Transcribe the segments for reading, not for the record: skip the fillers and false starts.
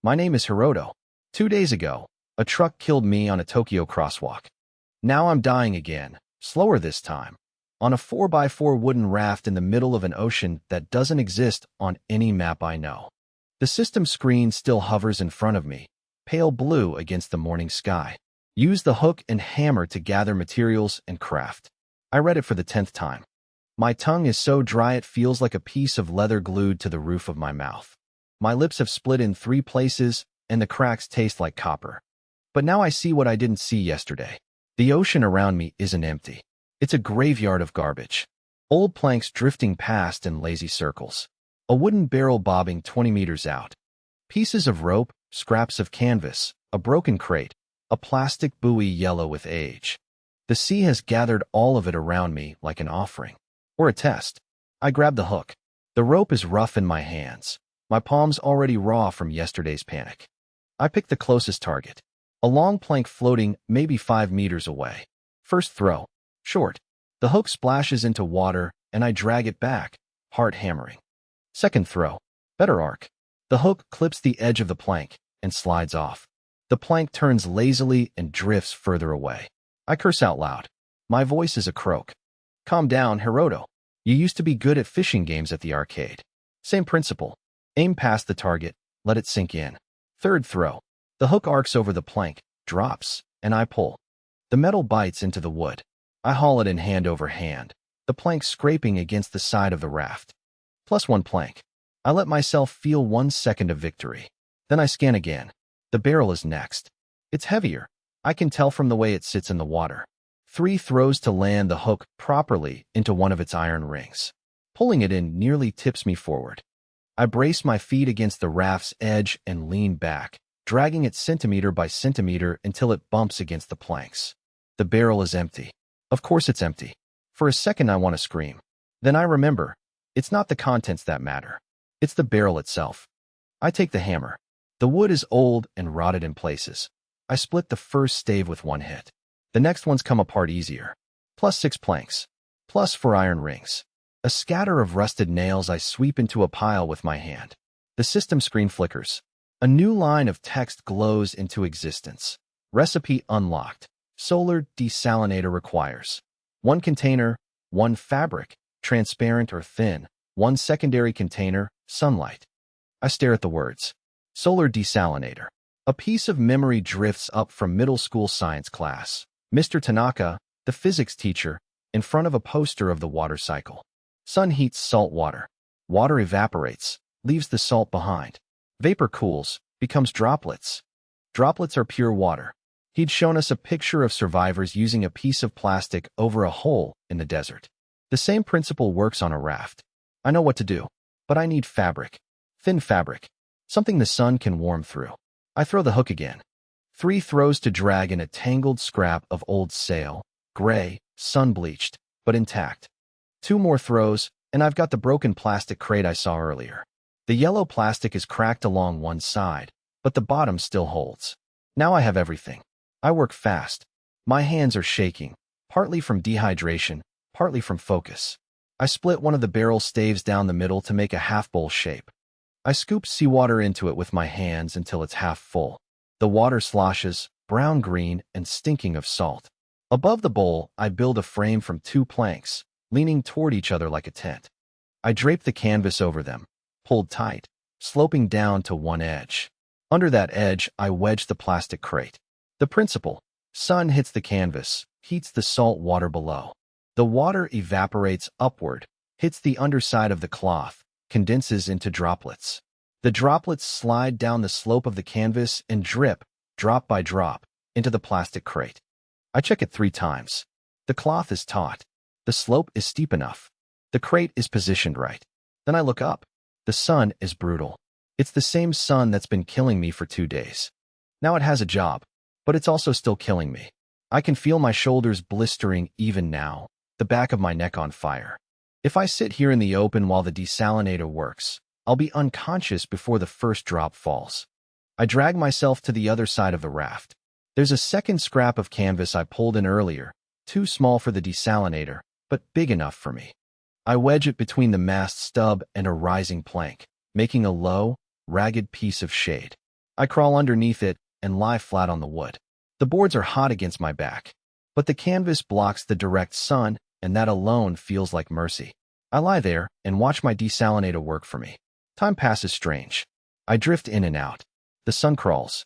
My name is Hiroto. 2 days ago, a truck killed me on a Tokyo crosswalk. Now I'm dying again, slower this time, on a 4x4 wooden raft in the middle of an ocean that doesn't exist on any map I know. The system screen still hovers in front of me, pale blue against the morning sky. Use the hook and hammer to gather materials and craft. I read it for the 10th time. My tongue is so dry it feels like a piece of leather glued to the roof of my mouth. My lips have split in 3 places, and the cracks taste like copper. But now I see what I didn't see yesterday. The ocean around me isn't empty. It's a graveyard of garbage. Old planks drifting past in lazy circles. A wooden barrel bobbing 20 meters out. Pieces of rope, scraps of canvas, a broken crate, a plastic buoy yellow with age. The sea has gathered all of it around me like an offering. Or a test. I grab the hook. The rope is rough in my hands. My palms already raw from yesterday's panic. I pick the closest target. A long plank floating maybe 5 meters away. First throw. Short. The hook splashes into water, and I drag it back, heart hammering. Second throw. Better arc. The hook clips the edge of the plank and slides off. The plank turns lazily and drifts further away. I curse out loud. My voice is a croak. Calm down, Hiroto. You used to be good at fishing games at the arcade. Same principle. Aim past the target, let it sink in. Third throw. The hook arcs over the plank, drops, and I pull. The metal bites into the wood. I haul it in hand over hand, the plank scraping against the side of the raft. Plus 1 plank. I let myself feel 1 second of victory. Then I scan again. The barrel is next. It's heavier. I can tell from the way it sits in the water. 3 throws to land the hook properly into one of its iron rings. Pulling it in nearly tips me forward. I brace my feet against the raft's edge and lean back, dragging it centimeter by centimeter until it bumps against the planks. The barrel is empty. Of course it's empty. For a second I want to scream. Then I remember, it's not the contents that matter. It's the barrel itself. I take the hammer. The wood is old and rotted in places. I split the first stave with 1 hit. The next ones come apart easier. Plus 6 planks. Plus 4 iron rings. A scatter of rusted nails I sweep into a pile with my hand. The system screen flickers. A new line of text glows into existence. Recipe unlocked. Solar desalinator requires 1 container, 1 fabric, transparent or thin, 1 secondary container, sunlight. I stare at the words. Solar desalinator. A piece of memory drifts up from middle school science class. Mr. Tanaka, the physics teacher, in front of a poster of the water cycle. Sun heats salt water. Water evaporates, leaves the salt behind. Vapor cools, becomes droplets. Droplets are pure water. He'd shown us a picture of survivors using a piece of plastic over a hole in the desert. The same principle works on a raft. I know what to do, but I need fabric. Thin fabric. Something the sun can warm through. I throw the hook again. 3 throws to drag in a tangled scrap of old sail, gray, sun-bleached, but intact. 2 more throws, and I've got the broken plastic crate I saw earlier. The yellow plastic is cracked along one side, but the bottom still holds. Now I have everything. I work fast. My hands are shaking, partly from dehydration, partly from focus. I split one of the barrel staves down the middle to make a half-bowl shape. I scoop seawater into it with my hands until it's half full. The water sloshes, brown-green and stinking of salt. Above the bowl, I build a frame from 2 planks, leaning toward each other like a tent. I drape the canvas over them, pulled tight, sloping down to one edge. Under that edge, I wedge the plastic crate. The principle: sun hits the canvas, heats the salt water below. The water evaporates upward, hits the underside of the cloth, condenses into droplets. The droplets slide down the slope of the canvas and drip, drop by drop, into the plastic crate. I check it 3 times. The cloth is taut. The slope is steep enough. The crate is positioned right. Then I look up. The sun is brutal. It's the same sun that's been killing me for 2 days. Now it has a job, but it's also still killing me. I can feel my shoulders blistering even now, the back of my neck on fire. If I sit here in the open while the desalinator works, I'll be unconscious before the first drop falls. I drag myself to the other side of the raft. There's a second scrap of canvas I pulled in earlier, too small for the desalinator, but big enough for me. I wedge it between the mast stub and a rising plank, making a low, ragged piece of shade. I crawl underneath it and lie flat on the wood. The boards are hot against my back, but the canvas blocks the direct sun, and that alone feels like mercy. I lie there and watch my desalinator work for me. Time passes strange. I drift in and out. The sun crawls.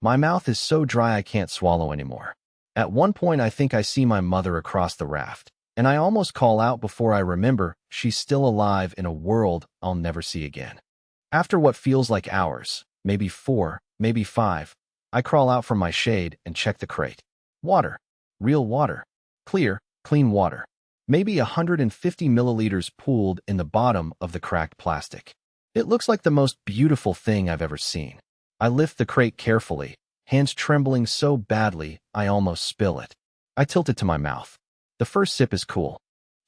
My mouth is so dry I can't swallow anymore. At one point I think I see my mother across the raft, and I almost call out before I remember she's still alive in a world I'll never see again. After what feels like hours, maybe 4, maybe 5, I crawl out from my shade and check the crate. Water. Real water. Clear, clean water. Maybe 150 milliliters pooled in the bottom of the cracked plastic. It looks like the most beautiful thing I've ever seen. I lift the crate carefully, hands trembling so badly I almost spill it. I tilt it to my mouth. The first sip is cool.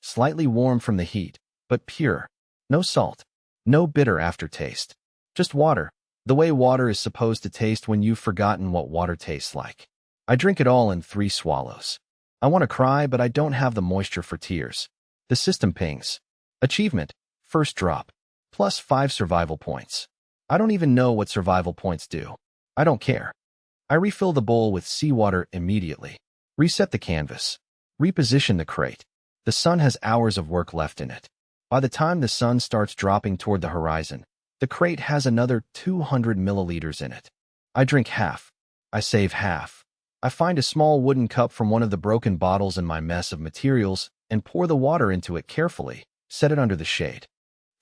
Slightly warm from the heat, but pure. No salt. No bitter aftertaste. Just water. The way water is supposed to taste when you've forgotten what water tastes like. I drink it all in 3 swallows. I want to cry, but I don't have the moisture for tears. The system pings. Achievement. First drop. Plus 5 survival points. I don't even know what survival points do. I don't care. I refill the bowl with seawater immediately. Reset the canvas. Reposition the crate. The sun has hours of work left in it. By the time the sun starts dropping toward the horizon, the crate has another 200 milliliters in it. I drink half. I save half. I find a small wooden cup from one of the broken bottles in my mess of materials and pour the water into it carefully, set it under the shade.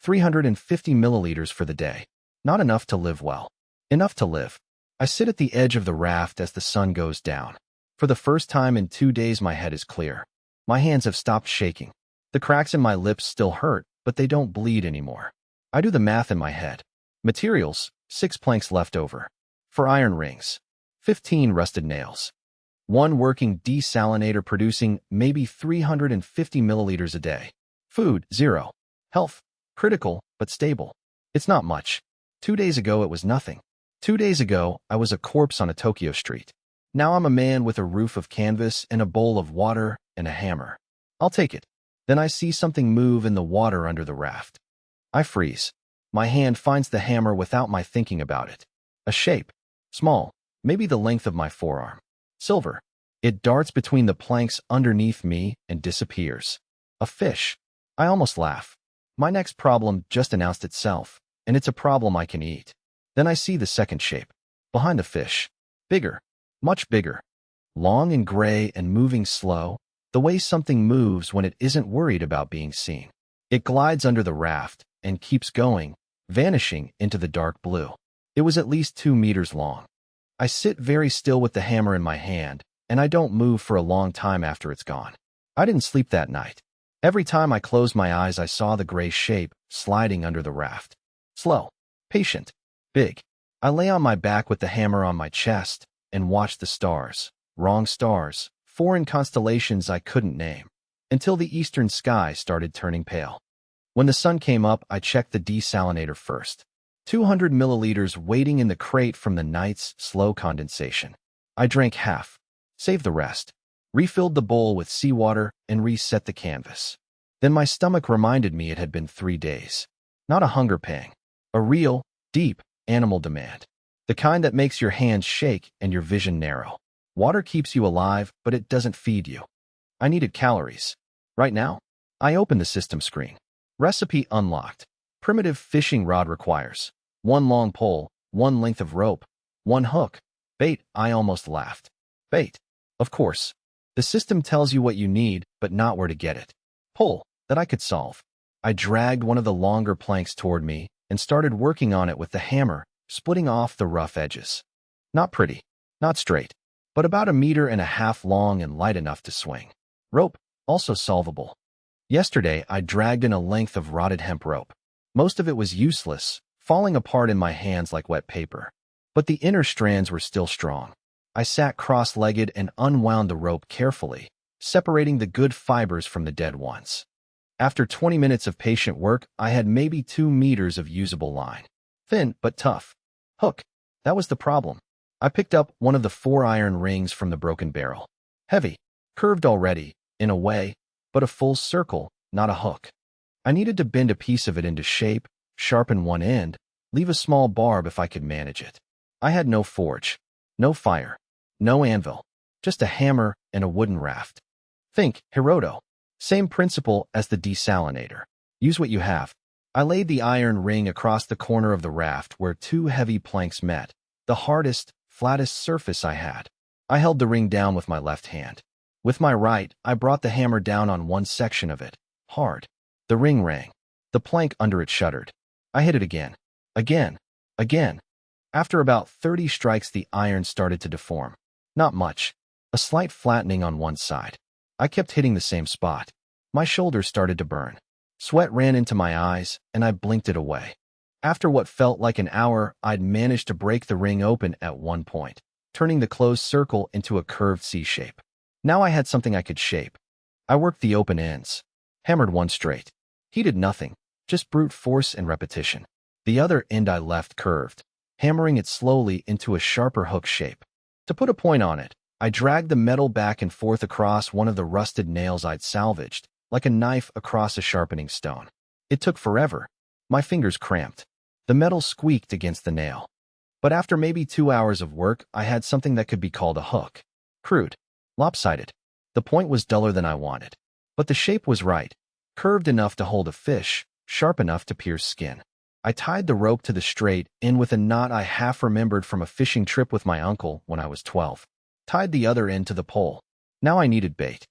350 milliliters for the day. Not enough to live well. Enough to live. I sit at the edge of the raft as the sun goes down. For the first time in 2 days, my head is clear. My hands have stopped shaking. The cracks in my lips still hurt, but they don't bleed anymore. I do the math in my head. Materials, 6 planks left over. 4 iron rings. 15 rusted nails. 1 working desalinator producing maybe 350 milliliters a day. Food, 0. Health, critical, but stable. It's not much. 2 days ago it was nothing. 2 days ago I was a corpse on a Tokyo street. Now I'm a man with a roof of canvas and a bowl of water and a hammer. I'll take it. Then I see something move in the water under the raft. I freeze. My hand finds the hammer without my thinking about it. A shape. Small. Maybe the length of my forearm. Silver. It darts between the planks underneath me and disappears. A fish. I almost laugh. My next problem just announced itself, and it's a problem I can eat. Then I see the second shape. Behind the fish. Bigger. Much bigger. Long and gray and moving slow, the way something moves when it isn't worried about being seen. It glides under the raft and keeps going, vanishing into the dark blue. It was at least 2 meters long. I sit very still with the hammer in my hand, and I don't move for a long time after it's gone. I didn't sleep that night. Every time I closed my eyes, I saw the gray shape sliding under the raft. Slow, patient, big. I lay on my back with the hammer on my chest and watched the stars. Wrong stars, foreign constellations I couldn't name, until the eastern sky started turning pale. When the sun came up, I checked the desalinator first. 200 milliliters waiting in the crate from the night's slow condensation. I drank half, saved the rest, refilled the bowl with seawater, and reset the canvas. Then my stomach reminded me it had been 3 days. Not a hunger pang. A real, deep, animal demand. The kind that makes your hands shake and your vision narrow. Water keeps you alive, but it doesn't feed you. I needed calories. Right now, I opened the system screen. Recipe unlocked. Primitive fishing rod requires 1 long pole, 1 length of rope, 1 hook. Bait, I almost laughed. Bait. Of course. The system tells you what you need, but not where to get it. Pull, that I could solve. I dragged one of the longer planks toward me and started working on it with the hammer, splitting off the rough edges. Not pretty, not straight, but about 1.5 meters long and light enough to swing. Rope, also solvable. Yesterday, I dragged in a length of rotted hemp rope. Most of it was useless, falling apart in my hands like wet paper. But the inner strands were still strong. I sat cross-legged and unwound the rope carefully, separating the good fibers from the dead ones. After 20 minutes of patient work, I had maybe 2 meters of usable line. Thin, but tough. Hook. That was the problem. I picked up one of the 4 iron rings from the broken barrel. Heavy. Curved already, in a way, but a full circle, not a hook. I needed to bend a piece of it into shape, sharpen one end, leave a small barb if I could manage it. I had no forge, no fire, no anvil, just a hammer and a wooden raft. Think, Hiroto. Same principle as the desalinator. Use what you have. I laid the iron ring across the corner of the raft where two heavy planks met, the hardest, flattest surface I had. I held the ring down with my left hand. With my right, I brought the hammer down on one section of it, hard. The ring rang. The plank under it shuddered. I hit it again. Again. Again. After about 30 strikes, the iron started to deform. Not much. A slight flattening on one side. I kept hitting the same spot. My shoulders started to burn. Sweat ran into my eyes, and I blinked it away. After what felt like an hour, I'd managed to break the ring open at one point, turning the closed circle into a curved C shape. Now I had something I could shape. I worked the open ends. Hammered one straight. He did nothing, just brute force and repetition. The other end I left curved, hammering it slowly into a sharper hook shape. To put a point on it, I dragged the metal back and forth across one of the rusted nails I'd salvaged, like a knife across a sharpening stone. It took forever. My fingers cramped. The metal squeaked against the nail. But after maybe 2 hours of work, I had something that could be called a hook. Crude. Lopsided. The point was duller than I wanted. But the shape was right. Curved enough to hold a fish, sharp enough to pierce skin. I tied the rope to the straight end with a knot I half remembered from a fishing trip with my uncle when I was 12. Tied the other end to the pole. Now I needed bait.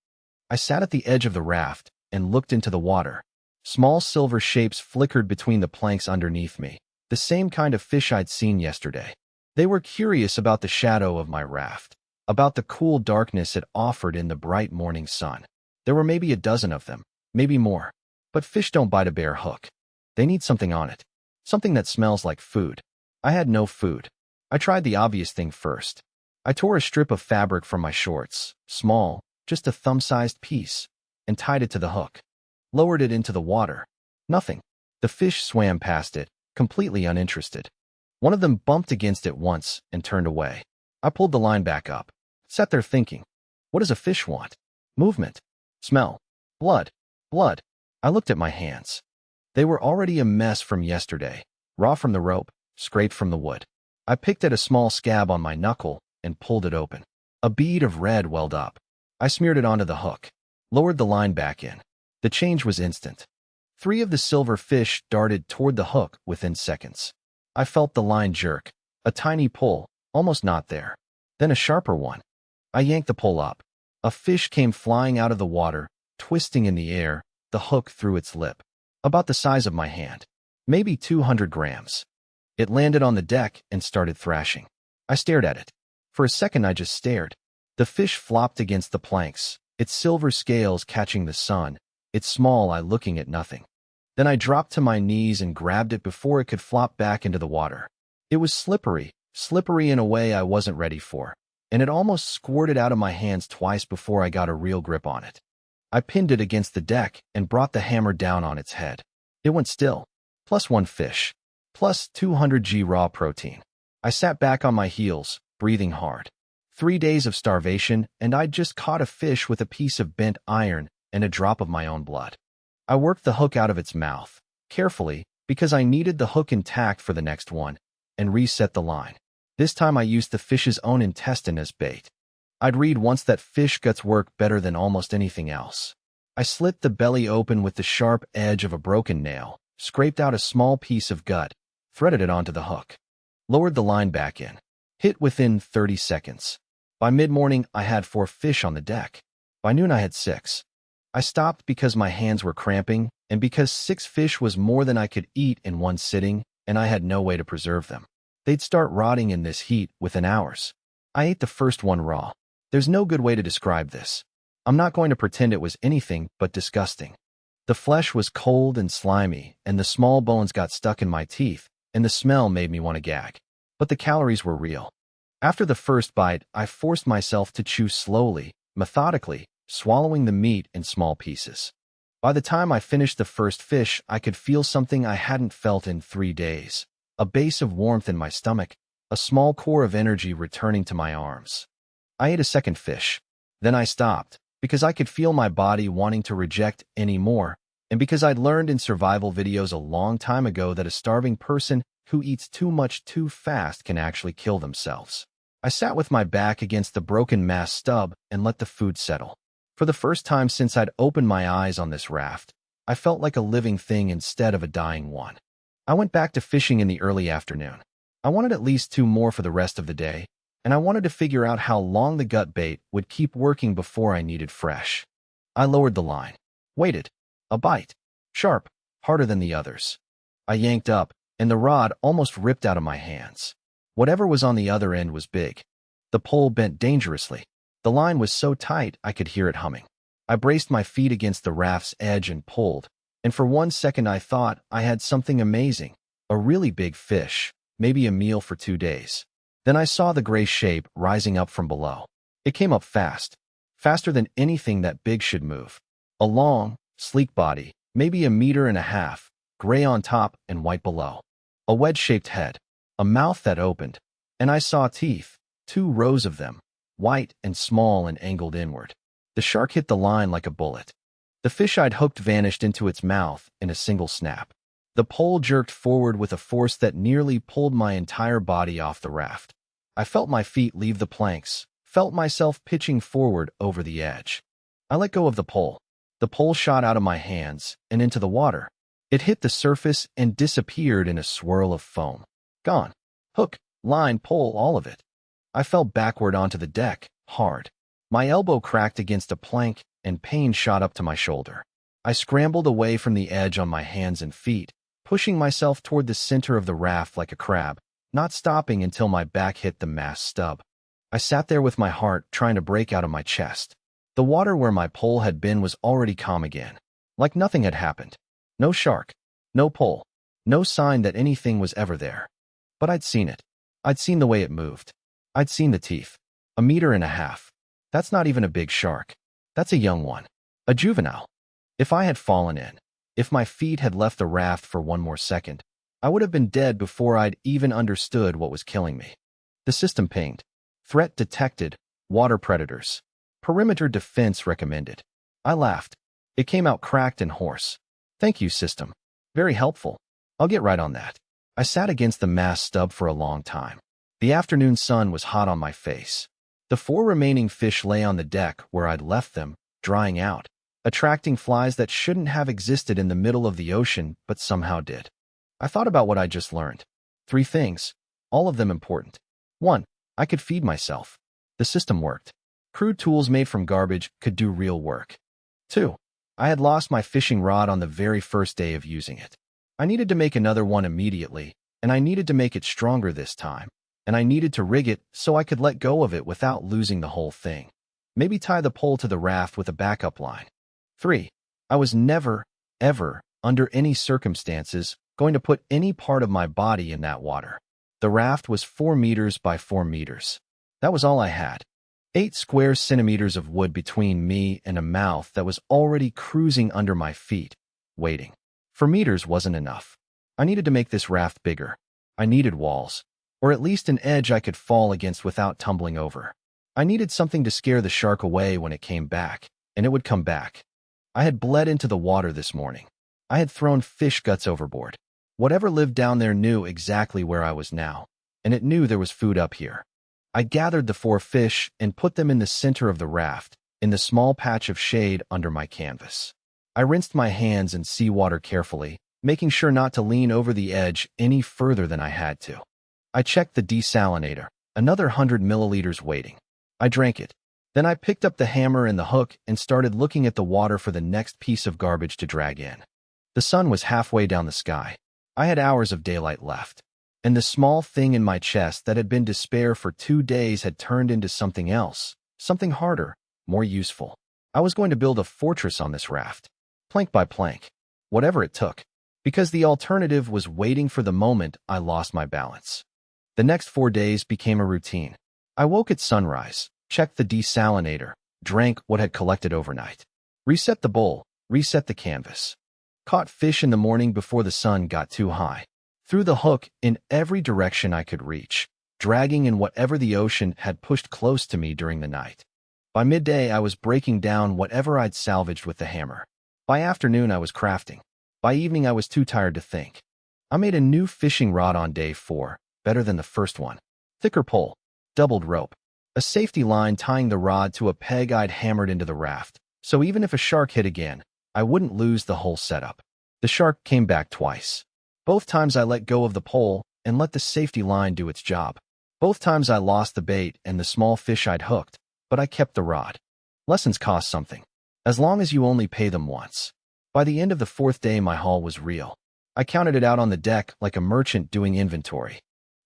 I sat at the edge of the raft and looked into the water. Small silver shapes flickered between the planks underneath me, the same kind of fish I'd seen yesterday. They were curious about the shadow of my raft, about the cool darkness it offered in the bright morning sun. There were maybe a dozen of them, maybe more. But fish don't bite a bare hook. They need something on it, something that smells like food. I had no food. I tried the obvious thing first. I tore a strip of fabric from my shorts, small, just a thumb-sized piece, and tied it to the hook. Lowered it into the water. Nothing. The fish swam past it, completely uninterested. One of them bumped against it once and turned away. I pulled the line back up. Sat there thinking, what does a fish want? Movement. Smell. Blood. Blood. I looked at my hands. They were already a mess from yesterday, raw from the rope, scraped from the wood. I picked at a small scab on my knuckle and pulled it open. A bead of red welled up. I smeared it onto the hook, lowered the line back in. The change was instant. 3 of the silver fish darted toward the hook within seconds. I felt the line jerk, a tiny pull, almost not there. Then a sharper one. I yanked the pole up. A fish came flying out of the water, twisting in the air, the hook through its lip. About the size of my hand. Maybe 200 grams. It landed on the deck and started thrashing. I stared at it. For a second I just stared. The fish flopped against the planks, its silver scales catching the sun, its small eye looking at nothing. Then I dropped to my knees and grabbed it before it could flop back into the water. It was slippery in a way I wasn't ready for, and it almost squirted out of my hands twice before I got a real grip on it. I pinned it against the deck and brought the hammer down on its head. It went still. Plus 1 fish. Plus 200 g raw protein. I sat back on my heels, breathing hard. 3 days of starvation, and I'd just caught a fish with a piece of bent iron and a drop of my own blood. I worked the hook out of its mouth, carefully, because I needed the hook intact for the next one, and reset the line. This time I used the fish's own intestine as bait. I'd read once that fish guts work better than almost anything else. I slit the belly open with the sharp edge of a broken nail, scraped out a small piece of gut, threaded it onto the hook. Lowered the line back in. Hit within 30 seconds. By mid-morning, I had 4 fish on the deck. By noon, I had 6. I stopped because my hands were cramping, and because 6 fish was more than I could eat in one sitting, and I had no way to preserve them. They'd start rotting in this heat within hours. I ate the first one raw. There's no good way to describe this. I'm not going to pretend it was anything but disgusting. The flesh was cold and slimy, and the small bones got stuck in my teeth, and the smell made me want to gag. But the calories were real. After the first bite, I forced myself to chew slowly, methodically, swallowing the meat in small pieces. By the time I finished the first fish, I could feel something I hadn't felt in 3 days. A base of warmth in my stomach, a small core of energy returning to my arms. I ate a second fish. Then I stopped, because I could feel my body wanting to reject any more, and because I'd learned in survival videos a long time ago that a starving person who eats too much too fast can actually kill themselves. I sat with my back against the broken mast stub and let the food settle. For the first time since I'd opened my eyes on this raft, I felt like a living thing instead of a dying one. I went back to fishing in the early afternoon. I wanted at least 2 more for the rest of the day, and I wanted to figure out how long the gut bait would keep working before I needed fresh. I lowered the line. Waited. A bite. Sharp. Harder than the others. I yanked up, and the rod almost ripped out of my hands. Whatever was on the other end was big. The pole bent dangerously. The line was so tight I could hear it humming. I braced my feet against the raft's edge and pulled, and for 1 second I thought I had something amazing. A really big fish, maybe a meal for 2 days. Then I saw the gray shape rising up from below. It came up fast. Faster than anything that big should move. A long, sleek body, maybe 1.5 meters, gray on top and white below. A wedge-shaped head. A mouth that opened. And I saw teeth, 2 rows of them, white and small and angled inward. The shark hit the line like a bullet. The fish I'd hooked vanished into its mouth in a single snap. The pole jerked forward with a force that nearly pulled my entire body off the raft. I felt my feet leave the planks, felt myself pitching forward over the edge. I let go of the pole. The pole shot out of my hands and into the water. It hit the surface and disappeared in a swirl of foam. Gone. Hook, line, pole, all of it. I fell backward onto the deck, hard. My elbow cracked against a plank, and pain shot up to my shoulder. I scrambled away from the edge on my hands and feet, pushing myself toward the center of the raft like a crab, not stopping until my back hit the mast stub. I sat there with my heart trying to break out of my chest. The water where my pole had been was already calm again, like nothing had happened. No shark, no pole, no sign that anything was ever there. But I'd seen it. I'd seen the way it moved. I'd seen the teeth. 1.5 meters. That's not even a big shark. That's a young one. A juvenile. If I had fallen in, if my feet had left the raft for 1 more second, I would have been dead before I'd even understood what was killing me. The system pinged. Threat detected. Water predators. Perimeter defense recommended. I laughed. It came out cracked and hoarse. Thank you, system. Very helpful. I'll get right on that. I sat against the mast stub for a long time. The afternoon sun was hot on my face. The 4 remaining fish lay on the deck where I'd left them, drying out, attracting flies that shouldn't have existed in the middle of the ocean but somehow did. I thought about what I just learned. 3 things, all of them important. 1. I could feed myself. The system worked. Crude tools made from garbage could do real work. 2. I had lost my fishing rod on the very first day of using it. I needed to make another one immediately, and I needed to make it stronger this time, and I needed to rig it so I could let go of it without losing the whole thing. Maybe tie the pole to the raft with a backup line. 3. I was never, ever, under any circumstances, going to put any part of my body in that water. The raft was 4 meters by 4 meters. That was all I had. 8 square centimeters of wood between me and a mouth that was already cruising under my feet, waiting. 4 meters wasn't enough. I needed to make this raft bigger. I needed walls, or at least an edge I could fall against without tumbling over. I needed something to scare the shark away when it came back, and it would come back. I had bled into the water this morning. I had thrown fish guts overboard. Whatever lived down there knew exactly where I was now, and it knew there was food up here. I gathered the 4 fish and put them in the center of the raft, in the small patch of shade under my canvas. I rinsed my hands in seawater carefully, making sure not to lean over the edge any further than I had to. I checked the desalinator, another 100 milliliters waiting. I drank it. Then I picked up the hammer and the hook and started looking at the water for the next piece of garbage to drag in. The sun was halfway down the sky. I had hours of daylight left, and the small thing in my chest that had been despair for 2 days had turned into something else, something harder, more useful. I was going to build a fortress on this raft, plank by plank, whatever it took, because the alternative was waiting for the moment I lost my balance. The next 4 days became a routine. I woke at sunrise, checked the desalinator, drank what had collected overnight, reset the bowl, reset the canvas, caught fish in the morning before the sun got too high, threw the hook in every direction I could reach, dragging in whatever the ocean had pushed close to me during the night. By midday, I was breaking down whatever I'd salvaged with the hammer. By afternoon, I was crafting. By evening, I was too tired to think. I made a new fishing rod on day 4, better than the first one. Thicker pole, doubled rope, a safety line tying the rod to a peg I'd hammered into the raft, so even if a shark hit again, I wouldn't lose the whole setup. The shark came back twice. Both times I let go of the pole and let the safety line do its job. Both times I lost the bait and the small fish I'd hooked, but I kept the rod. Lessons cost something, as long as you only pay them once. By the end of the 4th day, my haul was real. I counted it out on the deck like a merchant doing inventory.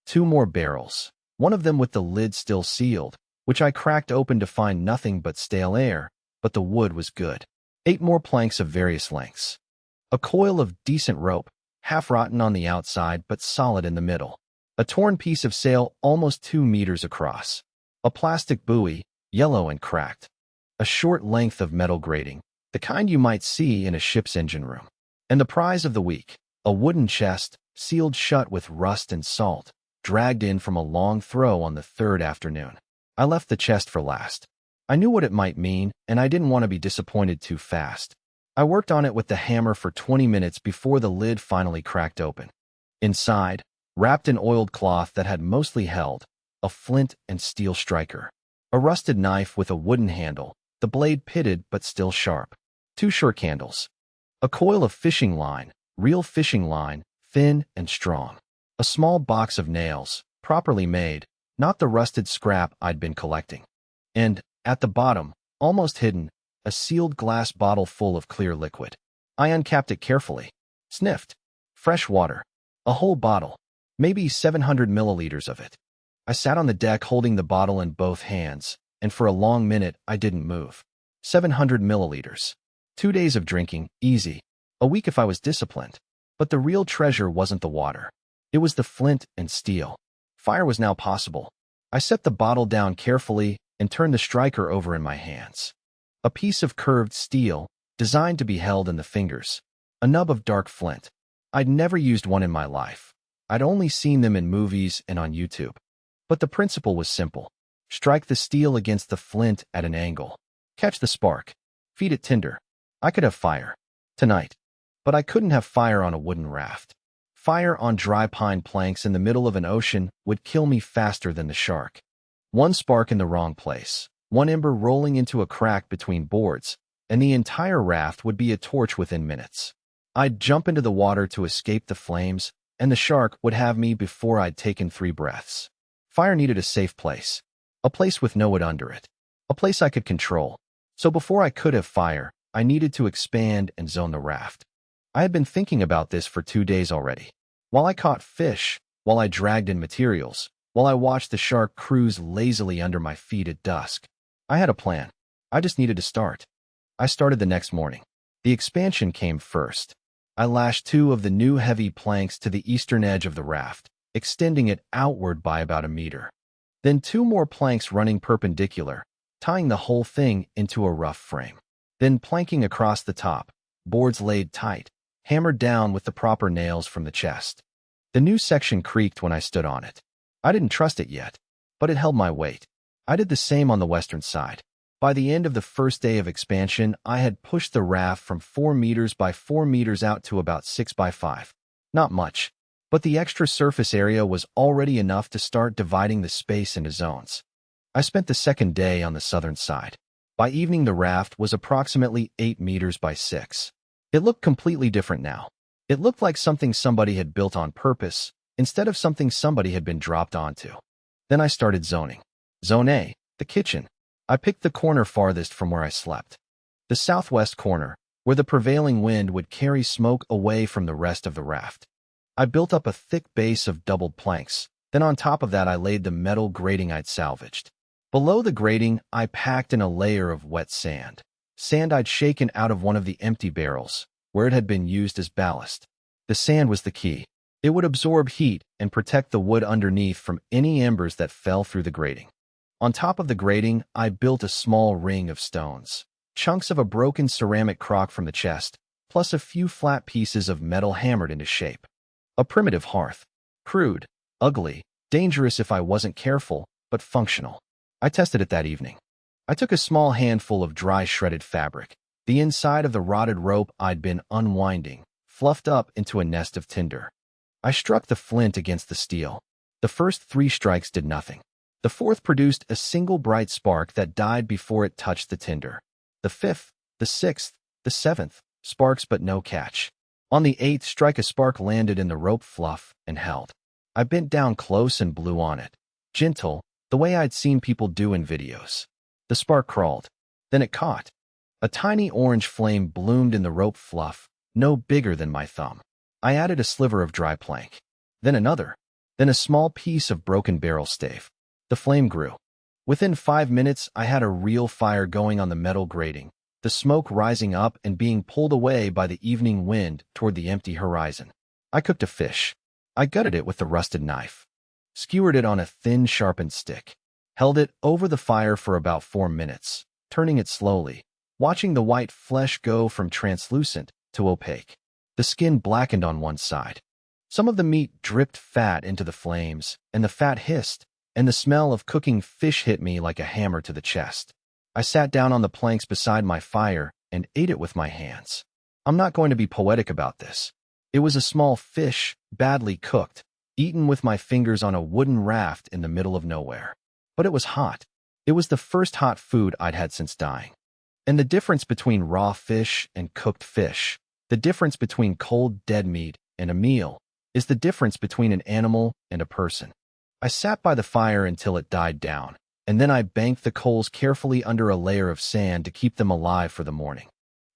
2 more barrels, one of them with the lid still sealed, which I cracked open to find nothing but stale air, but the wood was good. 8 more planks of various lengths. A coil of decent rope, half rotten on the outside but solid in the middle. A torn piece of sail almost 2 meters across. A plastic buoy, yellow and cracked. A short length of metal grating, the kind you might see in a ship's engine room. And the prize of the week, a wooden chest, sealed shut with rust and salt, dragged in from a long throw on the 3rd afternoon. I left the chest for last. I knew what it might mean, and I didn't want to be disappointed too fast. I worked on it with the hammer for 20 minutes before the lid finally cracked open. Inside, wrapped in oiled cloth that had mostly held, a flint and steel striker. A rusted knife with a wooden handle, the blade pitted but still sharp. 2 short handles. A coil of fishing line, real fishing line, thin and strong. A small box of nails, properly made, not the rusted scrap I'd been collecting. And, at the bottom, almost hidden, a sealed glass bottle full of clear liquid. I uncapped it carefully. Sniffed. Fresh water. A whole bottle. Maybe 700 milliliters of it. I sat on the deck holding the bottle in both hands, and for a long minute I didn't move. 700 milliliters. 2 days of drinking, easy. A week if I was disciplined. But the real treasure wasn't the water. It was the flint and steel. Fire was now possible. I set the bottle down carefully and turned the striker over in my hands. A piece of curved steel, designed to be held in the fingers. A nub of dark flint. I'd never used one in my life. I'd only seen them in movies and on YouTube. But the principle was simple. Strike the steel against the flint at an angle. Catch the spark. Feed it tinder. I could have fire. Tonight. But I couldn't have fire on a wooden raft. Fire on dry pine planks in the middle of an ocean would kill me faster than the shark. One spark in the wrong place, one ember rolling into a crack between boards, and the entire raft would be a torch within minutes. I'd jump into the water to escape the flames, and the shark would have me before I'd taken 3 breaths. Fire needed a safe place. A place with no wood under it. A place I could control. So before I could have fire, I needed to expand and zone the raft. I had been thinking about this for 2 days already. While I caught fish, while I dragged in materials, while I watched the shark cruise lazily under my feet at dusk. I had a plan. I just needed to start. I started the next morning. The expansion came first. I lashed 2 of the new heavy planks to the eastern edge of the raft, extending it outward by about a meter. Then 2 more planks running perpendicular, tying the whole thing into a rough frame. Then planking across the top, boards laid tight, hammered down with the proper nails from the chest. The new section creaked when I stood on it. I didn't trust it yet, but it held my weight. I did the same on the western side. By the end of the first day of expansion, I had pushed the raft from 4 meters by 4 meters out to about 6 by 5. Not much, but the extra surface area was already enough to start dividing the space into zones. I spent the second day on the southern side. By evening, the raft was approximately 8 meters by 6. It looked completely different now. It looked like something somebody had built on purpose, instead of something somebody had been dropped onto. Then I started zoning. Zone A, the kitchen. I picked the corner farthest from where I slept. The southwest corner, where the prevailing wind would carry smoke away from the rest of the raft. I built up a thick base of doubled planks. Then on top of that I laid the metal grating I'd salvaged. Below the grating, I packed in a layer of wet sand. Sand I'd shaken out of one of the empty barrels, where it had been used as ballast. The sand was the key. It would absorb heat and protect the wood underneath from any embers that fell through the grating. On top of the grating, I built a small ring of stones, chunks of a broken ceramic crock from the chest, plus a few flat pieces of metal hammered into shape. A primitive hearth. Crude, ugly, dangerous if I wasn't careful, but functional. I tested it that evening. I took a small handful of dry shredded fabric, the inside of the rotted rope I'd been unwinding, fluffed up into a nest of tinder. I struck the flint against the steel. The first 3 strikes did nothing. The fourth produced a single bright spark that died before it touched the tinder. The 5th, the 6th, the 7th, sparks but no catch. On the 8th strike a spark landed in the rope fluff and held. I bent down close and blew on it. Gentle, the way I'd seen people do in videos. The spark crawled. Then it caught. A tiny orange flame bloomed in the rope fluff, no bigger than my thumb. I added a sliver of dry plank. Then another. Then a small piece of broken barrel stave. The flame grew. Within 5 minutes, I had a real fire going on the metal grating, the smoke rising up and being pulled away by the evening wind toward the empty horizon. I cooked a fish. I gutted it with the rusted knife, skewered it on a thin, sharpened stick, held it over the fire for about 4 minutes, turning it slowly, watching the white flesh go from translucent to opaque. The skin blackened on one side. Some of the meat dripped fat into the flames, and the fat hissed, and the smell of cooking fish hit me like a hammer to the chest. I sat down on the planks beside my fire and ate it with my hands. I'm not going to be poetic about this. It was a small fish, badly cooked, eaten with my fingers on a wooden raft in the middle of nowhere. But it was hot. It was the first hot food I'd had since dying. And the difference between raw fish and cooked fish, the difference between cold dead meat and a meal, is the difference between an animal and a person. I sat by the fire until it died down, and then I banked the coals carefully under a layer of sand to keep them alive for the morning.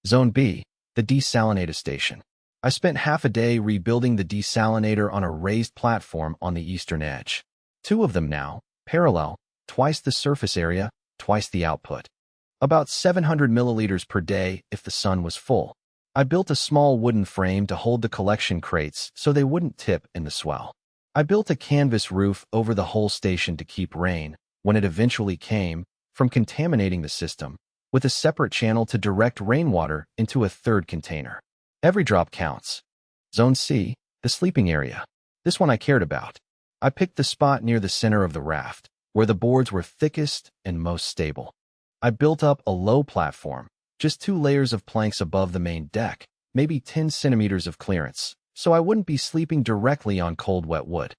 Zone B, the desalinator station. I spent half a day rebuilding the desalinator on a raised platform on the eastern edge. 2 of them now, parallel, twice the surface area, twice the output. About 700 milliliters per day if the sun was full. I built a small wooden frame to hold the collection crates so they wouldn't tip in the swell. I built a canvas roof over the whole station to keep rain, when it eventually came, from contaminating the system, with a separate channel to direct rainwater into a third container. Every drop counts. Zone C, the sleeping area. This one I cared about. I picked the spot near the center of the raft, where the boards were thickest and most stable. I built up a low platform, just 2 layers of planks above the main deck, maybe 10 centimeters of clearance, so I wouldn't be sleeping directly on cold, wet wood.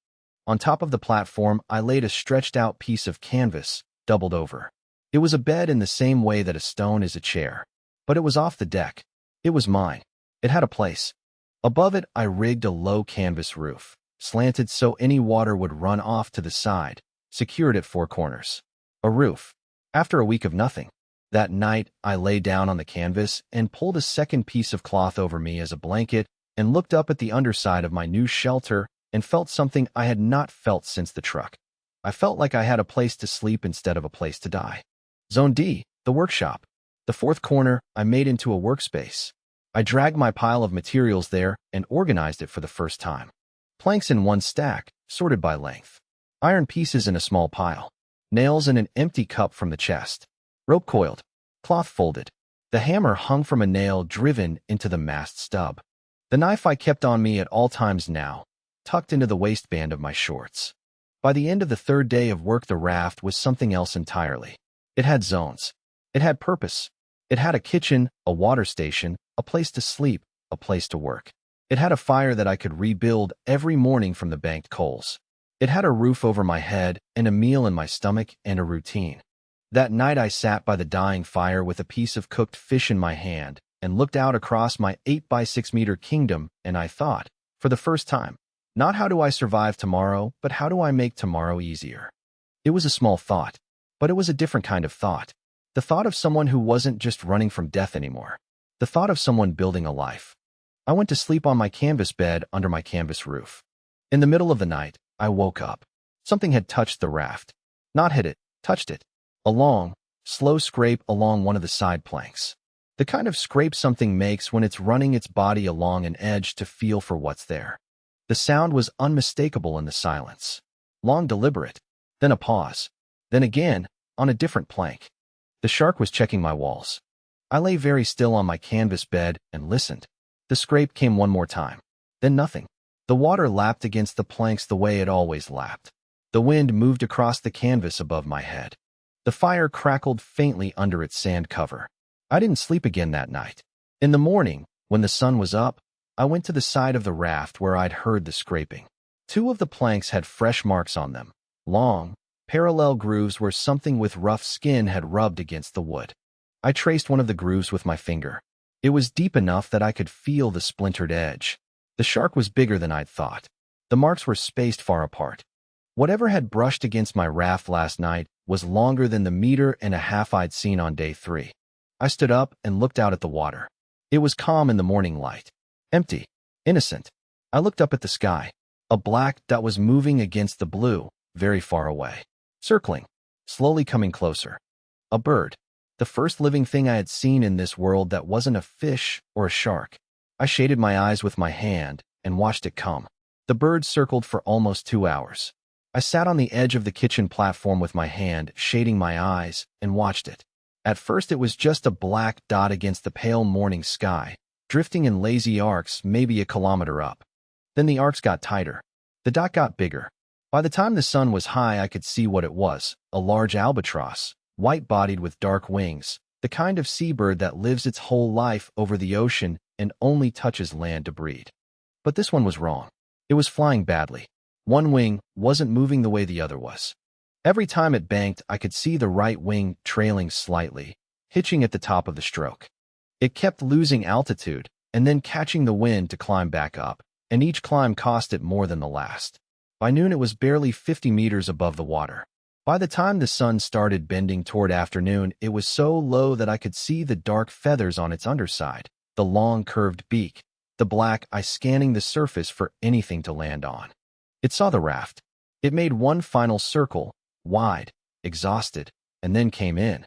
On top of the platform, I laid a stretched-out piece of canvas, doubled over. It was a bed in the same way that a stone is a chair, but it was off the deck. It was mine. It had a place. Above it, I rigged a low canvas roof, slanted so any water would run off to the side, secured at 4 corners. A roof. After a week of nothing. That night, I lay down on the canvas and pulled a second piece of cloth over me as a blanket and looked up at the underside of my new shelter and felt something I had not felt since the truck. I felt like I had a place to sleep instead of a place to die. Zone D, the workshop. The 4th corner I made into a workspace. I dragged my pile of materials there and organized it for the first time. Planks in 1 stack, sorted by length. Iron pieces in a small pile. Nails in an empty cup from the chest. Rope coiled. Cloth folded. The hammer hung from a nail driven into the mast stub. The knife I kept on me at all times now, tucked into the waistband of my shorts. By the end of the 3rd day of work, the raft was something else entirely. It had zones. It had purpose. It had a kitchen, a water station, a place to sleep, a place to work. It had a fire that I could rebuild every morning from the banked coals. It had a roof over my head and a meal in my stomach and a routine. That night I sat by the dying fire with a piece of cooked fish in my hand and looked out across my 8 by 6 meter kingdom, and I thought, for the first time, not how do I survive tomorrow, but how do I make tomorrow easier? It was a small thought, but it was a different kind of thought. The thought of someone who wasn't just running from death anymore. The thought of someone building a life. I went to sleep on my canvas bed under my canvas roof. In the middle of the night, I woke up. Something had touched the raft. Not hit it, touched it. A long, slow scrape along one of the side planks. The kind of scrape something makes when it's running its body along an edge to feel for what's there. The sound was unmistakable in the silence. Long, deliberate. Then a pause. Then again, on a different plank. The shark was checking my walls. I lay very still on my canvas bed and listened. The scrape came one more time. Then nothing. The water lapped against the planks the way it always lapped. The wind moved across the canvas above my head. The fire crackled faintly under its sand cover. I didn't sleep again that night. In the morning, when the sun was up, I went to the side of the raft where I'd heard the scraping. Two of the planks had fresh marks on them, long, parallel grooves where something with rough skin had rubbed against the wood. I traced one of the grooves with my finger. It was deep enough that I could feel the splintered edge. The shark was bigger than I'd thought. The marks were spaced far apart. Whatever had brushed against my raft last night was longer than the 1.5 meters I'd seen on day 3. I stood up and looked out at the water. It was calm in the morning light. Empty. Innocent. I looked up at the sky. A black dot was moving against the blue, very far away. Circling. Slowly coming closer. A bird. The first living thing I had seen in this world that wasn't a fish or a shark. I shaded my eyes with my hand and watched it come. The bird circled for almost 2 hours. I sat on the edge of the kitchen platform with my hand, shading my eyes, and watched it. At first it was just a black dot against the pale morning sky, drifting in lazy arcs maybe a kilometer up. Then the arcs got tighter. The dot got bigger. By the time the sun was high, I could see what it was, a large albatross, white-bodied with dark wings, the kind of seabird that lives its whole life over the ocean and only touches land to breed. But this one was wrong. It was flying badly. One wing wasn't moving the way the other was. Every time it banked, I could see the right wing trailing slightly, hitching at the top of the stroke. It kept losing altitude and then catching the wind to climb back up, and each climb cost it more than the last. By noon, it was barely 50 meters above the water. By the time the sun started bending toward afternoon, it was so low that I could see the dark feathers on its underside, the long curved beak, the black eye scanning the surface for anything to land on. It saw the raft. It made one final circle, wide, exhausted, and then came in.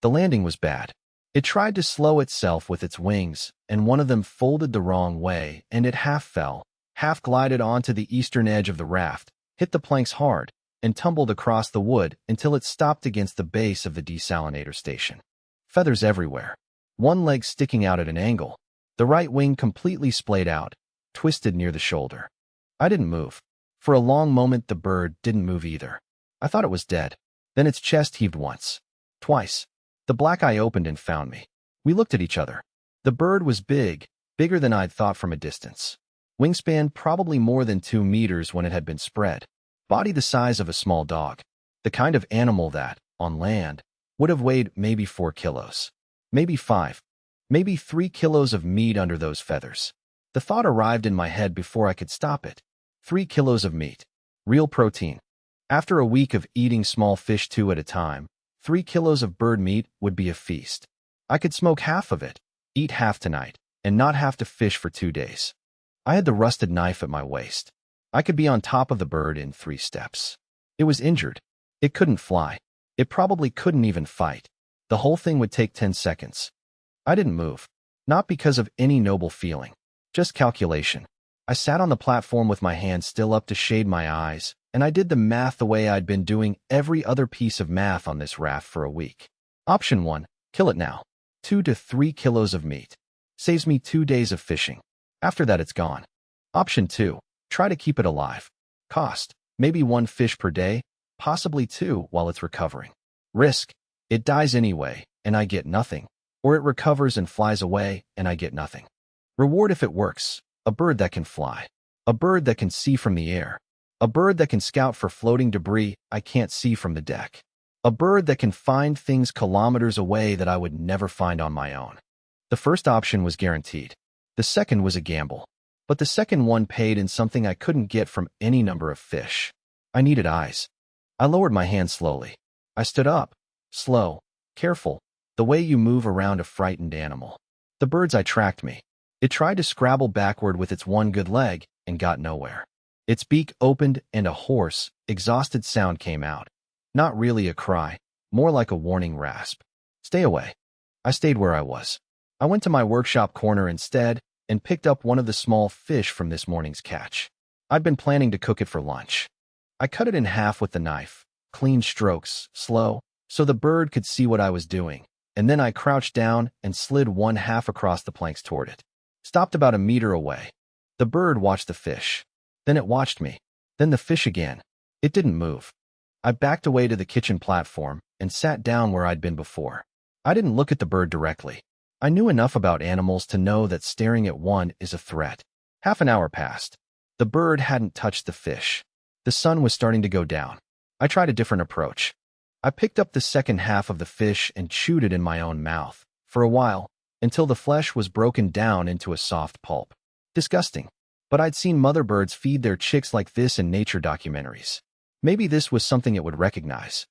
The landing was bad. It tried to slow itself with its wings, and one of them folded the wrong way, and it half fell, half glided onto the eastern edge of the raft, hit the planks hard, and tumbled across the wood until it stopped against the base of the desalinator station. Feathers everywhere. One leg sticking out at an angle. The right wing completely splayed out, twisted near the shoulder. I didn't move. For a long moment, the bird didn't move either. I thought it was dead. Then its chest heaved once. Twice. The black eye opened and found me. We looked at each other. The bird was big, bigger than I'd thought from a distance. Wingspan probably more than 2 meters when it had been spread. Body the size of a small dog. The kind of animal that, on land, would have weighed maybe 4 kilos. Maybe 5. Maybe 3 kilos of meat under those feathers. The thought arrived in my head before I could stop it. 3 kilos of meat. Real protein. After a week of eating small fish 2 at a time, 3 kilos of bird meat would be a feast. I could smoke half of it, eat half tonight, and not have to fish for 2 days. I had the rusted knife at my waist. I could be on top of the bird in 3 steps. It was injured. It couldn't fly. It probably couldn't even fight. The whole thing would take 10 seconds. I didn't move. Not because of any noble feeling. Just calculation. I sat on the platform with my hand still up to shade my eyes, and I did the math the way I'd been doing every other piece of math on this raft for a week. Option 1, kill it now. 2 to 3 kilos of meat. Saves me 2 days of fishing. After that, it's gone. Option 2, try to keep it alive. Cost, maybe 1 fish per day, possibly 2 while it's recovering. Risk, it dies anyway, and I get nothing. Or it recovers and flies away, and I get nothing. Reward if it works. A bird that can fly. A bird that can see from the air. A bird that can scout for floating debris I can't see from the deck. A bird that can find things kilometers away that I would never find on my own. The first option was guaranteed. The second was a gamble. But the second one paid in something I couldn't get from any number of fish. I needed eyes. I lowered my hand slowly. I stood up. Slow. Careful. The way you move around a frightened animal. The bird's eye tracked me. It tried to scrabble backward with its one good leg and got nowhere. Its beak opened and a hoarse, exhausted sound came out. Not really a cry, more like a warning rasp. Stay away. I stayed where I was. I went to my workshop corner instead and picked up one of the small fish from this morning's catch. I'd been planning to cook it for lunch. I cut it in half with the knife, clean strokes, slow, so the bird could see what I was doing, and then I crouched down and slid one half across the planks toward it. Stopped about 1 meter away. The bird watched the fish. Then it watched me. Then the fish again. It didn't move. I backed away to the kitchen platform and sat down where I'd been before. I didn't look at the bird directly. I knew enough about animals to know that staring at one is a threat. Half an hour passed. The bird hadn't touched the fish. The sun was starting to go down. I tried a different approach. I picked up the second half of the fish and chewed it in my own mouth, for a while, until the flesh was broken down into a soft pulp. Disgusting. But I'd seen mother birds feed their chicks like this in nature documentaries. Maybe this was something it would recognize.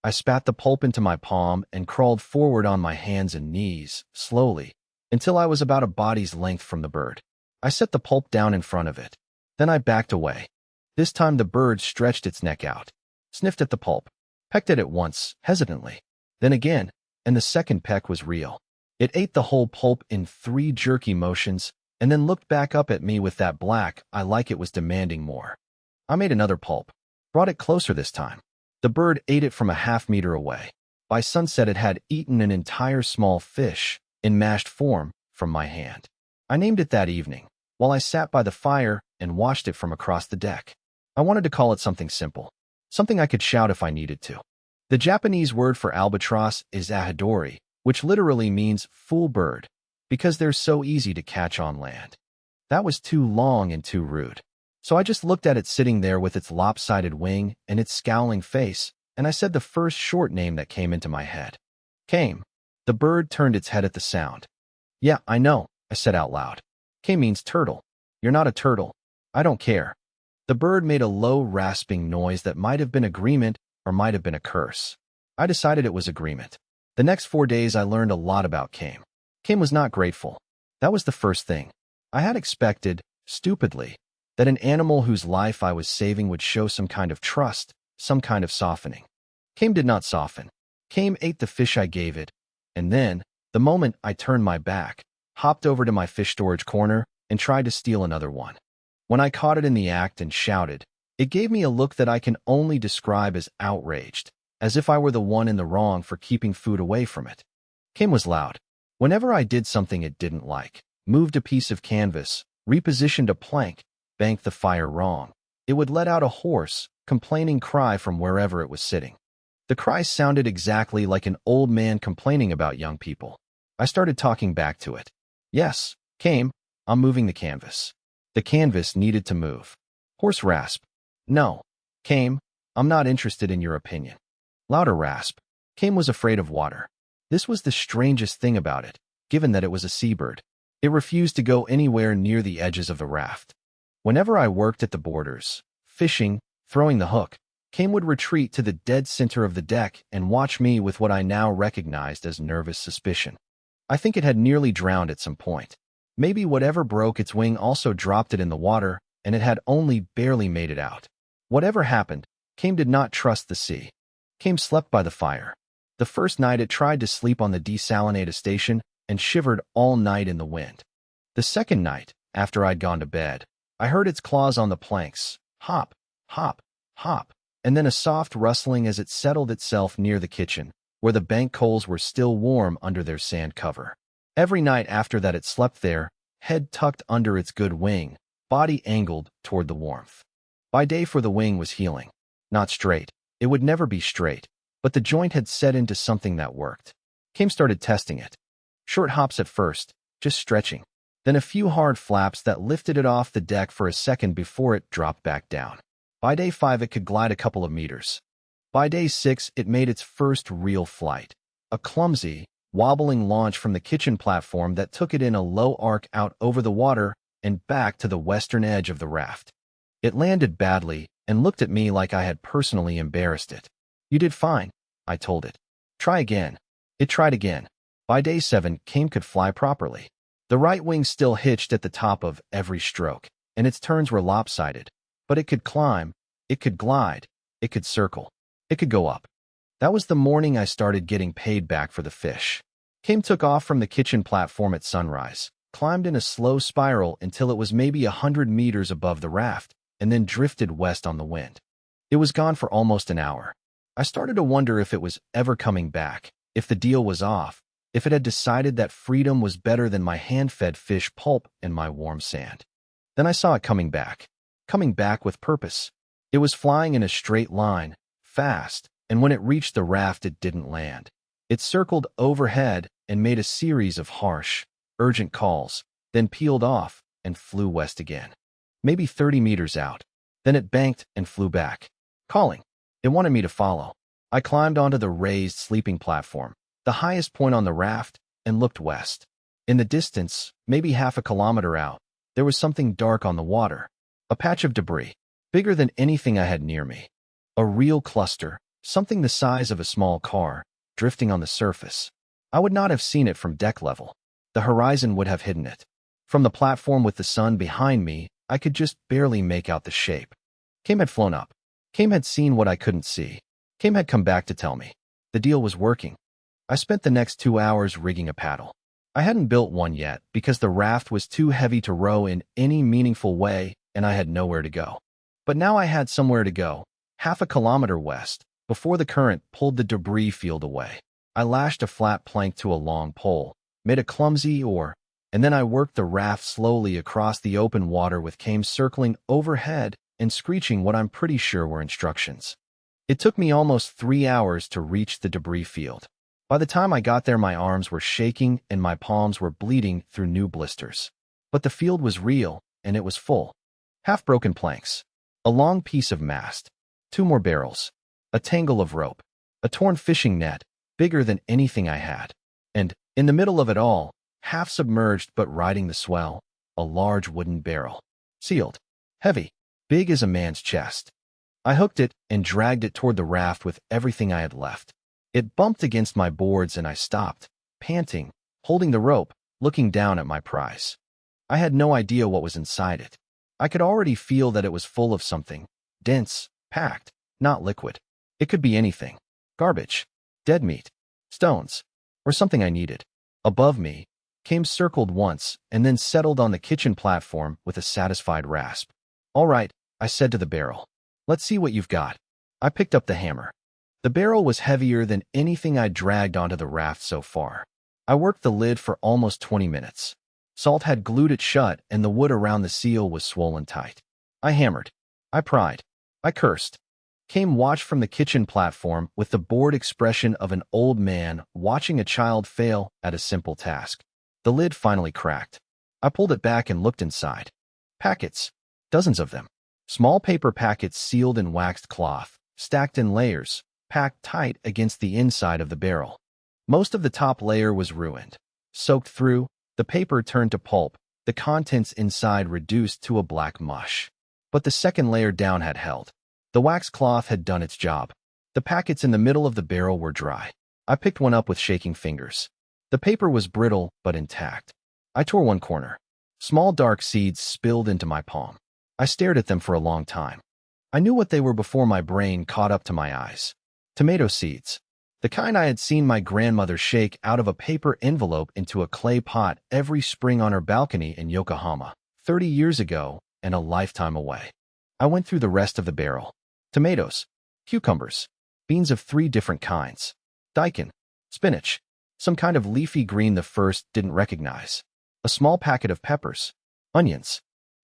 I spat the pulp into my palm and crawled forward on my hands and knees, slowly, until I was about a body's length from the bird. I set the pulp down in front of it. Then I backed away. This time the bird stretched its neck out, sniffed at the pulp, pecked at it once, hesitantly, then again, and the second peck was real. It ate the whole pulp in 3 jerky motions, and then looked back up at me with that black eye like it was demanding more. I made another pulp, brought it closer this time. The bird ate it from a half-meter away. By sunset it had eaten an entire small fish, in mashed form, from my hand. I named it that evening, while I sat by the fire and watched it from across the deck. I wanted to call it something simple, something I could shout if I needed to. The Japanese word for albatross is ahadori, which literally means fool bird, because they're so easy to catch on land. That was too long and too rude. So I just looked at it sitting there with its lopsided wing and its scowling face, and I said the first short name that came into my head. Came. The bird turned its head at the sound. Yeah, I know, I said out loud. K means turtle. You're not a turtle. I don't care. The bird made a low rasping noise that might have been agreement or might have been a curse. I decided it was agreement. The next 4 days I learned a lot about Kame. Kame was not grateful. That was the first thing. I had expected, stupidly, that an animal whose life I was saving would show some kind of trust, some kind of softening. Kame did not soften. Kame ate the fish I gave it, and then, the moment I turned my back, hopped over to my fish storage corner and tried to steal another one. When I caught it in the act and shouted, it gave me a look that I can only describe as outraged, as if I were the one in the wrong for keeping food away from it. Kame was loud. Whenever I did something it didn't like, moved a piece of canvas, repositioned a plank, banked the fire wrong, it would let out a hoarse, complaining cry from wherever it was sitting. The cry sounded exactly like an old man complaining about young people. I started talking back to it. Yes, Kame, I'm moving the canvas. The canvas needed to move. Hoarse rasp. No. Kame, I'm not interested in your opinion. Louder rasp. Kame was afraid of water. This was the strangest thing about it, given that it was a seabird. It refused to go anywhere near the edges of the raft. Whenever I worked at the borders, fishing, throwing the hook, Kame would retreat to the dead center of the deck and watch me with what I now recognized as nervous suspicion. I think it had nearly drowned at some point. Maybe whatever broke its wing also dropped it in the water, and it had only barely made it out. Whatever happened, Kame did not trust the sea. Kame slept by the fire. The first night it tried to sleep on the desalinator station and shivered all night in the wind. The second night, after I'd gone to bed, I heard its claws on the planks, hop, hop, hop, and then a soft rustling as it settled itself near the kitchen, where the bank coals were still warm under their sand cover. Every night after that it slept there, head tucked under its good wing, body angled toward the warmth. By day for the wing was healing. Not straight. It would never be straight, but the joint had set into something that worked. Kame started testing it. Short hops at first, just stretching. Then a few hard flaps that lifted it off the deck for a second before it dropped back down. By day 5 it could glide a couple of meters. By day 6 it made its first real flight. A clumsy, wobbling launch from the kitchen platform that took it in a low arc out over the water and back to the western edge of the raft. It landed badly and looked at me like I had personally embarrassed it. You did fine, I told it. Try again. It tried again. By day 7, Kame could fly properly. The right wing still hitched at the top of every stroke, and its turns were lopsided. But it could climb, it could glide, it could circle, it could go up. That was the morning I started getting paid back for the fish. Kame took off from the kitchen platform at sunrise, climbed in a slow spiral until it was maybe 100 meters above the raft, and then drifted west on the wind. It was gone for almost an hour. I started to wonder if it was ever coming back, if the deal was off, if it had decided that freedom was better than my hand-fed fish pulp and my warm sand. Then I saw it coming back with purpose. It was flying in a straight line, fast, and when it reached the raft it didn't land. It circled overhead and made a series of harsh, urgent calls, then peeled off, and flew west again. Maybe 30 meters out. Then it banked and flew back. Calling. It wanted me to follow. I climbed onto the raised sleeping platform, the highest point on the raft, and looked west. In the distance, maybe half a kilometer out, there was something dark on the water. A patch of debris, bigger than anything I had near me. A real cluster, something the size of a small car, drifting on the surface. I would not have seen it from deck level. The horizon would have hidden it. From the platform with the sun behind me, I could just barely make out the shape. Kame had flown up. Kame had seen what I couldn't see. Kame had come back to tell me. The deal was working. I spent the next 2 hours rigging a paddle. I hadn't built one yet because the raft was too heavy to row in any meaningful way and I had nowhere to go. But now I had somewhere to go, half a kilometer west, before the current pulled the debris field away. I lashed a flat plank to a long pole, made a clumsy oar, and then I worked the raft slowly across the open water with Kame circling overhead and screeching what I'm pretty sure were instructions. It took me almost 3 hours to reach the debris field. By the time I got there, my arms were shaking and my palms were bleeding through new blisters. But the field was real, and it was full. Half-broken planks, a long piece of mast, 2 more barrels, a tangle of rope, a torn fishing net, bigger than anything I had. And, in the middle of it all, half submerged but riding the swell, a large wooden barrel. Sealed. Heavy. Big as a man's chest. I hooked it and dragged it toward the raft with everything I had left. It bumped against my boards and I stopped, panting, holding the rope, looking down at my prize. I had no idea what was inside it. I could already feel that it was full of something, dense, packed, not liquid. It could be anything. Garbage, dead meat, stones, or something I needed. Above me, Kame circled once and then settled on the kitchen platform with a satisfied rasp. All right, I said to the barrel. Let's see what you've got. I picked up the hammer. The barrel was heavier than anything I'd dragged onto the raft so far. I worked the lid for almost 20 minutes. Salt had glued it shut and the wood around the seal was swollen tight. I hammered. I pried. I cursed. Kame watched from the kitchen platform with the bored expression of an old man watching a child fail at a simple task. The lid finally cracked. I pulled it back and looked inside. Packets. Dozens of them. Small paper packets sealed in waxed cloth, stacked in layers, packed tight against the inside of the barrel. Most of the top layer was ruined. Soaked through, the paper turned to pulp, the contents inside reduced to a black mush. But the second layer down had held. The wax cloth had done its job. The packets in the middle of the barrel were dry. I picked one up with shaking fingers. The paper was brittle but intact. I tore one corner. Small dark seeds spilled into my palm. I stared at them for a long time. I knew what they were before my brain caught up to my eyes. Tomato seeds. The kind I had seen my grandmother shake out of a paper envelope into a clay pot every spring on her balcony in Yokohama, 30 years ago and a lifetime away. I went through the rest of the barrel. Tomatoes, cucumbers, beans of 3 different kinds, daikon, spinach, some kind of leafy green the first didn't recognize, a small packet of peppers, onions,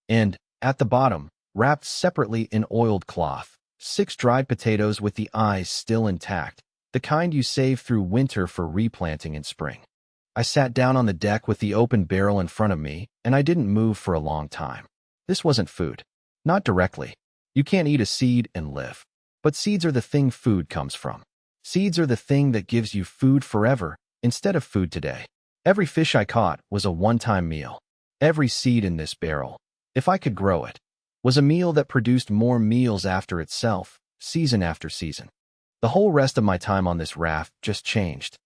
and, at the bottom, wrapped separately in oiled cloth, 6 dried potatoes with the eyes still intact, the kind you save through winter for replanting in spring. I sat down on the deck with the open barrel in front of me, and I didn't move for a long time. This wasn't food. Not directly. You can't eat a seed and live. But seeds are the thing food comes from. Seeds are the thing that gives you food forever instead of food today. Every fish I caught was a one-time meal. Every seed in this barrel, if I could grow it, was a meal that produced more meals after itself, season after season. The whole rest of my time on this raft just changed.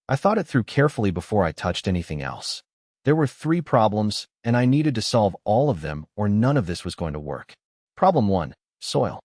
I thought it through carefully before I touched anything else. There were 3 problems, and I needed to solve all of them or none of this was going to work. Problem 1, soil.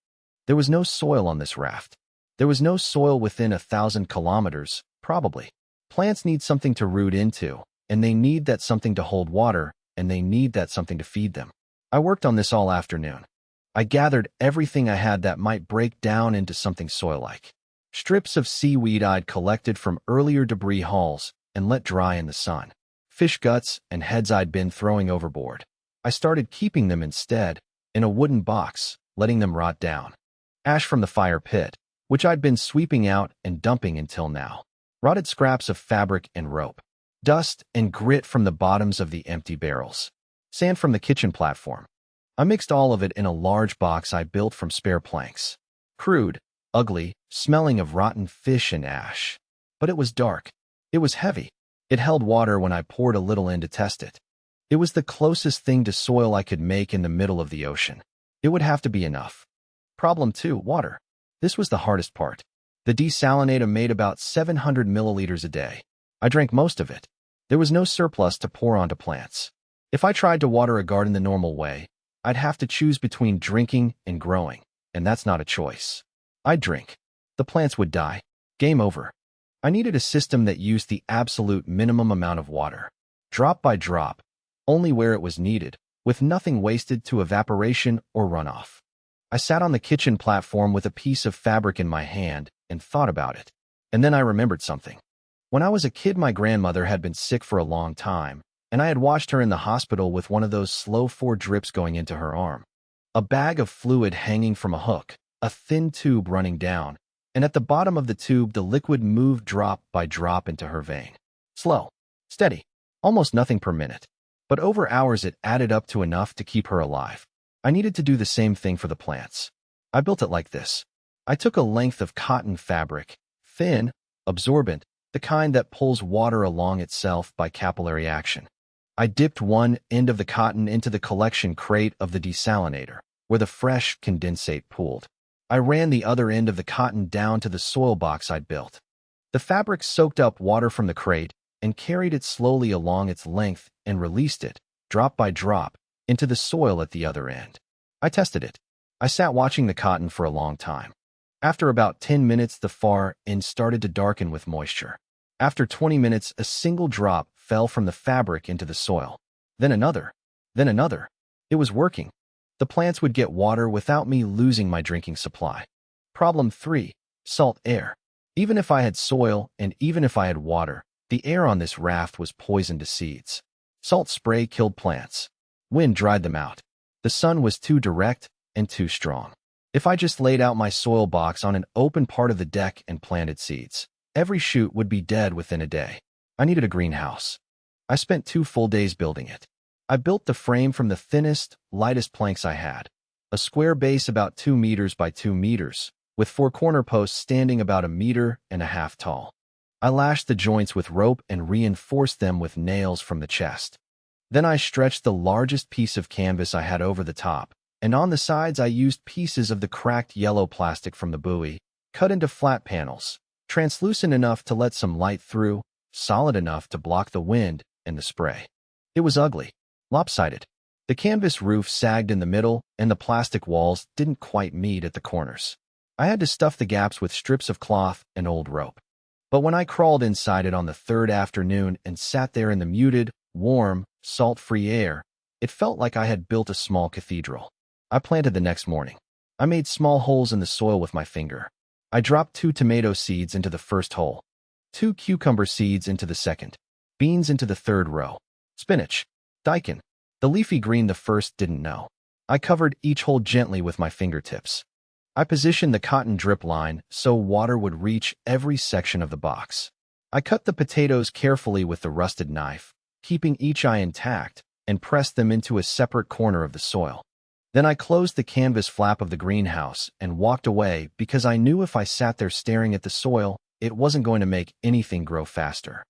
There was no soil on this raft. There was no soil within 1,000 kilometers, probably. Plants need something to root into, and they need that something to hold water, and they need that something to feed them. I worked on this all afternoon. I gathered everything I had that might break down into something soil-like. Strips of seaweed I'd collected from earlier debris hauls and let dry in the sun. Fish guts and heads I'd been throwing overboard. I started keeping them instead, in a wooden box, letting them rot down. Ash from the fire pit, which I'd been sweeping out and dumping until now. Rotted scraps of fabric and rope. Dust and grit from the bottoms of the empty barrels. Sand from the kitchen platform. I mixed all of it in a large box I built from spare planks. Crude, ugly, smelling of rotten fish and ash. But it was dark. It was heavy. It held water when I poured a little in to test it. It was the closest thing to soil I could make in the middle of the ocean. It would have to be enough. Problem 2, water. This was the hardest part. The desalinator made about 700 milliliters a day. I drank most of it. There was no surplus to pour onto plants. If I tried to water a garden the normal way, I'd have to choose between drinking and growing, and that's not a choice. I'd drink. The plants would die. Game over. I needed a system that used the absolute minimum amount of water, drop by drop, only where it was needed, with nothing wasted to evaporation or runoff. I sat on the kitchen platform with a piece of fabric in my hand and thought about it. And then I remembered something. When I was a kid, my grandmother had been sick for a long time, and I had watched her in the hospital with one of those slow 4 drips going into her arm. A bag of fluid hanging from a hook, a thin tube running down, and at the bottom of the tube the liquid moved drop by drop into her vein. Slow, steady, almost nothing per minute. But over hours it added up to enough to keep her alive. I needed to do the same thing for the plants. I built it like this. I took a length of cotton fabric, thin, absorbent, the kind that pulls water along itself by capillary action. I dipped one end of the cotton into the collection crate of the desalinator, where the fresh condensate pooled. I ran the other end of the cotton down to the soil box I'd built. The fabric soaked up water from the crate and carried it slowly along its length and released it, drop by drop, into the soil at the other end. I tested it. I sat watching the cotton for a long time. After about 10 minutes, the far end started to darken with moisture. After 20 minutes, a single drop fell from the fabric into the soil. Then another. Then another. It was working. The plants would get water without me losing my drinking supply. Problem 3. Salt air. Even if I had soil and even if I had water, the air on this raft was poison to seeds. Salt spray killed plants. Wind dried them out. The sun was too direct and too strong. If I just laid out my soil box on an open part of the deck and planted seeds, every shoot would be dead within a day. I needed a greenhouse. I spent 2 full days building it. I built the frame from the thinnest, lightest planks I had. A square base about 2 meters by 2 meters, with 4 corner posts standing about 1.5 meters tall. I lashed the joints with rope and reinforced them with nails from the chest. Then I stretched the largest piece of canvas I had over the top, and on the sides I used pieces of the cracked yellow plastic from the buoy, cut into flat panels, translucent enough to let some light through, solid enough to block the wind and the spray. It was ugly. Lopsided. The canvas roof sagged in the middle, and the plastic walls didn't quite meet at the corners. I had to stuff the gaps with strips of cloth and old rope. But when I crawled inside it on the 3rd afternoon and sat there in the muted, warm, salt-free air, it felt like I had built a small cathedral. I planted the next morning. I made small holes in the soil with my finger. I dropped 2 tomato seeds into the first hole, 2 cucumber seeds into the second, beans into the 3rd row, spinach, daikon, the leafy green the first didn't know. I covered each hole gently with my fingertips. I positioned the cotton drip line so water would reach every section of the box. I cut the potatoes carefully with the rusted knife, keeping each eye intact, and pressed them into a separate corner of the soil. Then I closed the canvas flap of the greenhouse and walked away because I knew if I sat there staring at the soil, it wasn't going to make anything grow faster.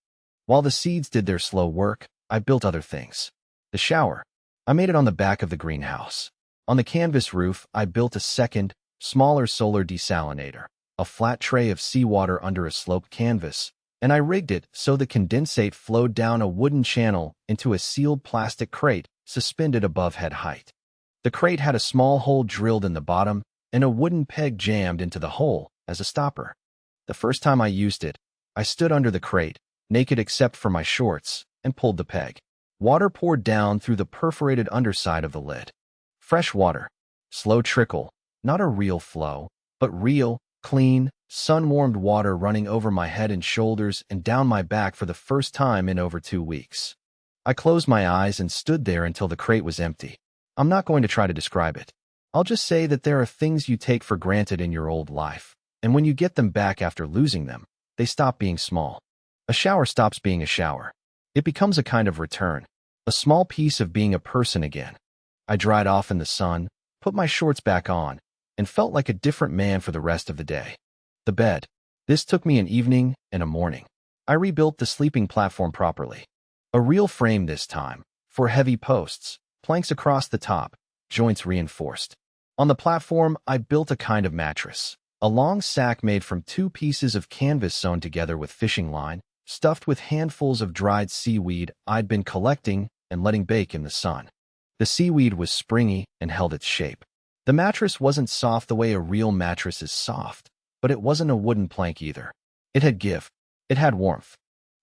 While the seeds did their slow work, I built other things. The shower. I made it on the back of the greenhouse. On the canvas roof, I built a second, smaller solar desalinator, a flat tray of seawater under a sloped canvas, and I rigged it so the condensate flowed down a wooden channel into a sealed plastic crate suspended above head height. The crate had a small hole drilled in the bottom and a wooden peg jammed into the hole as a stopper. The first time I used it, I stood under the crate, naked except for my shorts, and pulled the peg. Water poured down through the perforated underside of the lid. Fresh water. Slow trickle. Not a real flow, but real, clean, sun-warmed water running over my head and shoulders and down my back for the first time in over 2 weeks. I closed my eyes and stood there until the crate was empty. I'm not going to try to describe it. I'll just say that there are things you take for granted in your old life, and when you get them back after losing them, they stop being small. A shower stops being a shower. It becomes a kind of return. A small piece of being a person again. I dried off in the sun, put my shorts back on, and felt like a different man for the rest of the day. The bed. This took me an evening and a morning. I rebuilt the sleeping platform properly. A real frame this time, for heavy posts, planks across the top, joints reinforced. On the platform, I built a kind of mattress. A long sack made from 2 pieces of canvas sewn together with fishing line, stuffed with handfuls of dried seaweed I'd been collecting and letting bake in the sun. The seaweed was springy and held its shape. The mattress wasn't soft the way a real mattress is soft, but it wasn't a wooden plank either. It had give. It had warmth.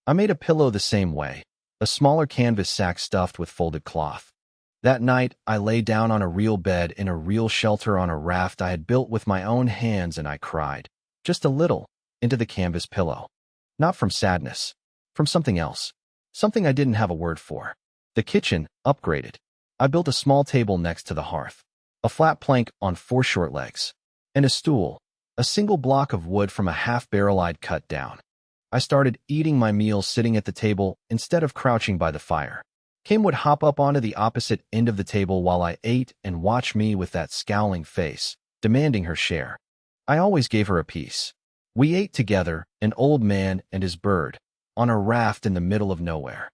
I made a pillow the same way, a smaller canvas sack stuffed with folded cloth. That night, I lay down on a real bed in a real shelter on a raft I had built with my own hands, and I cried, just a little, into the canvas pillow. Not from sadness, from something else. Something I didn't have a word for. The kitchen, upgraded. I built a small table next to the hearth, a flat plank on 4 short legs, and a stool, a single block of wood from a half-barrel I'd cut down. I started eating my meals sitting at the table instead of crouching by the fire. Kim would hop up onto the opposite end of the table while I ate and watch me with that scowling face, demanding her share. I always gave her a piece. We ate together, an old man and his bird, on a raft in the middle of nowhere.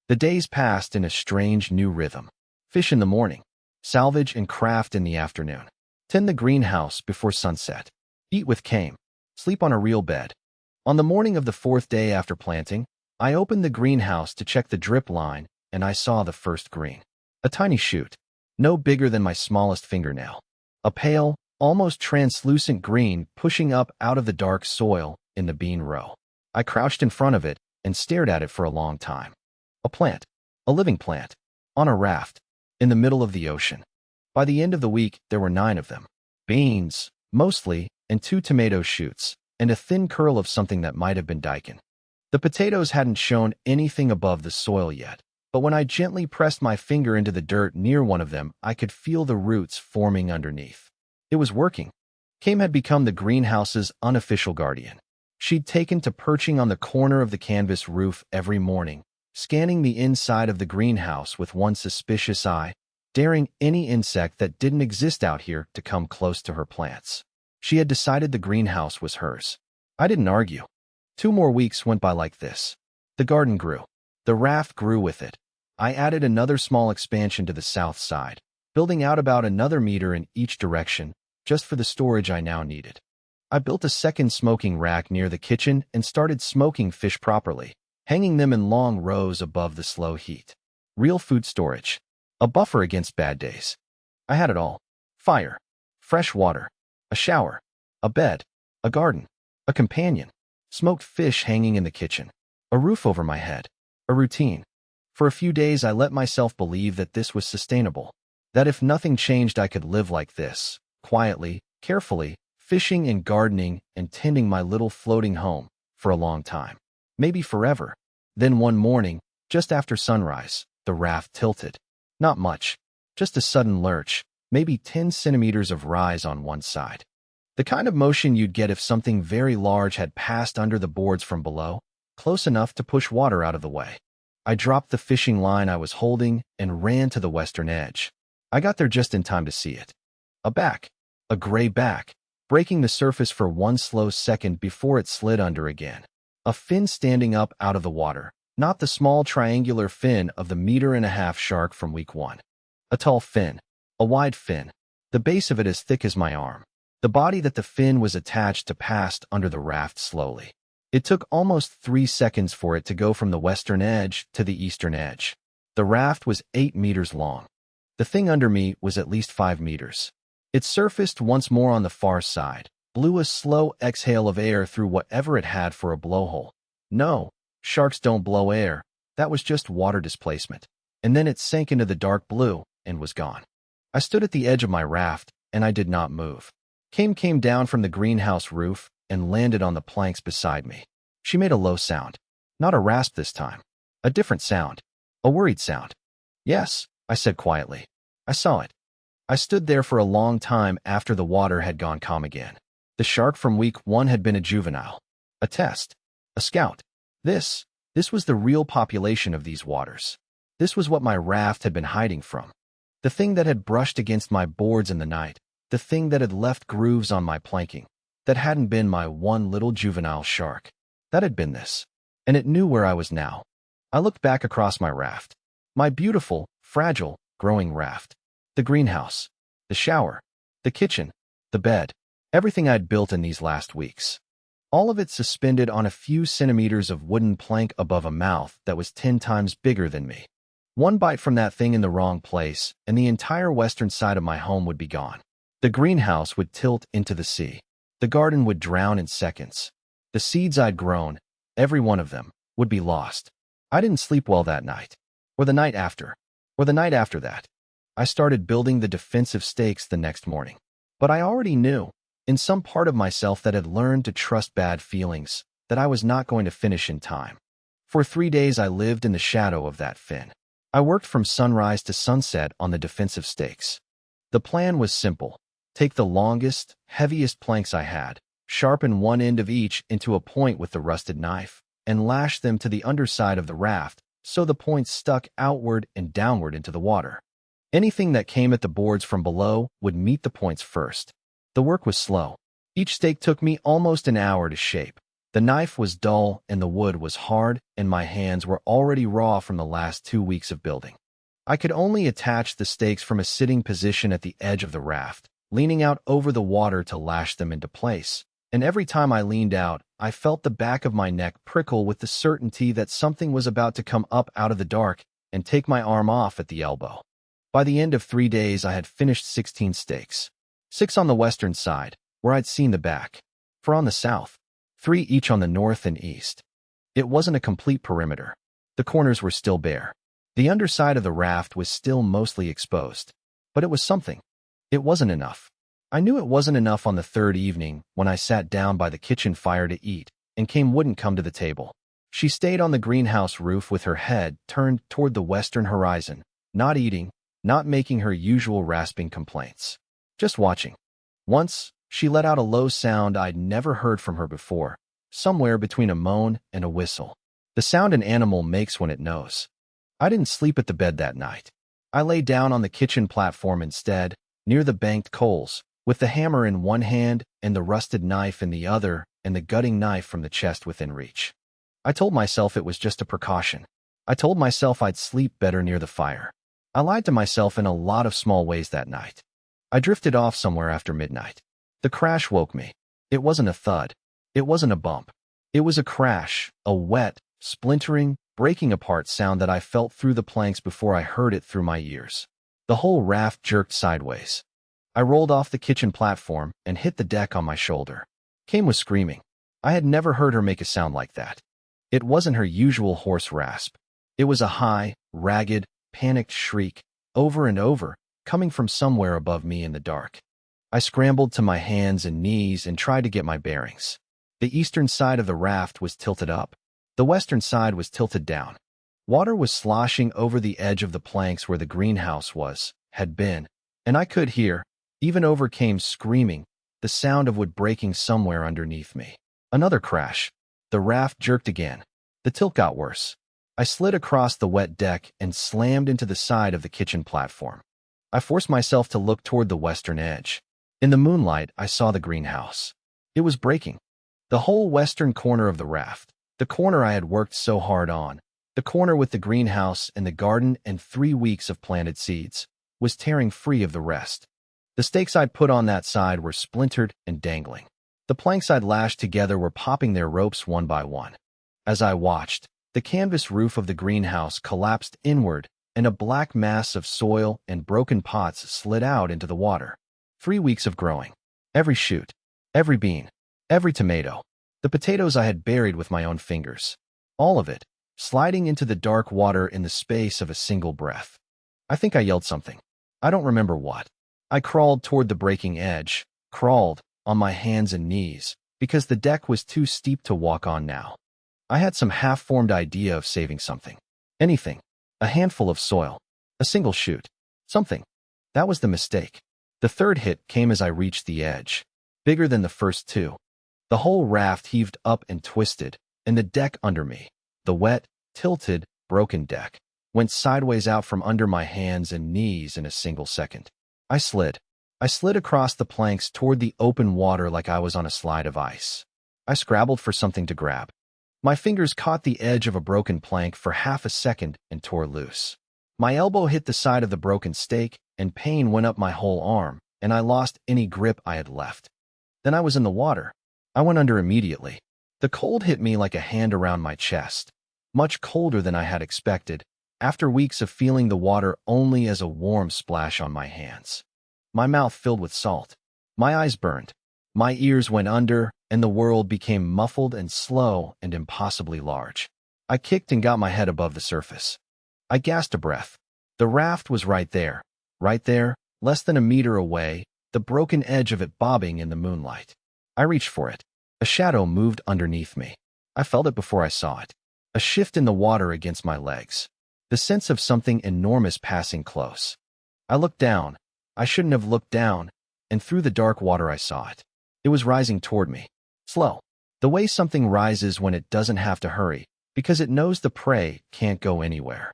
The days passed in a strange new rhythm. Fish in the morning, salvage and craft in the afternoon. Tend the greenhouse before sunset. Eat with Kame. Sleep on a real bed. On the morning of the 4th day after planting, I opened the greenhouse to check the drip line, and I saw the first green. A tiny shoot, no bigger than my smallest fingernail. A pale, almost translucent green pushing up out of the dark soil in the bean row. I crouched in front of it and stared at it for a long time. A plant, a living plant, on a raft, in the middle of the ocean. By the end of the week, there were 9 of them. Beans, mostly, and 2 tomato shoots, and a thin curl of something that might have been daikon. The potatoes hadn't shown anything above the soil yet, but when I gently pressed my finger into the dirt near one of them, I could feel the roots forming underneath. It was working. Kame had become the greenhouse's unofficial guardian. She'd taken to perching on the corner of the canvas roof every morning, scanning the inside of the greenhouse with one suspicious eye, daring any insect that didn't exist out here to come close to her plants. She had decided the greenhouse was hers. I didn't argue. 2 more weeks went by like this. The garden grew. The raft grew with it. I added another small expansion to the south side, building out about another meter in each direction, just for the storage I now needed. I built a second smoking rack near the kitchen and started smoking fish properly, hanging them in long rows above the slow heat. Real food storage. A buffer against bad days. I had it all. Fire. Fresh water. A shower. A bed. A garden. A companion. Smoked fish hanging in the kitchen. A roof over my head. A routine. For a few days I let myself believe that this was sustainable, that if nothing changed I could live like this, quietly, carefully, fishing and gardening and tending my little floating home, for a long time. Maybe forever. Then one morning, just after sunrise, the raft tilted. Not much, just a sudden lurch, maybe 10 centimeters of rise on one side. The kind of motion you'd get if something very large had passed under the boards from below, close enough to push water out of the way. I dropped the fishing line I was holding and ran to the western edge. I got there just in time to see it. A back, a gray back, breaking the surface for one slow second before it slid under again. A fin standing up out of the water, not the small triangular fin of the 1.5-meter shark from week 1. A tall fin, a wide fin, the base of it as thick as my arm. The body that the fin was attached to passed under the raft slowly. It took almost 3 seconds for it to go from the western edge to the eastern edge. The raft was 8 meters long. The thing under me was at least 5 meters. It surfaced once more on the far side, blew a slow exhale of air through whatever it had for a blowhole. No, sharks don't blow air. That was just water displacement. And then it sank into the dark blue and was gone. I stood at the edge of my raft, and I did not move. Kame came down from the greenhouse roof and landed on the planks beside me. She made a low sound. Not a rasp this time. A different sound. A worried sound. Yes, I said quietly. I saw it. I stood there for a long time after the water had gone calm again. The shark from week 1 had been a juvenile. A test. A scout. This was the real population of these waters. This was what my raft had been hiding from. The thing that had brushed against my boards in the night. The thing that had left grooves on my planking. That hadn't been my one little juvenile shark. That had been this. And it knew where I was now. I looked back across my raft. My beautiful, fragile, growing raft. The greenhouse. The shower. The kitchen. The bed. Everything I'd built in these last weeks. All of it suspended on a few centimeters of wooden plank above a mouth that was 10 times bigger than me. One bite from that thing in the wrong place, and the entire western side of my home would be gone. The greenhouse would tilt into the sea. The garden would drown in seconds. The seeds I'd grown, every one of them, would be lost. I didn't sleep well that night, or the night after, or the night after that. I started building the defensive stakes the next morning. But I already knew, in some part of myself that had learned to trust bad feelings, that I was not going to finish in time. For 3 days I lived in the shadow of that fin. I worked from sunrise to sunset on the defensive stakes. The plan was simple. Take the longest, heaviest planks I had, sharpen one end of each into a point with the rusted knife, and lash them to the underside of the raft so the points stuck outward and downward into the water. Anything that came at the boards from below would meet the points first. The work was slow. Each stake took me almost an hour to shape. The knife was dull and the wood was hard, and my hands were already raw from the last 2 weeks of building. I could only attach the stakes from a sitting position at the edge of the raft, leaning out over the water to lash them into place. And every time I leaned out, I felt the back of my neck prickle with the certainty that something was about to come up out of the dark and take my arm off at the elbow. By the end of 3 days, I had finished 16 stakes. 6 on the western side, where I'd seen the back. 4 on the south. 3 each on the north and east. It wasn't a complete perimeter. The corners were still bare. The underside of the raft was still mostly exposed. But it was something. It wasn't enough. I knew it wasn't enough on the 3rd evening when I sat down by the kitchen fire to eat, and Kame wouldn't come to the table. She stayed on the greenhouse roof with her head turned toward the western horizon, not eating, not making her usual rasping complaints. Just watching. Once, she let out a low sound I'd never heard from her before, somewhere between a moan and a whistle. The sound an animal makes when it knows. I didn't sleep at the bed that night. I lay down on the kitchen platform instead, near the banked coals, with the hammer in one hand and the rusted knife in the other and the gutting knife from the chest within reach. I told myself it was just a precaution. I told myself I'd sleep better near the fire. I lied to myself in a lot of small ways that night. I drifted off somewhere after midnight. The crash woke me. It wasn't a thud. It wasn't a bump. It was a crash, a wet, splintering, breaking apart sound that I felt through the planks before I heard it through my ears. The whole raft jerked sideways. I rolled off the kitchen platform and hit the deck on my shoulder. Kame was screaming. I had never heard her make a sound like that. It wasn't her usual hoarse rasp. It was a high, ragged, panicked shriek, over and over, coming from somewhere above me in the dark. I scrambled to my hands and knees and tried to get my bearings. The eastern side of the raft was tilted up. The western side was tilted down. Water was sloshing over the edge of the planks where the greenhouse had been, and I could hear, even over Kame's screaming, the sound of wood breaking somewhere underneath me. Another crash. The raft jerked again. The tilt got worse. I slid across the wet deck and slammed into the side of the kitchen platform. I forced myself to look toward the western edge. In the moonlight, I saw the greenhouse. It was breaking. The whole western corner of the raft, the corner I had worked so hard on, the corner with the greenhouse and the garden and 3 weeks of planted seeds, was tearing free of the rest. The stakes I'd put on that side were splintered and dangling. The planks I'd lashed together were popping their ropes one by one. As I watched, the canvas roof of the greenhouse collapsed inward, and a black mass of soil and broken pots slid out into the water. 3 weeks of growing. Every shoot, every bean, every tomato, the potatoes I had buried with my own fingers. All of it, sliding into the dark water in the space of a single breath. I think I yelled something. I don't remember what. I crawled toward the breaking edge, crawled, on my hands and knees, because the deck was too steep to walk on now. I had some half-formed idea of saving something. Anything. A handful of soil. A single shoot. Something. That was the mistake. The 3rd hit came as I reached the edge. Bigger than the first 2. The whole raft heaved up and twisted, and the deck under me. The wet, tilted, broken deck. went sideways out from under my hands and knees in a single second. I slid. I slid across the planks toward the open water like I was on a slide of ice. I scrabbled for something to grab. My fingers caught the edge of a broken plank for half a second and tore loose. My elbow hit the side of the broken stake, and pain went up my whole arm, and I lost any grip I had left. Then I was in the water. I went under immediately. The cold hit me like a hand around my chest, much colder than I had expected, after weeks of feeling the water only as a warm splash on my hands. My mouth filled with salt. My eyes burned. My ears went under, and the world became muffled and slow and impossibly large. I kicked and got my head above the surface. I gasped a breath. The raft was right there, less than a meter away, the broken edge of it bobbing in the moonlight. I reached for it. A shadow moved underneath me. I felt it before I saw it. A shift in the water against my legs. The sense of something enormous passing close. I looked down. I shouldn't have looked down, and through the dark water I saw it. It was rising toward me. Slow. The way something rises when it doesn't have to hurry, because it knows the prey can't go anywhere.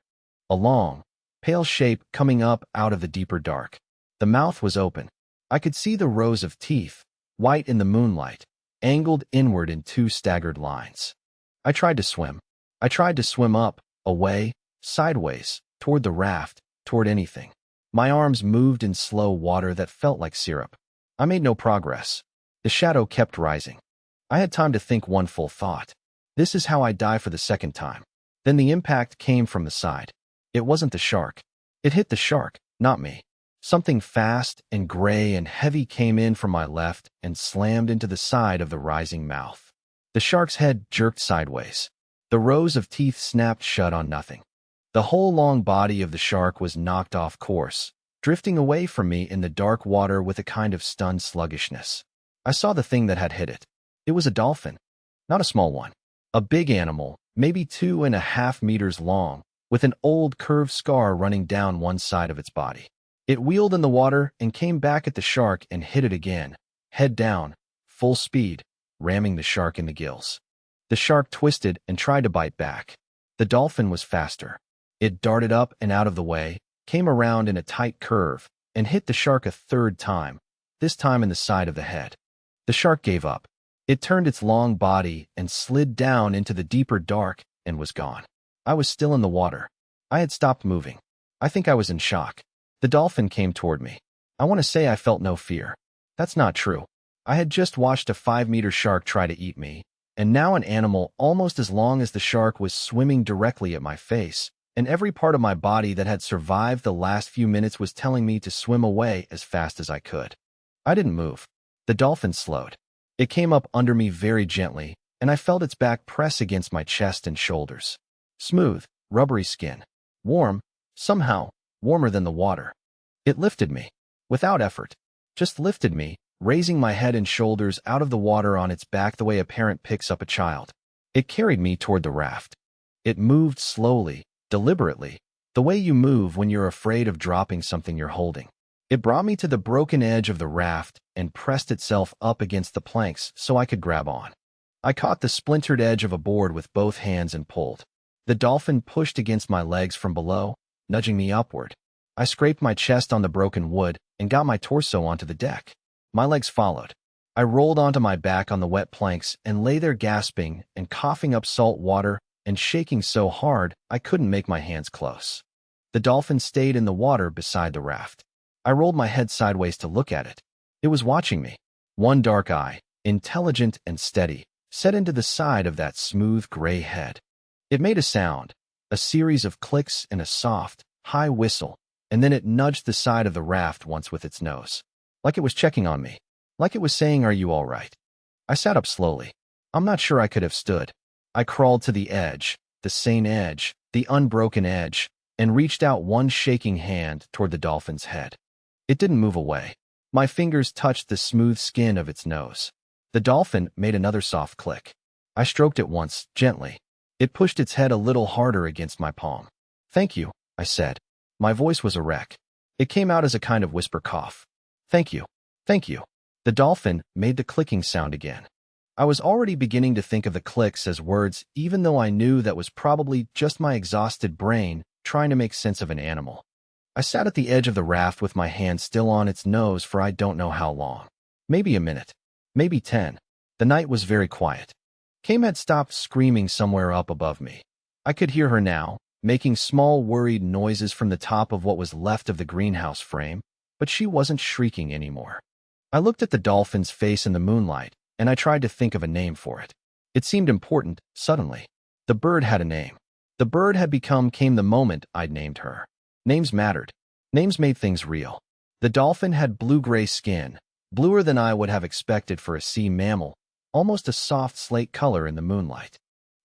A long, pale shape coming up out of the deeper dark. The mouth was open. I could see the rows of teeth, white in the moonlight, angled inward in two staggered lines. I tried to swim. I tried to swim up, away, sideways, toward the raft, toward anything. My arms moved in slow water that felt like syrup. I made no progress. The shadow kept rising. I had time to think one full thought. This is how I die for the second time. Then the impact came from the side. It wasn't the shark. It hit the shark, not me. Something fast and gray and heavy came in from my left and slammed into the side of the rising mouth. The shark's head jerked sideways. The rows of teeth snapped shut on nothing. The whole long body of the shark was knocked off course, drifting away from me in the dark water with a kind of stunned sluggishness. I saw the thing that had hit it. It was a dolphin. Not a small one. A big animal, maybe 2.5 meters long, with an old curved scar running down one side of its body. It wheeled in the water and came back at the shark and hit it again, head down, full speed, ramming the shark in the gills. The shark twisted and tried to bite back. The dolphin was faster. It darted up and out of the way, came around in a tight curve, and hit the shark a third time, this time in the side of the head. The shark gave up. It turned its long body and slid down into the deeper dark and was gone. I was still in the water. I had stopped moving. I think I was in shock. The dolphin came toward me. I want to say I felt no fear. That's not true. I had just watched a 5-meter shark try to eat me, and now an animal almost as long as the shark was swimming directly at my face, and every part of my body that had survived the last few minutes was telling me to swim away as fast as I could. I didn't move. The dolphin slowed. It came up under me very gently, and I felt its back press against my chest and shoulders. Smooth, rubbery skin. Warm, somehow, warmer than the water. It lifted me. Without effort. Just lifted me, raising my head and shoulders out of the water on its back the way a parent picks up a child. It carried me toward the raft. It moved slowly, deliberately, the way you move when you're afraid of dropping something you're holding. It brought me to the broken edge of the raft and pressed itself up against the planks so I could grab on. I caught the splintered edge of a board with both hands and pulled. The dolphin pushed against my legs from below, nudging me upward. I scraped my chest on the broken wood and got my torso onto the deck. My legs followed. I rolled onto my back on the wet planks and lay there gasping and coughing up salt water and shaking so hard I couldn't make my hands close. The dolphin stayed in the water beside the raft. I rolled my head sideways to look at it. It was watching me. One dark eye, intelligent and steady, set into the side of that smooth gray head. It made a sound, a series of clicks and a soft, high whistle, and then it nudged the side of the raft once with its nose. Like it was checking on me. Like it was saying, "Are you all right?" I sat up slowly. I'm not sure I could have stood. I crawled to the edge, the sane edge, the unbroken edge, and reached out one shaking hand toward the dolphin's head. It didn't move away. My fingers touched the smooth skin of its nose. The dolphin made another soft click. I stroked it once, gently. It pushed its head a little harder against my palm. "Thank you," I said. My voice was a wreck. It came out as a kind of whisper cough. "Thank you. Thank you." The dolphin made the clicking sound again. I was already beginning to think of the clicks as words, even though I knew that was probably just my exhausted brain trying to make sense of an animal. I sat at the edge of the raft with my hand still on its nose for I don't know how long. Maybe a minute. Maybe 10. The night was very quiet. Kame had stopped screaming somewhere up above me. I could hear her now, making small worried noises from the top of what was left of the greenhouse frame, but she wasn't shrieking anymore. I looked at the dolphin's face in the moonlight, and I tried to think of a name for it. It seemed important, suddenly. The bird had a name. The bird had came the moment I'd named her. Names mattered. Names made things real. The dolphin had blue-gray skin, bluer than I would have expected for a sea mammal, almost a soft slate color in the moonlight.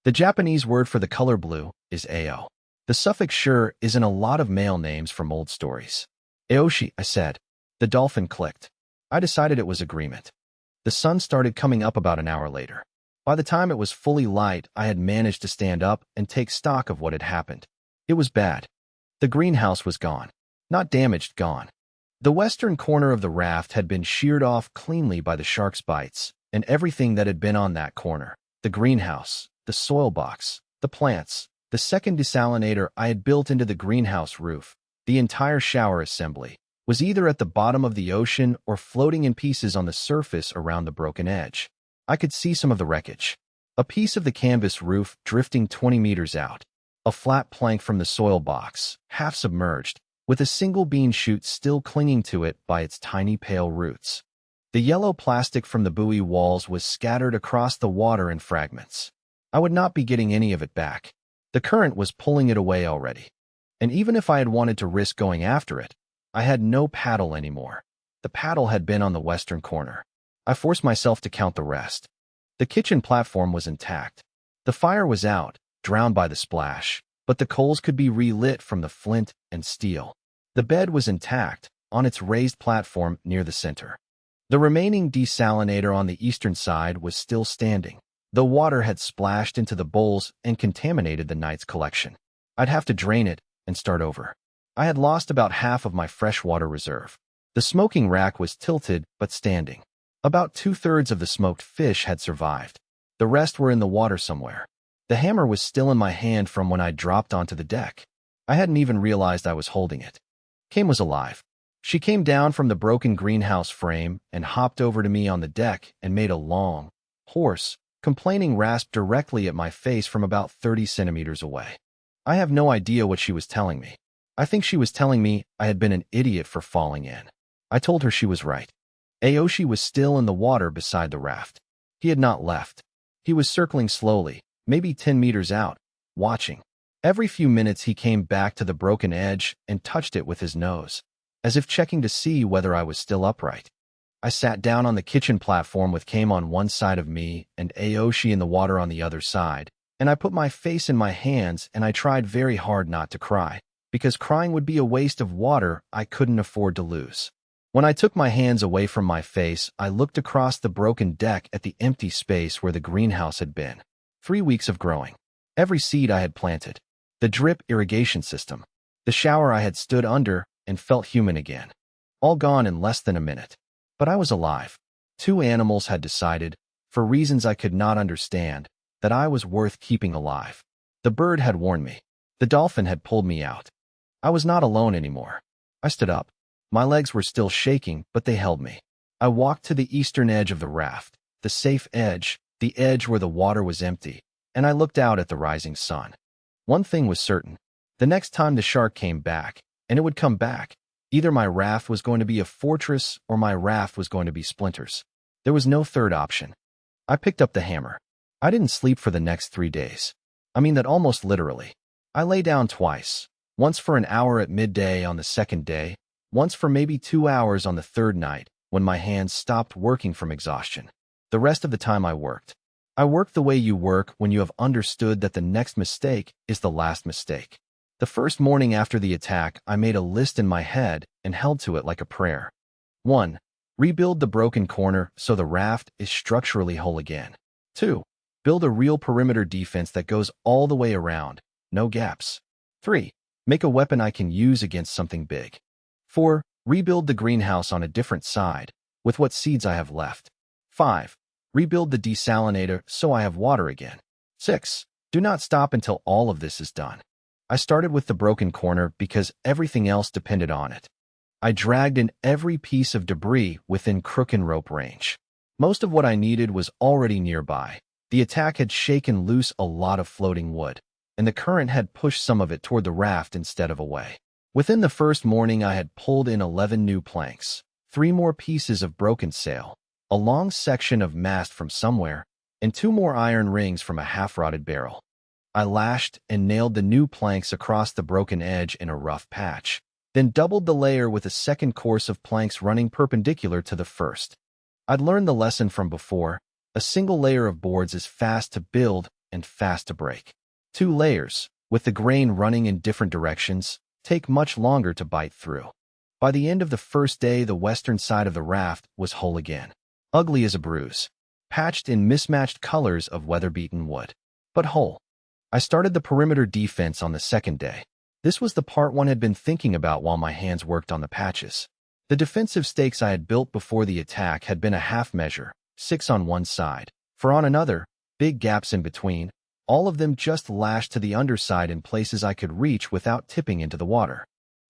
The Japanese word for the color blue is ao. The suffix sure is in a lot of male names from old stories. Aoshi, I said. The dolphin clicked. I decided it was agreement. The sun started coming up about an hour later. By the time it was fully light, I had managed to stand up and take stock of what had happened. It was bad. The greenhouse was gone. Not damaged, gone. The western corner of the raft had been sheared off cleanly by the shark's bites, and everything that had been on that corner, the greenhouse, the soil box, the plants, the second desalinator I had built into the greenhouse roof, the entire shower assembly, was either at the bottom of the ocean or floating in pieces on the surface around the broken edge. I could see some of the wreckage. A piece of the canvas roof drifting 20 meters out. A flat plank from the soil box, half submerged, with a single bean shoot still clinging to it by its tiny pale roots. The yellow plastic from the buoy walls was scattered across the water in fragments. I would not be getting any of it back. The current was pulling it away already. And even if I had wanted to risk going after it, I had no paddle anymore. The paddle had been on the western corner. I forced myself to count the rest. The kitchen platform was intact. The fire was out, drowned by the splash, but the coals could be relit from the flint and steel. The bed was intact, on its raised platform near the center. The remaining desalinator on the eastern side was still standing, though water had splashed into the bowls and contaminated the night's collection. I'd have to drain it and start over. I had lost about half of my freshwater reserve. The smoking rack was tilted but standing. About 2/3 of the smoked fish had survived. The rest were in the water somewhere. The hammer was still in my hand from when I dropped onto the deck. I hadn't even realized I was holding it. Kame was alive. She came down from the broken greenhouse frame and hopped over to me on the deck and made a long, hoarse, complaining rasp directly at my face from about 30 centimeters away. I have no idea what she was telling me. I think she was telling me I had been an idiot for falling in. I told her she was right. Aoshi was still in the water beside the raft. He had not left. He was circling slowly, maybe 10 meters out, watching. Every few minutes he came back to the broken edge and touched it with his nose, as if checking to see whether I was still upright. I sat down on the kitchen platform with Kame on one side of me and Aoshi in the water on the other side, and I put my face in my hands and I tried very hard not to cry, because crying would be a waste of water I couldn't afford to lose. When I took my hands away from my face, I looked across the broken deck at the empty space where the greenhouse had been. 3 weeks of growing. Every seed I had planted. The drip irrigation system. The shower I had stood under and felt human again. All gone in less than a minute. But I was alive. 2 animals had decided, for reasons I could not understand, that I was worth keeping alive. The bird had warned me. The dolphin had pulled me out. I was not alone anymore. I stood up. My legs were still shaking, but they held me. I walked to the eastern edge of the raft, the safe edge, the edge where the water was empty, and I looked out at the rising sun. One thing was certain. The next time the shark came back, and it would come back, either my raft was going to be a fortress or my raft was going to be splinters. There was no third option. I picked up the hammer. I didn't sleep for the next 3 days. I mean that almost literally. I lay down twice, once for an hour at midday on the second day, once for maybe 2 hours on the third night, when my hands stopped working from exhaustion. The rest of the time I worked. I worked the way you work when you have understood that the next mistake is the last mistake. The first morning after the attack, I made a list in my head and held to it like a prayer. 1. Rebuild the broken corner so the raft is structurally whole again. 2. Build a real perimeter defense that goes all the way around, no gaps. 3. Make a weapon I can use against something big. 4. Rebuild the greenhouse on a different side, with what seeds I have left. 5. Rebuild the desalinator so I have water again. 6. Do not stop until all of this is done. I started with the broken corner because everything else depended on it. I dragged in every piece of debris within crook and rope range. Most of what I needed was already nearby. The attack had shaken loose a lot of floating wood, and the current had pushed some of it toward the raft instead of away. Within the first morning, I had pulled in 11 new planks, 3 more pieces of broken sail, a long section of mast from somewhere, and 2 more iron rings from a half-rotted barrel. I lashed and nailed the new planks across the broken edge in a rough patch, then doubled the layer with a second course of planks running perpendicular to the first. I'd learned the lesson from before. A single layer of boards is fast to build and fast to break. 2 layers, with the grain running in different directions, take much longer to bite through. By the end of the first day, the western side of the raft was whole again, ugly as a bruise, patched in mismatched colors of weather-beaten wood, but whole. I started the perimeter defense on the second day. This was the part one had been thinking about while my hands worked on the patches. The defensive stakes I had built before the attack had been a half measure, 6 on one side, 4 on another, big gaps in between, all of them just lashed to the underside in places I could reach without tipping into the water.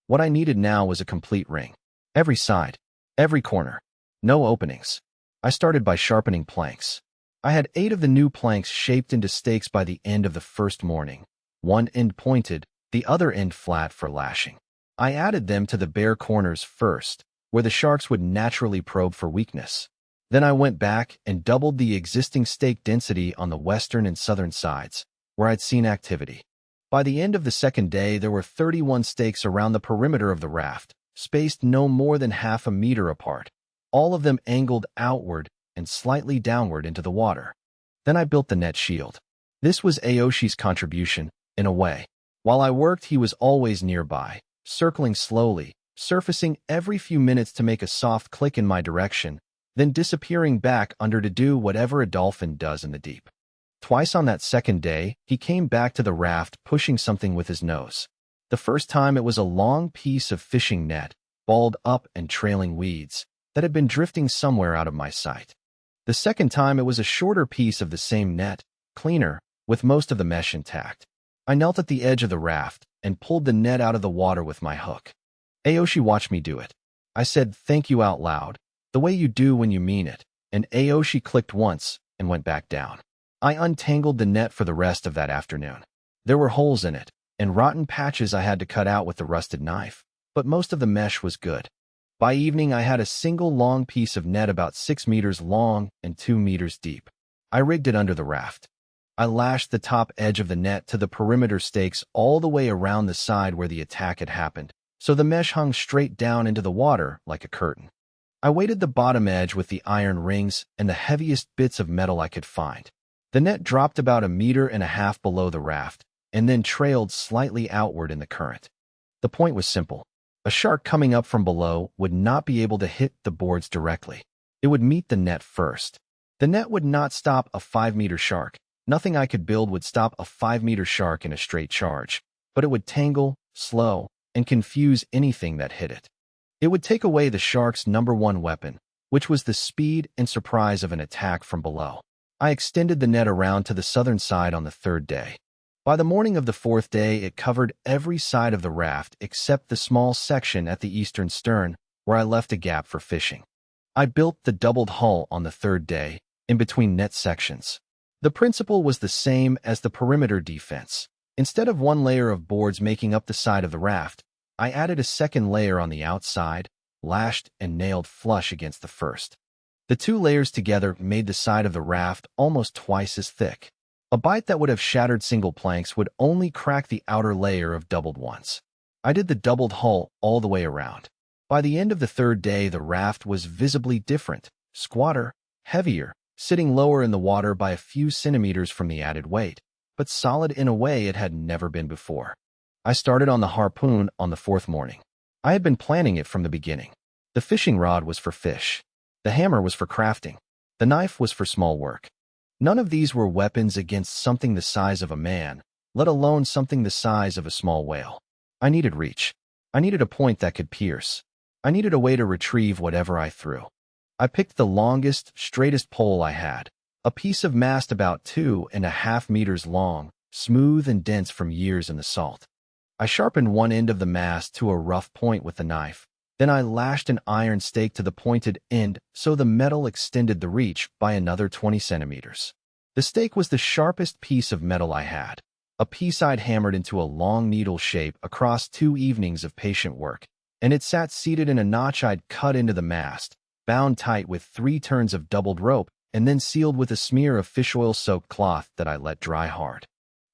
What I needed now was a complete ring. Every side, every corner, no openings. I started by sharpening planks. I had 8 of the new planks shaped into stakes by the end of the first morning, one end pointed, the other end flat for lashing. I added them to the bare corners first, where the sharks would naturally probe for weakness. Then I went back and doubled the existing stake density on the western and southern sides, where I'd seen activity. By the end of the second day, there were 31 stakes around the perimeter of the raft, spaced no more than half a meter apart, all of them angled outward and slightly downward into the water. Then I built the net shield. This was Aoshi's contribution, in a way. While I worked, he was always nearby, circling slowly, surfacing every few minutes to make a soft click in my direction, then disappearing back under to do whatever a dolphin does in the deep. Twice on that second day, he came back to the raft pushing something with his nose. The first time it was a long piece of fishing net, balled up and trailing weeds, that had been drifting somewhere out of my sight. The second time it was a shorter piece of the same net, cleaner, with most of the mesh intact. I knelt at the edge of the raft and pulled the net out of the water with my hook. Aoshi watched me do it. I said thank you out loud, the way you do when you mean it, and Aoshi clicked once and went back down. I untangled the net for the rest of that afternoon. There were holes in it, and rotten patches I had to cut out with the rusted knife, but most of the mesh was good. By evening, I had a single long piece of net about 6 meters long and 2 meters deep. I rigged it under the raft. I lashed the top edge of the net to the perimeter stakes all the way around the side where the attack had happened, so the mesh hung straight down into the water like a curtain. I weighted the bottom edge with the iron rings and the heaviest bits of metal I could find. The net dropped about 1.5 meters below the raft, and then trailed slightly outward in the current. The point was simple. A shark coming up from below would not be able to hit the boards directly. It would meet the net first. The net would not stop a 5-meter shark. Nothing I could build would stop a 5-meter shark in a straight charge, but it would tangle, slow, and confuse anything that hit it. It would take away the shark's number one weapon, which was the speed and surprise of an attack from below. I extended the net around to the southern side on the third day. By the morning of the fourth day, it covered every side of the raft except the small section at the eastern stern, where I left a gap for fishing. I built the doubled hull on the third day, in between net sections. The principle was the same as the perimeter defense. Instead of one layer of boards making up the side of the raft, I added a second layer on the outside, lashed and nailed flush against the first. The 2 layers together made the side of the raft almost twice as thick. A bite that would have shattered single planks would only crack the outer layer of doubled ones. I did the doubled hull all the way around. By the end of the third day, the raft was visibly different, squatter, heavier, sitting lower in the water by a few centimeters from the added weight, but solid in a way it had never been before. I started on the harpoon on the 4th morning. I had been planning it from the beginning. The fishing rod was for fish. The hammer was for crafting. The knife was for small work. None of these were weapons against something the size of a man, let alone something the size of a small whale. I needed reach. I needed a point that could pierce. I needed a way to retrieve whatever I threw. I picked the longest, straightest pole I had, a piece of mast about 2.5 meters long, smooth and dense from years in the salt. I sharpened one end of the mast to a rough point with the knife. Then I lashed an iron stake to the pointed end so the metal extended the reach by another 20 centimeters. The stake was the sharpest piece of metal I had, a piece I'd hammered into a long needle shape across 2 evenings of patient work, and it sat seated in a notch I'd cut into the mast, bound tight with 3 turns of doubled rope, and then sealed with a smear of fish oil-soaked cloth that I let dry hard.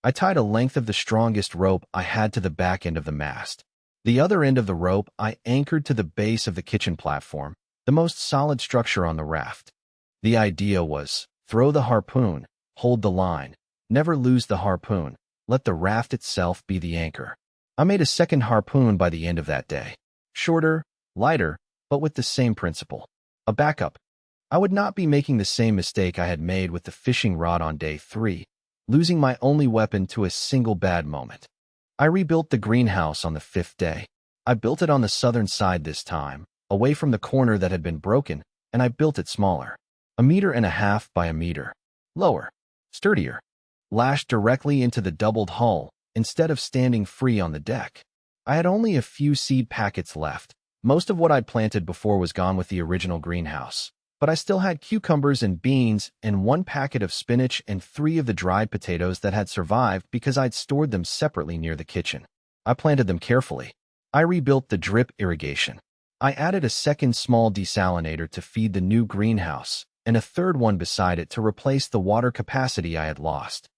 I tied a length of the strongest rope I had to the back end of the mast. The other end of the rope I anchored to the base of the kitchen platform, the most solid structure on the raft. The idea was, throw the harpoon, hold the line, never lose the harpoon, let the raft itself be the anchor. I made a second harpoon by the end of that day. Shorter, lighter, but with the same principle. A backup. I would not be making the same mistake I had made with the fishing rod on day 3, losing my only weapon to a single bad moment. I rebuilt the greenhouse on the 5th day. I built it on the southern side this time, away from the corner that had been broken, and I built it smaller. 1.5 meters by 1 meter. Lower. Sturdier. Lashed directly into the doubled hull, instead of standing free on the deck. I had only a few seed packets left. Most of what I'd planted before was gone with the original greenhouse. But I still had cucumbers and beans and 1 packet of spinach and 3 of the dried potatoes that had survived because I'd stored them separately near the kitchen. I planted them carefully. I rebuilt the drip irrigation. I added a second small desalinator to feed the new greenhouse, and a third one beside it to replace the water capacity I had lost.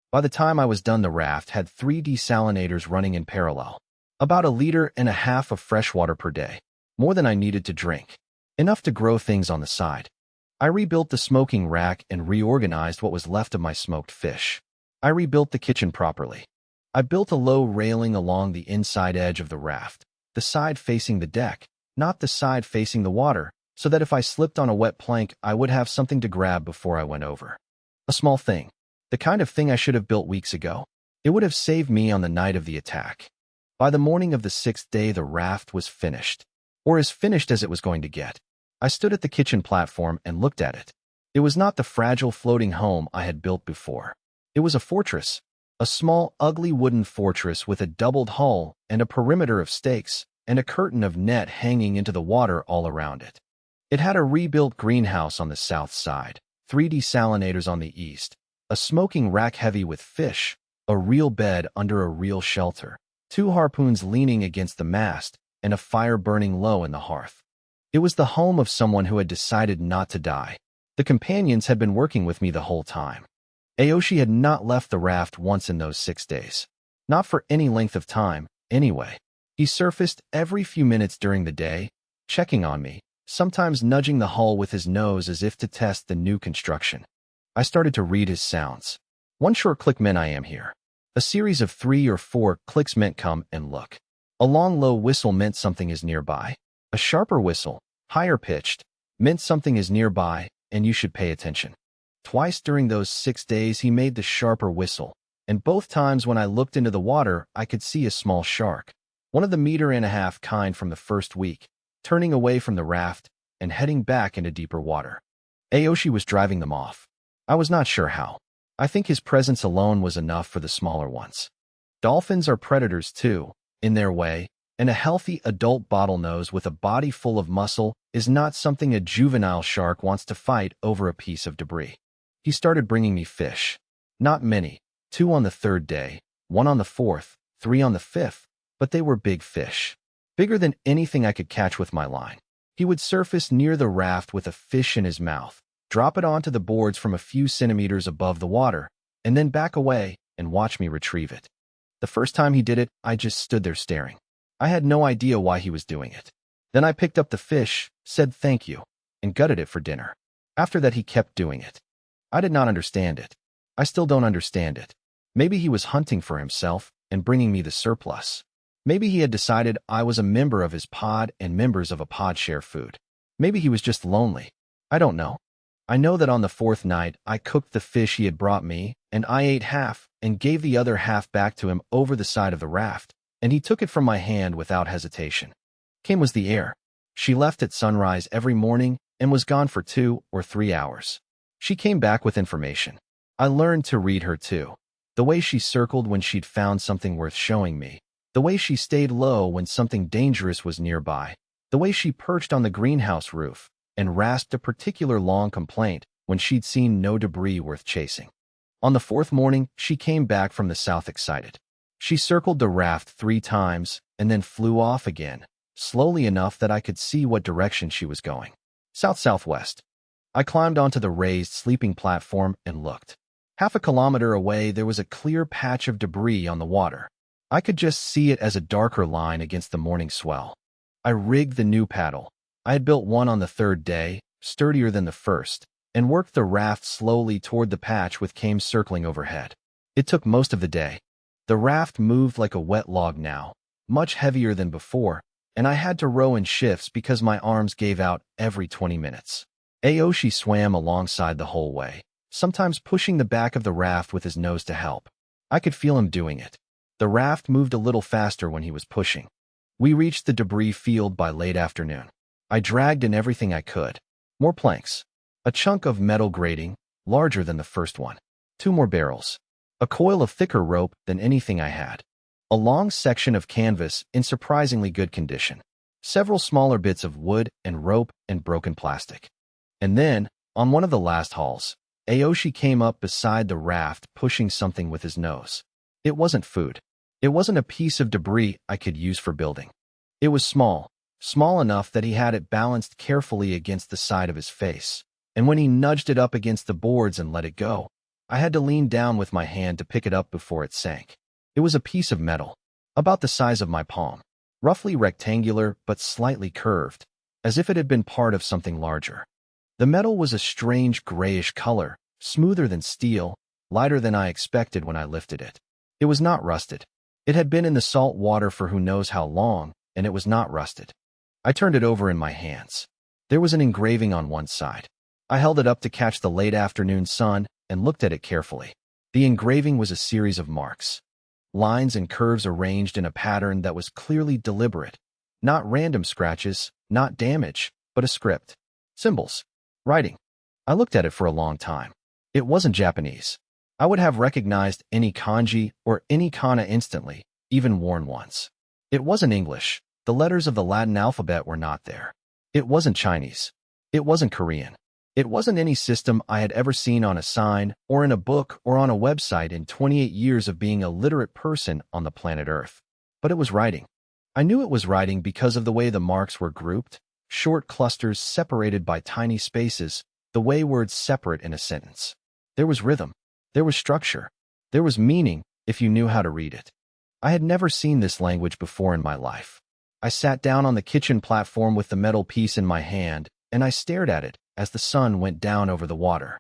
By the time I was done, the raft had 3 desalinators running in parallel. About 1.5 liters of fresh water per day. More than I needed to drink. Enough to grow things on the side. I rebuilt the smoking rack and reorganized what was left of my smoked fish. I rebuilt the kitchen properly. I built a low railing along the inside edge of the raft, the side facing the deck, not the side facing the water, so that if I slipped on a wet plank, I would have something to grab before I went over. A small thing. The kind of thing I should have built weeks ago. It would have saved me on the night of the attack. By the morning of the 6th day, the raft was finished. Or as finished as it was going to get. I stood at the kitchen platform and looked at it. It was not the fragile floating home I had built before. It was a fortress. A small, ugly wooden fortress with a doubled hull and a perimeter of stakes and a curtain of net hanging into the water all around it. It had a rebuilt greenhouse on the south side, 3 desalinators on the east, a smoking rack heavy with fish, a real bed under a real shelter, 2 harpoons leaning against the mast, and a fire burning low in the hearth. It was the home of someone who had decided not to die. The companions had been working with me the whole time. Aoshi had not left the raft once in those 6 days. Not for any length of time, anyway. He surfaced every few minutes during the day, checking on me, sometimes nudging the hull with his nose as if to test the new construction. I started to read his sounds. 1 short click meant I am here. A series of 3 or 4 clicks meant come and look. A long low whistle meant something is nearby. A sharper whistle, higher pitched, meant something is nearby and you should pay attention. Twice during those 6 days he made the sharper whistle, and both times when I looked into the water I could see a small shark, one of the 1.5 meter kind from the first week, turning away from the raft and heading back into deeper water. Aoshi was driving them off. I was not sure how. I think his presence alone was enough for the smaller ones. Dolphins are predators too, in their way, and a healthy adult bottlenose with a body full of muscle is not something a juvenile shark wants to fight over a piece of debris. He started bringing me fish. Not many, 2 on the 3rd day, 1 on the 4th, 3 on the 5th, but they were big fish. Bigger than anything I could catch with my line. He would surface near the raft with a fish in his mouth, drop it onto the boards from a few centimeters above the water, and then back away and watch me retrieve it. The first time he did it, I just stood there staring. I had no idea why he was doing it. Then I picked up the fish, said thank you, and gutted it for dinner. After that he kept doing it. I did not understand it. I still don't understand it. Maybe he was hunting for himself and bringing me the surplus. Maybe he had decided I was a member of his pod and members of a pod share food. Maybe he was just lonely. I don't know. I know that on the 4th night I cooked the fish he had brought me, and I ate half and gave the other half back to him over the side of the raft, and he took it from my hand without hesitation. Kim was the heir. She left at sunrise every morning and was gone for 2 or 3 hours. She came back with information. I learned to read her too. The way she circled when she'd found something worth showing me. The way she stayed low when something dangerous was nearby. The way she perched on the greenhouse roof and rasped a particular long complaint when she'd seen no debris worth chasing. On the fourth morning, she came back from the south excited. She circled the raft 3 times and then flew off again, slowly enough that I could see what direction she was going. South-southwest. I climbed onto the raised sleeping platform and looked. Half a kilometer away, there was a clear patch of debris on the water. I could just see it as a darker line against the morning swell. I rigged the new paddle. I had built one on the 3rd day, sturdier than the first, and worked the raft slowly toward the patch with Kame circling overhead. It took most of the day. The raft moved like a wet log now, much heavier than before, and I had to row in shifts because my arms gave out every 20 minutes. Aoshi swam alongside the whole way, sometimes pushing the back of the raft with his nose to help. I could feel him doing it. The raft moved a little faster when he was pushing. We reached the debris field by late afternoon. I dragged in everything I could. More planks. A chunk of metal grating, larger than the first one. 2 more barrels. A coil of thicker rope than anything I had. A long section of canvas in surprisingly good condition. Several smaller bits of wood and rope and broken plastic. And then, on one of the last hauls, Aoshi came up beside the raft pushing something with his nose. It wasn't food. It wasn't a piece of debris I could use for building. It was small enough that he had it balanced carefully against the side of his face, and when he nudged it up against the boards and let it go, I had to lean down with my hand to pick it up before it sank. It was a piece of metal, about the size of my palm, roughly rectangular but slightly curved, as if it had been part of something larger. The metal was a strange grayish color, smoother than steel, lighter than I expected when I lifted it. It was not rusted. It had been in the salt water for who knows how long, and it was not rusted. I turned it over in my hands. There was an engraving on one side. I held it up to catch the late afternoon sun and looked at it carefully. The engraving was a series of marks. Lines and curves arranged in a pattern that was clearly deliberate. Not random scratches, not damage, but a script. Symbols. Writing. I looked at it for a long time. It wasn't Japanese. I would have recognized any kanji or any kana instantly, even worn ones. It wasn't English. The letters of the Latin alphabet were not there. It wasn't Chinese. It wasn't Korean. It wasn't any system I had ever seen on a sign or in a book or on a website in 28 years of being a literate person on the planet Earth. But it was writing. I knew it was writing because of the way the marks were grouped, short clusters separated by tiny spaces, the way words separate in a sentence. There was rhythm. There was structure. There was meaning if you knew how to read it. I had never seen this language before in my life. I sat down on the kitchen platform with the metal piece in my hand, and I stared at it as the sun went down over the water.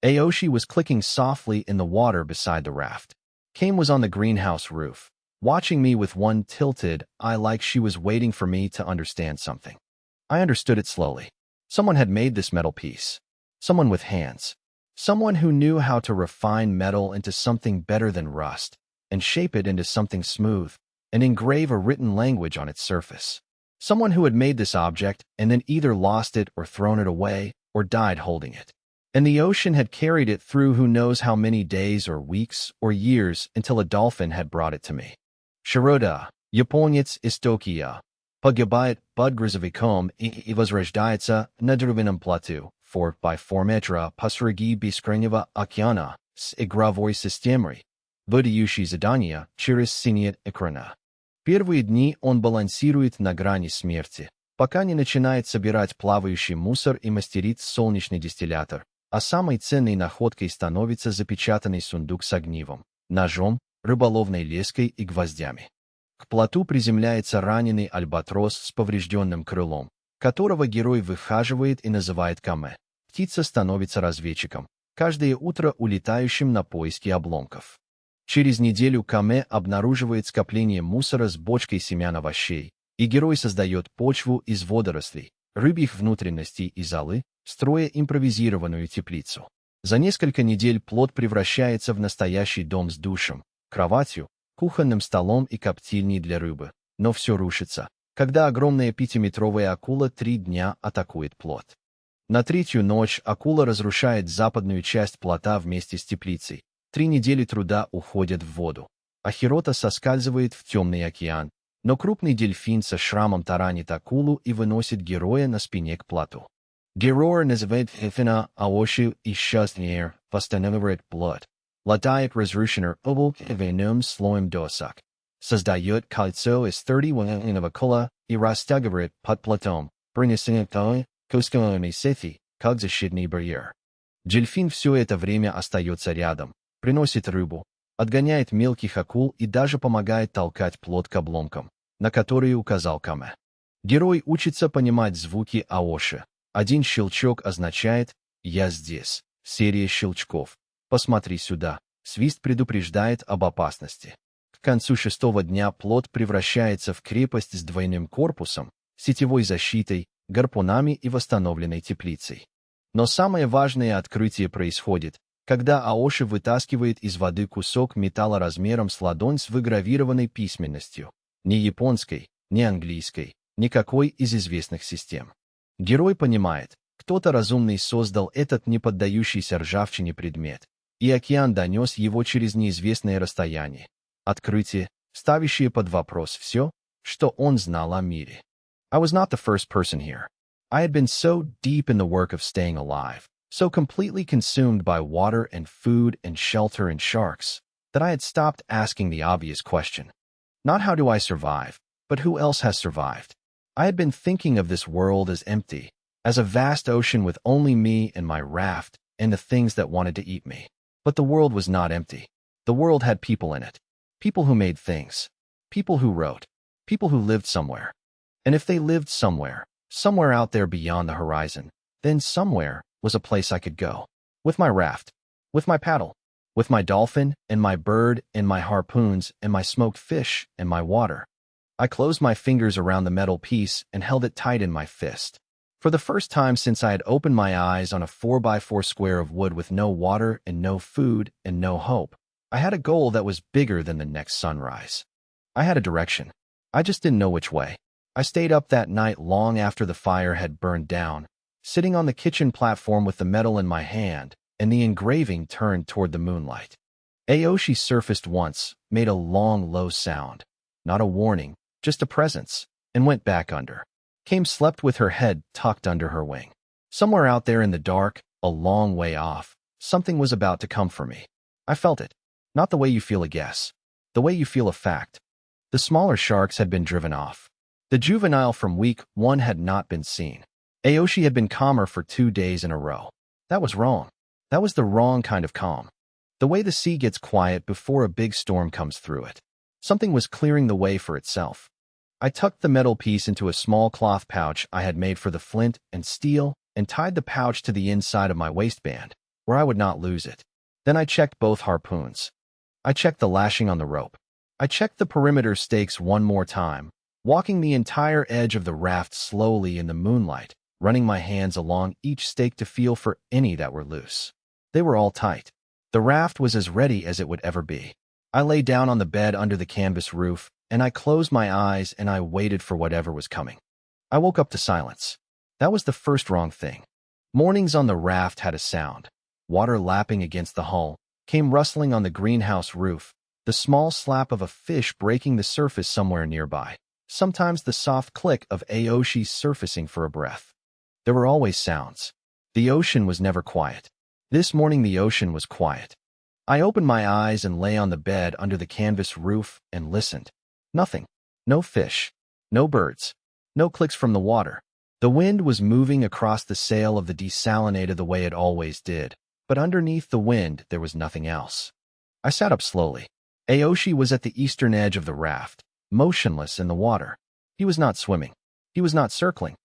Aoshi was clicking softly in the water beside the raft. Kame was on the greenhouse roof, watching me with one tilted eye like she was waiting for me to understand something. I understood it slowly. Someone had made this metal piece. Someone with hands. Someone who knew how to refine metal into something better than rust, and shape it into something smooth, and engrave a written language on its surface. Someone who had made this object and then either lost it or thrown it away or died holding it. And the ocean had carried it through who knows how many days or weeks or years until a dolphin had brought it to me. Hiroto, Японец из Токио. Погибает под грузовиком и возрождается на деревянном плоту. 4x4 метра посреди бескрайнего океана с игровой системой, выдающей задания через синет экрана. Первые дни он балансирует на грани смерти, пока не начинает собирать плавающий мусор и мастерит солнечный дистиллятор, а самой ценной находкой становится запечатанный сундук с огнивом, ножом, рыболовной леской и гвоздями. К плоту приземляется раненый альбатрос с поврежденным крылом, которого герой выхаживает и называет Каме. Птица становится разведчиком, каждое утро улетающим на поиски обломков. Через неделю Каме обнаруживает скопление мусора с бочкой семян овощей, и герой создает почву из водорослей, рыбьих внутренностей и золы, строя импровизированную теплицу. За несколько недель плот превращается в настоящий дом с душем, кроватью, кухонным столом и коптильней для рыбы, но все рушится, когда огромная 5-метровая акула 3 дня атакует плот. На 3-ю ночь акула разрушает западную часть плота вместе с теплицей. 3 недели труда уходят в воду. а Hiroto соскальзывает в темный океан, но крупный дельфин со шрамом таранит акулу и выносит героя на спине к плоту. Герой называет дельфина Аоши и счастливее восстанавливает плоть, латает разрушенный обух двойным слоем досок, создает кольцо из 31 кола и растягивает под плотом, принеся кусками сети, как защитный барьер. Дельфин все это время остается рядом, приносит рыбу, отгоняет мелких акул и даже помогает толкать плот к обломкам, на которые указал Каме. Герой учится понимать звуки Аоши. Один щелчок означает «я здесь», серия щелчков. «Посмотри сюда», свист предупреждает об опасности. К концу 6-го дня плот превращается в крепость с двойным корпусом, сетевой защитой, гарпунами и восстановленной теплицей. Но самое важное открытие происходит, когда Аоши вытаскивает из воды кусок металла размером с ладонь с выгравированной письменностью. Ни японской, ни английской, никакой из известных систем. Герой понимает, кто-то разумный создал этот неподдающийся ржавчине предмет, и океан донес его через неизвестное расстояние. Открытие, ставящее под вопрос все, что он знал о мире. I was not the first person here. I had been so deep in the work of staying alive, so completely consumed by water and food and shelter and sharks, that I had stopped asking the obvious question. Not how do I survive, but who else has survived? I had been thinking of this world as empty, as a vast ocean with only me and my raft and the things that wanted to eat me. But the world was not empty. The world had people in it. People who made things. People who wrote. People who lived somewhere. And if they lived somewhere, somewhere out there beyond the horizon, then somewhere was a place I could go. With my raft. With my paddle. With my dolphin and my bird and my harpoons and my smoked fish and my water. I closed my fingers around the metal piece and held it tight in my fist. For the first time since I had opened my eyes on a 4x4 square of wood with no water and no food and no hope, I had a goal that was bigger than the next sunrise. I had a direction. I just didn't know which way. I stayed up that night long after the fire had burned down, sitting on the kitchen platform with the metal in my hand and the engraving turned toward the moonlight. Aoshi surfaced once, made a long, low sound. Not a warning, just a presence, and went back under. Came slept with her head tucked under her wing. Somewhere out there in the dark, a long way off, something was about to come for me. I felt it. Not the way you feel a guess. The way you feel a fact. The smaller sharks had been driven off. The juvenile from week 1 had not been seen. Aoshi had been calmer for 2 days in a row. That was wrong. That was the wrong kind of calm. The way the sea gets quiet before a big storm comes through it. Something was clearing the way for itself. I tucked the metal piece into a small cloth pouch I had made for the flint and steel and tied the pouch to the inside of my waistband, where I would not lose it. Then I checked both harpoons. I checked the lashing on the rope. I checked the perimeter stakes one more time, walking the entire edge of the raft slowly in the moonlight, running my hands along each stake to feel for any that were loose. They were all tight. The raft was as ready as it would ever be. I lay down on the bed under the canvas roof, and I closed my eyes and I waited for whatever was coming. I woke up to silence. That was the first wrong thing. Mornings on the raft had a sound. Water lapping against the hull, came rustling on the greenhouse roof, the small slap of a fish breaking the surface somewhere nearby, sometimes the soft click of Aoshi surfacing for a breath. There were always sounds. The ocean was never quiet. This morning the ocean was quiet. I opened my eyes and lay on the bed under the canvas roof and listened. Nothing. No fish. No birds. No clicks from the water. The wind was moving across the sail of the desalinator the way it always did, but underneath the wind there was nothing else. I sat up slowly. Aoshi was at the eastern edge of the raft, motionless in the water. He was not swimming. He was not circling.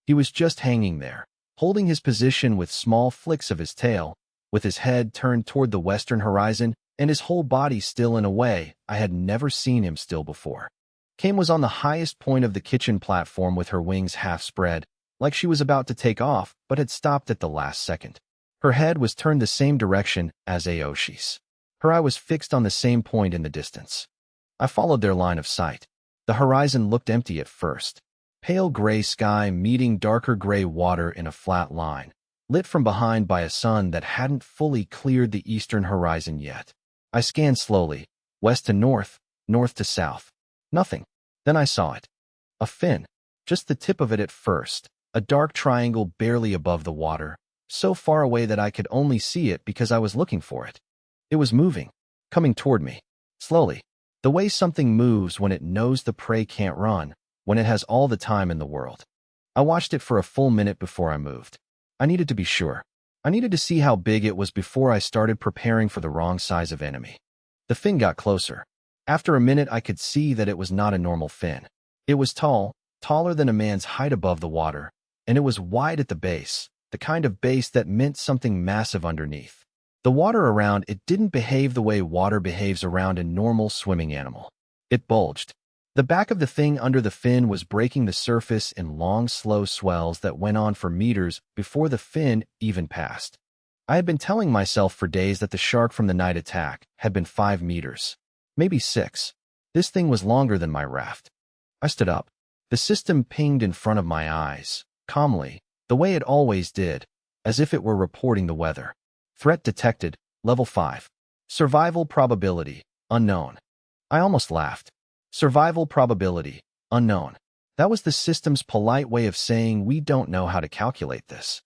He was just hanging there, holding his position with small flicks of his tail, with his head turned toward the western horizon and his whole body still in a way I had never seen him still before. Kame was on the highest point of the kitchen platform with her wings half spread, like she was about to take off but had stopped at the last second. Her head was turned the same direction as Aoshi's. Her eye was fixed on the same point in the distance. I followed their line of sight. The horizon looked empty at first. Pale gray sky meeting darker gray water in a flat line, lit from behind by a sun that hadn't fully cleared the eastern horizon yet. I scanned slowly, West to north, north to south. Nothing. Then I saw it. A fin. Just the tip of it at first. A dark triangle barely above the water, so far away that I could only see it because I was looking for it. It was moving, coming toward me. Slowly. The way something moves when it knows the prey can't run, when it has all the time in the world. I watched it for a full minute before I moved. I needed to be sure. I needed to see how big it was before I started preparing for the wrong size of enemy. The fin got closer. After a minute, I could see that it was not a normal fin. It was tall, taller than a man's height above the water, and it was wide at the base, the kind of base that meant something massive underneath. The water around it didn't behave the way water behaves around a normal swimming animal. It bulged. The back of the thing under the fin was breaking the surface in long, slow swells that went on for meters before the fin even passed. I had been telling myself for days that the shark from the night attack had been 5 meters, maybe 6. This thing was longer than my raft. I stood up. The system pinged in front of my eyes, calmly, the way it always did, as if it were reporting the weather. Threat detected, level 5. Survival probability, unknown. I almost laughed. Survival probability, unknown. That was the system's polite way of saying we don't know how to calculate this.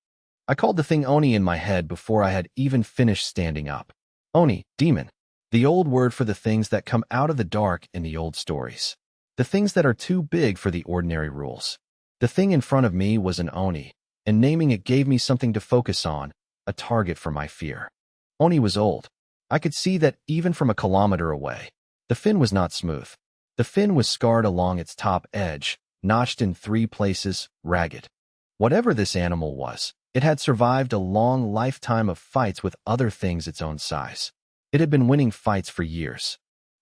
I called the thing Oni in my head before I had even finished standing up. Oni, demon. The old word for the things that come out of the dark in the old stories. The things that are too big for the ordinary rules. The thing in front of me was an Oni, and naming it gave me something to focus on, a target for my fear. Oni was old. I could see that even from a kilometer away. The fin was not smooth. The fin was scarred along its top edge, notched in 3 places, ragged. Whatever this animal was, it had survived a long lifetime of fights with other things its own size. It had been winning fights for years.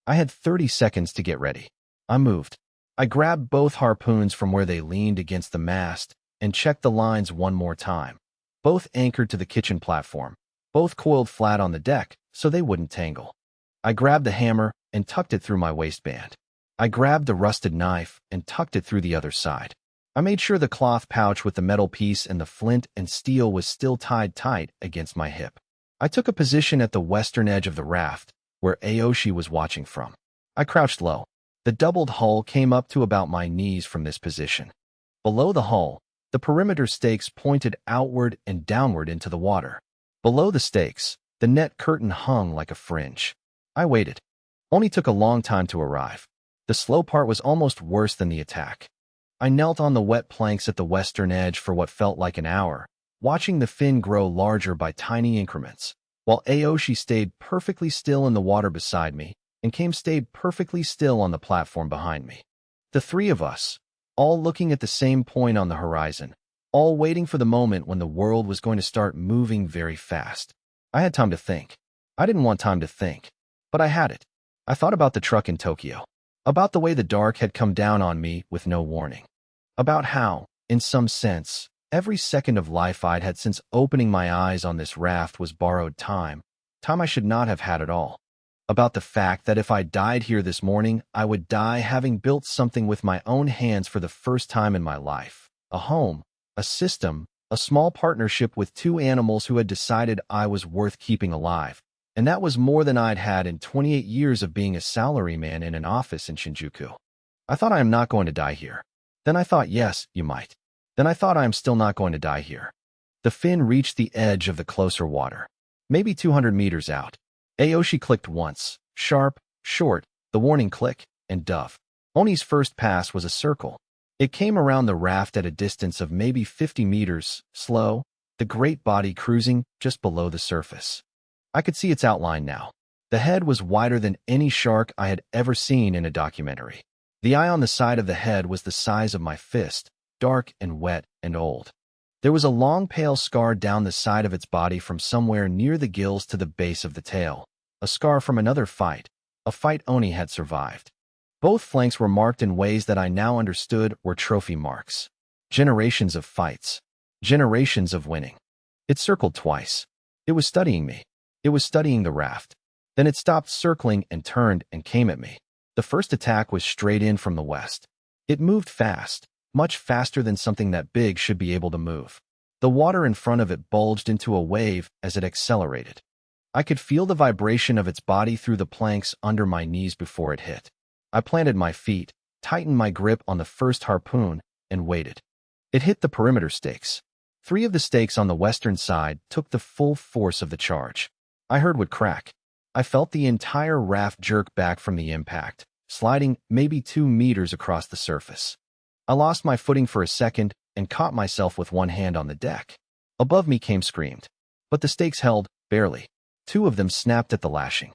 I had 30 seconds to get ready. I moved. I grabbed both harpoons from where they leaned against the mast and checked the lines one more time. Both anchored to the kitchen platform. Both coiled flat on the deck so they wouldn't tangle. I grabbed the hammer and tucked it through my waistband. I grabbed the rusted knife and tucked it through the other side. I made sure the cloth pouch with the metal piece and the flint and steel was still tied tight against my hip. I took a position at the western edge of the raft, where Aoshi was watching from. I crouched low. The doubled hull came up to about my knees from this position. Below the hull, the perimeter stakes pointed outward and downward into the water. Below the stakes, the net curtain hung like a fringe. I waited. Only took a long time to arrive. The slow part was almost worse than the attack. I knelt on the wet planks at the western edge for what felt like an hour, watching the fin grow larger by tiny increments, while Aoshi stayed perfectly still in the water beside me and stayed perfectly still on the platform behind me. The 3 of us, all looking at the same point on the horizon, all waiting for the moment when the world was going to start moving very fast. I had time to think. I didn't want time to think, but I had it. I thought about the truck in Tokyo. About the way the dark had come down on me with no warning. About how, in some sense, every second of life I'd had since opening my eyes on this raft was borrowed time I should not have had at all. About the fact that if I died here this morning, I would die having built something with my own hands for the first time in my life. A home, a system, a small partnership with 2 animals who had decided I was worth keeping alive. And that was more than I'd had in 28 years of being a salaryman in an office in Shinjuku. I thought I am not going to die here. Then I thought, yes, you might. Then I thought I am still not going to die here. The fin reached the edge of the closer water. Maybe 200 meters out. Aoshi clicked once, sharp, short, the warning click, and dove. Oni's first pass was a circle. It came around the raft at a distance of maybe 50 meters, slow, the great body cruising just below the surface. I could see its outline now. The head was wider than any shark I had ever seen in a documentary. The eye on the side of the head was the size of my fist, dark and wet and old. There was a long pale scar down the side of its body from somewhere near the gills to the base of the tail, a scar from another fight, a fight Oni had survived. Both flanks were marked in ways that I now understood were trophy marks. Generations of fights. Generations of winning. It circled twice. It was studying me. It was studying the raft. Then it stopped circling and turned and came at me. The first attack was straight in from the west. It moved fast, much faster than something that big should be able to move. The water in front of it bulged into a wave as it accelerated. I could feel the vibration of its body through the planks under my knees before it hit. I planted my feet, tightened my grip on the first harpoon, and waited. It hit the perimeter stakes. 3 of the stakes on the western side took the full force of the charge. I heard wood crack. I felt the entire raft jerk back from the impact, sliding maybe 2 meters across the surface. I lost my footing for a second and caught myself with one hand on the deck. Above me came screamed. But the stakes held, barely. 2 of them snapped at the lashing.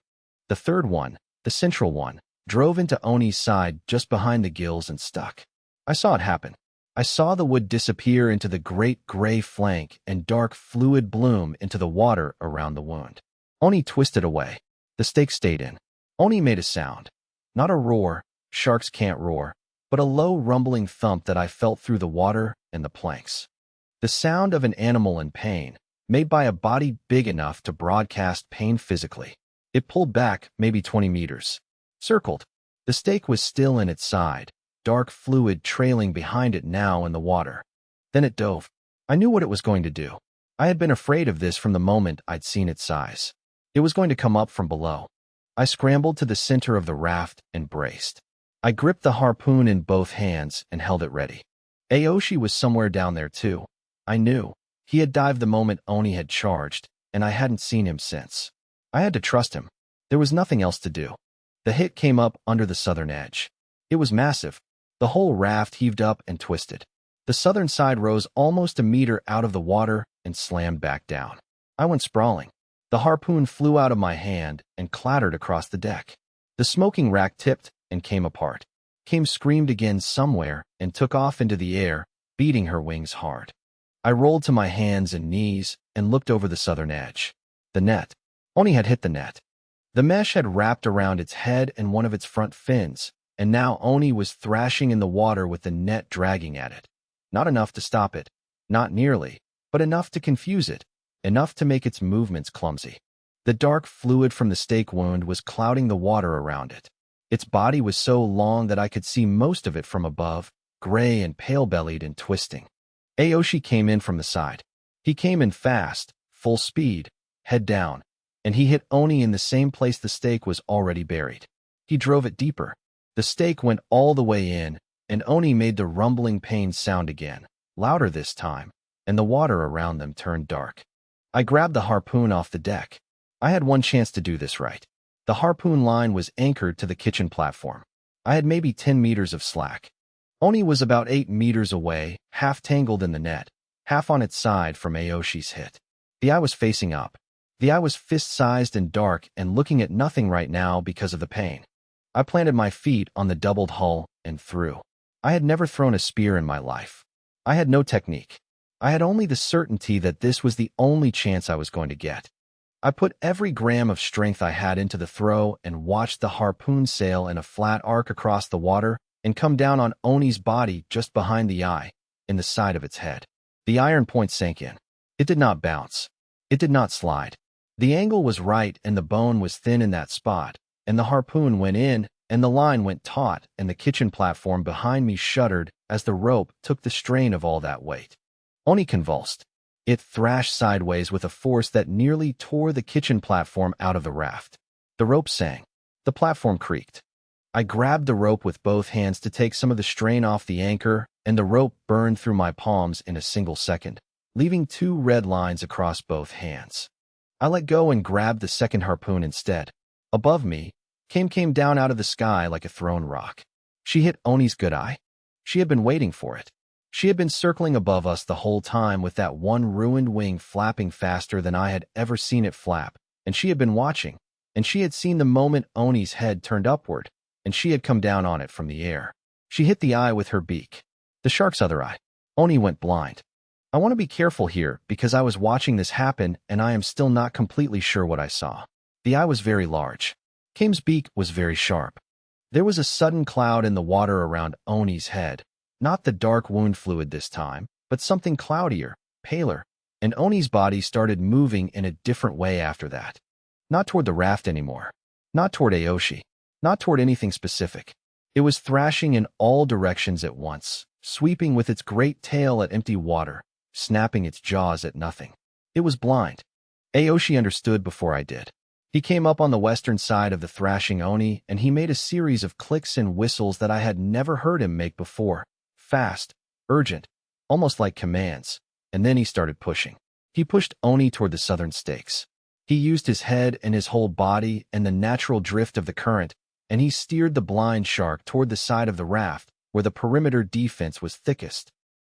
The third one, the central one, drove into Oni's side just behind the gills and stuck. I saw it happen. I saw the wood disappear into the great gray flank and dark fluid bloom into the water around the wound. Oni twisted away. The stake stayed in. Oni made a sound. Not a roar, sharks can't roar, but a low rumbling thump that I felt through the water and the planks. The sound of an animal in pain, made by a body big enough to broadcast pain physically. It pulled back maybe 20 meters. Circled. The stake was still in its side, dark fluid trailing behind it now in the water. Then it dove. I knew what it was going to do. I had been afraid of this from the moment I'd seen its size. It was going to come up from below. I scrambled to the center of the raft and braced. I gripped the harpoon in both hands and held it ready. Aoshi was somewhere down there too. I knew. He had dived the moment Oni had charged, and I hadn't seen him since. I had to trust him. There was nothing else to do. The hit came up under the southern edge. It was massive. The whole raft heaved up and twisted. The southern side rose almost a meter out of the water and slammed back down. I went sprawling. The harpoon flew out of my hand and clattered across the deck. The smoking rack tipped and came apart. Came screamed again somewhere and took off into the air, beating her wings hard. I rolled to my hands and knees and looked over the southern edge. The net. Oni had hit the net. The mesh had wrapped around its head and one of its front fins, and now Oni was thrashing in the water with the net dragging at it. Not enough to stop it. Not nearly, but enough to confuse it. Enough to make its movements clumsy. The dark fluid from the stake wound was clouding the water around it. Its body was so long that I could see most of it from above, gray and pale-bellied and twisting. Aoshi came in from the side. He came in fast, full speed, head down, and he hit Oni in the same place the stake was already buried. He drove it deeper. The stake went all the way in, and Oni made the rumbling pain sound again, louder this time, and the water around them turned dark. I grabbed the harpoon off the deck. I had one chance to do this right. The harpoon line was anchored to the kitchen platform. I had maybe 10 meters of slack. Oni was about 8 meters away, half tangled in the net, half on its side from Aoshi's hit. The eye was facing up. The eye was fist-sized and dark and looking at nothing right now because of the pain. I planted my feet on the doubled hull and threw. I had never thrown a spear in my life. I had no technique. I had only the certainty that this was the only chance I was going to get. I put every gram of strength I had into the throw and watched the harpoon sail in a flat arc across the water and come down on Oni's body just behind the eye, in the side of its head. The iron point sank in. It did not bounce. It did not slide. The angle was right and the bone was thin in that spot, and the harpoon went in and the line went taut and the kitchen platform behind me shuddered as the rope took the strain of all that weight. Oni convulsed. It thrashed sideways with a force that nearly tore the kitchen platform out of the raft. The rope sang. The platform creaked. I grabbed the rope with both hands to take some of the strain off the anchor, and the rope burned through my palms in a single second, leaving 2 red lines across both hands. I let go and grabbed the second harpoon instead. Above me, came down out of the sky like a thrown rock. She hit Oni's good eye. She had been waiting for it. She had been circling above us the whole time with that one ruined wing flapping faster than I had ever seen it flap, and she had been watching, and she had seen the moment Oni's head turned upward, and she had come down on it from the air. She hit the eye with her beak. The shark's other eye. Oni went blind. I want to be careful here because I was watching this happen and I am still not completely sure what I saw. The eye was very large. Kame's beak was very sharp. There was a sudden cloud in the water around Oni's head. Not the dark wound fluid this time, but something cloudier, paler, and Oni's body started moving in a different way after that. Not toward the raft anymore. Not toward Aoshi. Not toward anything specific. It was thrashing in all directions at once, sweeping with its great tail at empty water, snapping its jaws at nothing. It was blind. Aoshi understood before I did. He came up on the western side of the thrashing Oni, and he made a series of clicks and whistles that I had never heard him make before. Fast, urgent, almost like commands. And then he started pushing. He pushed Oni toward the southern stakes. He used his head and his whole body and the natural drift of the current, and he steered the blind shark toward the side of the raft, where the perimeter defense was thickest.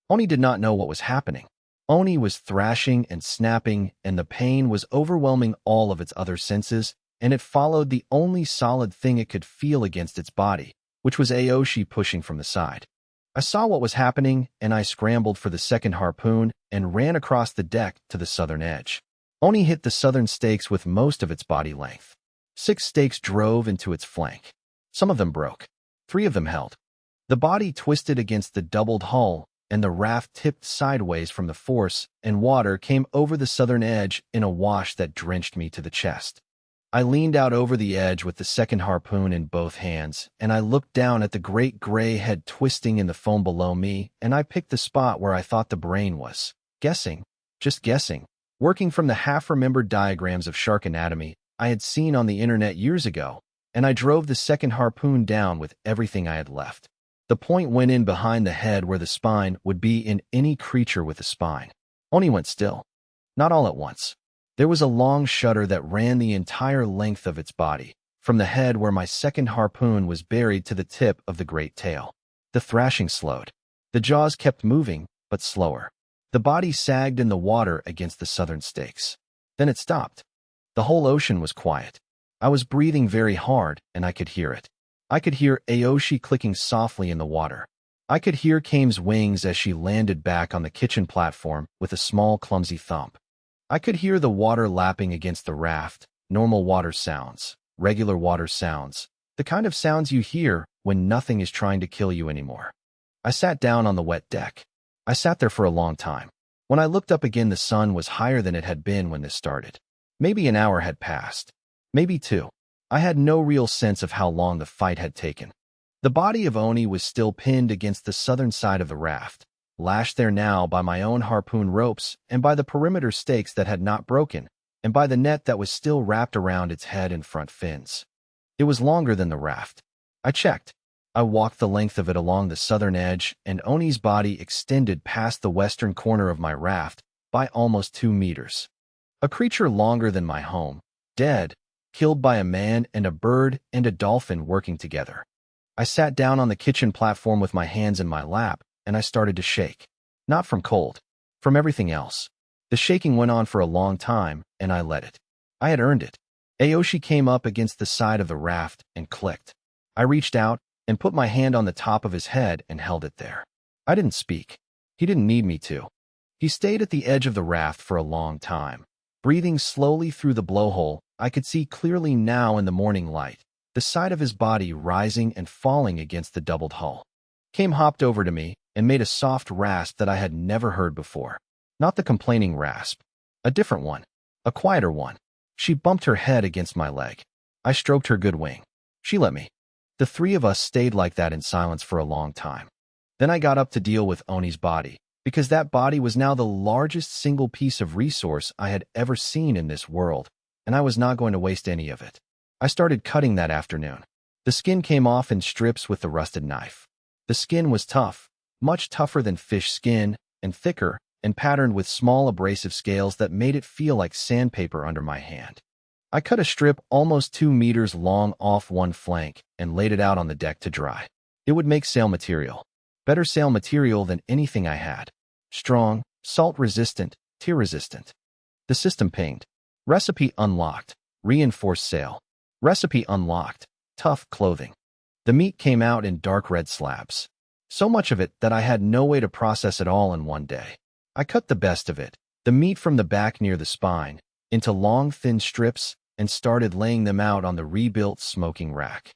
Oni did not know what was happening. Oni was thrashing and snapping, and the pain was overwhelming all of its other senses, and it followed the only solid thing it could feel against its body, which was Aoshi pushing from the side. I saw what was happening, and I scrambled for the second harpoon and ran across the deck to the southern edge. Oni hit the southern stakes with most of its body length. 6 stakes drove into its flank. Some of them broke. 3 of them held. The body twisted against the doubled hull, and the raft tipped sideways from the force, and water came over the southern edge in a wash that drenched me to the chest. I leaned out over the edge with the second harpoon in both hands, and I looked down at the great gray head twisting in the foam below me, and I picked the spot where I thought the brain was. Guessing, just guessing, working from the half-remembered diagrams of shark anatomy I had seen on the internet years ago, and I drove the second harpoon down with everything I had left. The point went in behind the head where the spine would be in any creature with a spine. Oni went still. Not all at once. There was a long shudder that ran the entire length of its body, from the head where my second harpoon was buried to the tip of the great tail. The thrashing slowed. The jaws kept moving, but slower. The body sagged in the water against the southern stakes. Then it stopped. The whole ocean was quiet. I was breathing very hard, and I could hear it. I could hear Aoshi clicking softly in the water. I could hear Kame's wings as she landed back on the kitchen platform with a small, clumsy thump. I could hear the water lapping against the raft, normal water sounds, regular water sounds, the kind of sounds you hear when nothing is trying to kill you anymore. I sat down on the wet deck. I sat there for a long time. When I looked up again, the sun was higher than it had been when this started. Maybe an hour had passed. Maybe 2. I had no real sense of how long the fight had taken. The body of Oni was still pinned against the southern side of the raft, lashed there now by my own harpoon ropes and by the perimeter stakes that had not broken, and by the net that was still wrapped around its head and front fins. It was longer than the raft. I checked. I walked the length of it along the southern edge, and Oni's body extended past the western corner of my raft by almost 2 meters. A creature longer than my home, dead, killed by a man and a bird and a dolphin working together. I sat down on the kitchen platform with my hands in my lap, and I started to shake. Not from cold, from everything else. The shaking went on for a long time, and I let it. I had earned it. Aoshi came up against the side of the raft and clicked. I reached out and put my hand on the top of his head and held it there. I didn't speak. He didn't need me to. He stayed at the edge of the raft for a long time. Breathing slowly through the blowhole, I could see clearly now in the morning light, the side of his body rising and falling against the doubled hull. Kame hopped over to me and made a soft rasp that I had never heard before. Not the complaining rasp. A different one. A quieter one. She bumped her head against my leg. I stroked her good wing. She let me. The 3 of us stayed like that in silence for a long time. Then I got up to deal with Oni's body, because that body was now the largest single piece of resource I had ever seen in this world, and I was not going to waste any of it. I started cutting that afternoon. The skin came off in strips with the rusted knife. The skin was tough, much tougher than fish skin, and thicker, and patterned with small abrasive scales that made it feel like sandpaper under my hand. I cut a strip almost 2 meters long off one flank and laid it out on the deck to dry. It would make sail material. Better sail material than anything I had. Strong, salt-resistant, tear-resistant. The system pinged. Recipe unlocked. Reinforced sail. Recipe unlocked. Tough clothing. The meat came out in dark red slabs. So much of it that I had no way to process it all in one day. I cut the best of it, the meat from the back near the spine, into long thin strips and started laying them out on the rebuilt smoking rack.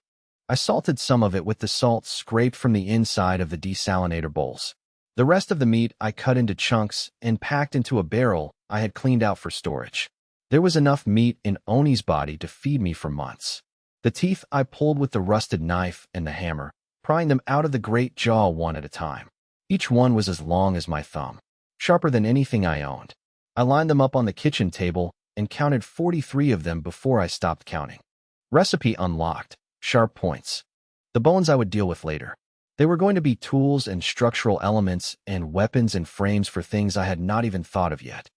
I salted some of it with the salt scraped from the inside of the desalinator bowls. The rest of the meat I cut into chunks and packed into a barrel I had cleaned out for storage. There was enough meat in Oni's body to feed me for months. The teeth I pulled with the rusted knife and the hammer, prying them out of the great jaw one at a time. Each one was as long as my thumb, sharper than anything I owned. I lined them up on the kitchen table and counted 43 of them before I stopped counting. Recipe unlocked. Sharp points. The bones I would deal with later. They were going to be tools and structural elements and weapons and frames for things I had not even thought of yet.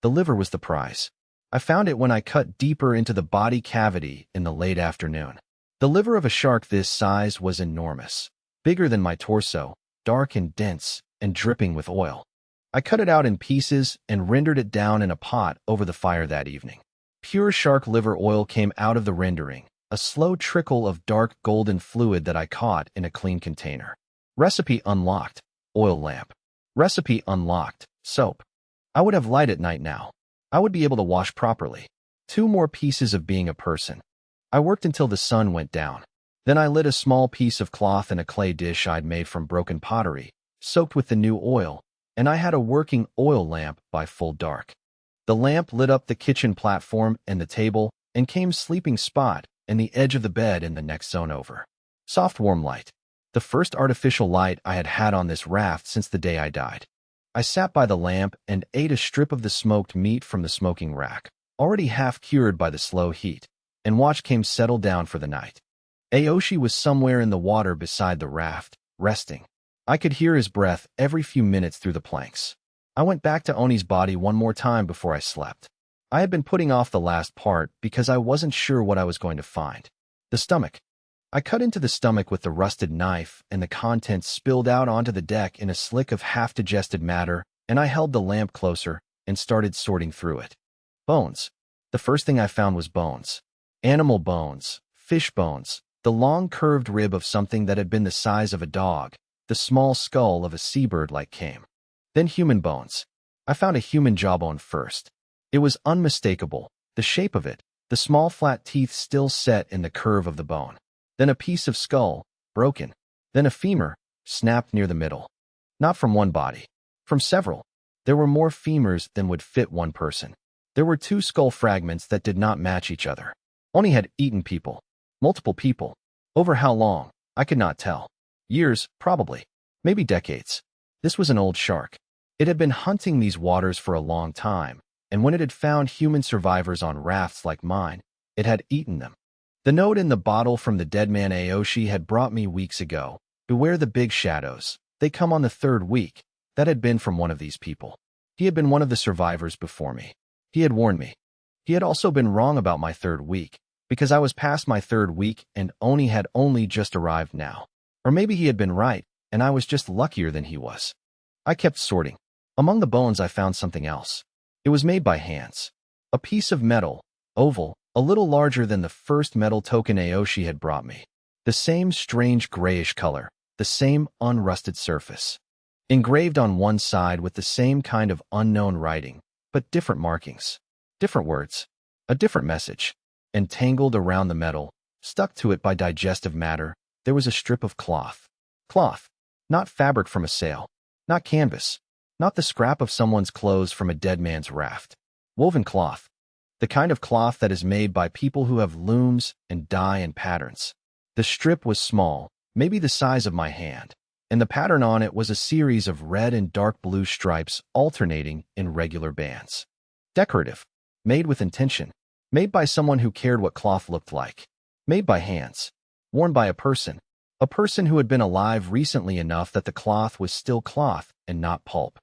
The liver was the prize. I found it when I cut deeper into the body cavity in the late afternoon. The liver of a shark this size was enormous, bigger than my torso, dark and dense, and dripping with oil. I cut it out in pieces and rendered it down in a pot over the fire that evening. Pure shark liver oil came out of the rendering, a slow trickle of dark golden fluid that I caught in a clean container. Recipe unlocked. Oil lamp. Recipe unlocked. Soap. I would have light at night now. I would be able to wash properly. 2 more pieces of being a person. I worked until the sun went down. Then I lit a small piece of cloth in a clay dish I'd made from broken pottery, soaked with the new oil, and I had a working oil lamp by full dark. The lamp lit up the kitchen platform and the table and came sleeping spot and the edge of the bed in the next zone over. Soft warm light. The first artificial light I had had on this raft since the day I died. I sat by the lamp and ate a strip of the smoked meat from the smoking rack, already half cured by the slow heat, and watched came settle down for the night. Aoshi was somewhere in the water beside the raft, resting. I could hear his breath every few minutes through the planks. I went back to Oni's body one more time before I slept. I had been putting off the last part because I wasn't sure what I was going to find. The stomach. I cut into the stomach with the rusted knife, and the contents spilled out onto the deck in a slick of half-digested matter, and I held the lamp closer and started sorting through it. Bones. The first thing I found was bones. Animal bones, fish bones, the long curved rib of something that had been the size of a dog, the small skull of a seabird like Kame. Then human bones. I found a human jawbone first. It was unmistakable, the shape of it, the small flat teeth still set in the curve of the bone. Then a piece of skull, broken. Then a femur, snapped near the middle. Not from one body. From several. There were more femurs than would fit one person. There were 2 skull fragments that did not match each other. Oni had eaten people. Multiple people. Over how long? I could not tell. Years, probably. Maybe decades. This was an old shark. It had been hunting these waters for a long time, and when it had found human survivors on rafts like mine, it had eaten them. The note in the bottle from the dead man Aoshi had brought me weeks ago. Beware the big shadows. They come on the 3rd week. That had been from one of these people. He had been one of the survivors before me. He had warned me. He had also been wrong about my 3rd week, because I was past my 3rd week and Oni had only just arrived now. Or maybe he had been right, and I was just luckier than he was. I kept sorting. Among the bones I found something else. It was made by hands. A piece of metal, oval, a little larger than the first metal token Aoshi had brought me. The same strange grayish color, the same unrusted surface. Engraved on one side with the same kind of unknown writing, but different markings. Different words. A different message. Entangled around the metal, stuck to it by digestive matter, there was a strip of cloth. Cloth. Not fabric from a sail. Not canvas. Not the scrap of someone's clothes from a dead man's raft. Woven cloth. The kind of cloth that is made by people who have looms and dye and patterns. The strip was small, maybe the size of my hand, and the pattern on it was a series of red and dark blue stripes alternating in regular bands. Decorative. Made with intention. Made by someone who cared what cloth looked like. Made by hands. Worn by a person who had been alive recently enough that the cloth was still cloth and not pulp.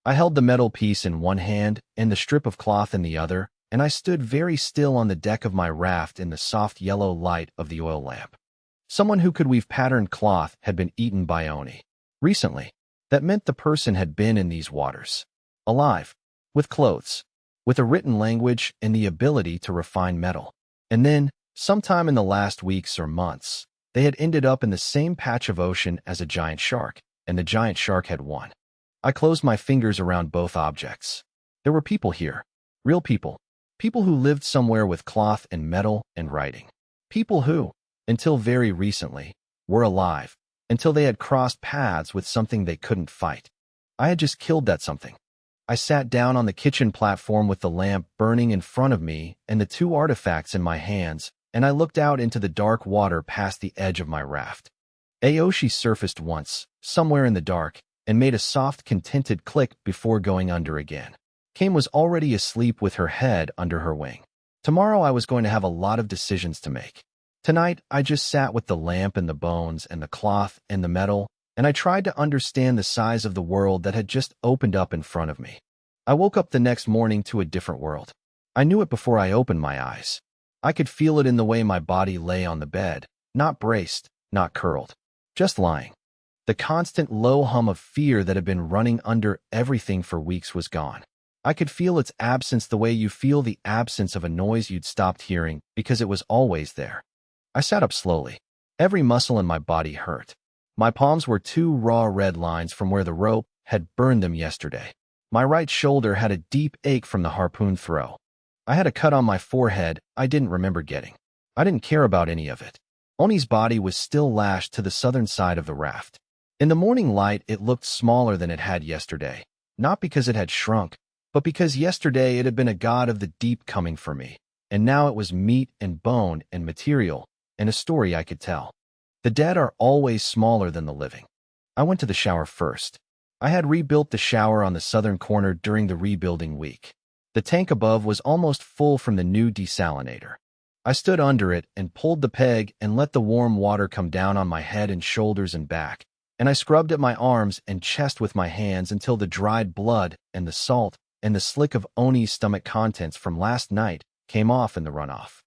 I held the metal piece in one hand and the strip of cloth in the other, and I stood very still on the deck of my raft in the soft yellow light of the oil lamp. Someone who could weave patterned cloth had been eaten by Oni. Recently. That meant the person had been in these waters. Alive. With clothes. With a written language and the ability to refine metal. And then, sometime in the last weeks or months, they had ended up in the same patch of ocean as a giant shark, and the giant shark had won. I closed my fingers around both objects. There were people here. Real people. People who lived somewhere with cloth and metal and writing. People who, until very recently, were alive, until they had crossed paths with something they couldn't fight. I had just killed that something. I sat down on the kitchen platform with the lamp burning in front of me and the 2 artifacts in my hands, and I looked out into the dark water past the edge of my raft. Aoshi surfaced once, somewhere in the dark, and made a soft, contented click before going under again. Kame was already asleep with her head under her wing. Tomorrow I was going to have a lot of decisions to make. Tonight, I just sat with the lamp and the bones and the cloth and the metal, and I tried to understand the size of the world that had just opened up in front of me. I woke up the next morning to a different world. I knew it before I opened my eyes. I could feel it in the way my body lay on the bed, not braced, not curled, just lying. The constant low hum of fear that had been running under everything for weeks was gone. I could feel its absence the way you feel the absence of a noise you'd stopped hearing because it was always there. I sat up slowly. Every muscle in my body hurt. My palms were two raw red lines from where the rope had burned them yesterday. My right shoulder had a deep ache from the harpoon throw. I had a cut on my forehead I didn't remember getting. I didn't care about any of it. Oni's body was still lashed to the southern side of the raft. In the morning light, it looked smaller than it had yesterday, not because it had shrunk, but because yesterday it had been a god of the deep coming for me, and now it was meat and bone and material, and a story I could tell. The dead are always smaller than the living. I went to the shower first. I had rebuilt the shower on the southern corner during the rebuilding week. The tank above was almost full from the new desalinator. I stood under it and pulled the peg and let the warm water come down on my head and shoulders and back, and I scrubbed at my arms and chest with my hands until the dried blood and the salt and the slick of Oni's stomach contents from last night came off in the runoff.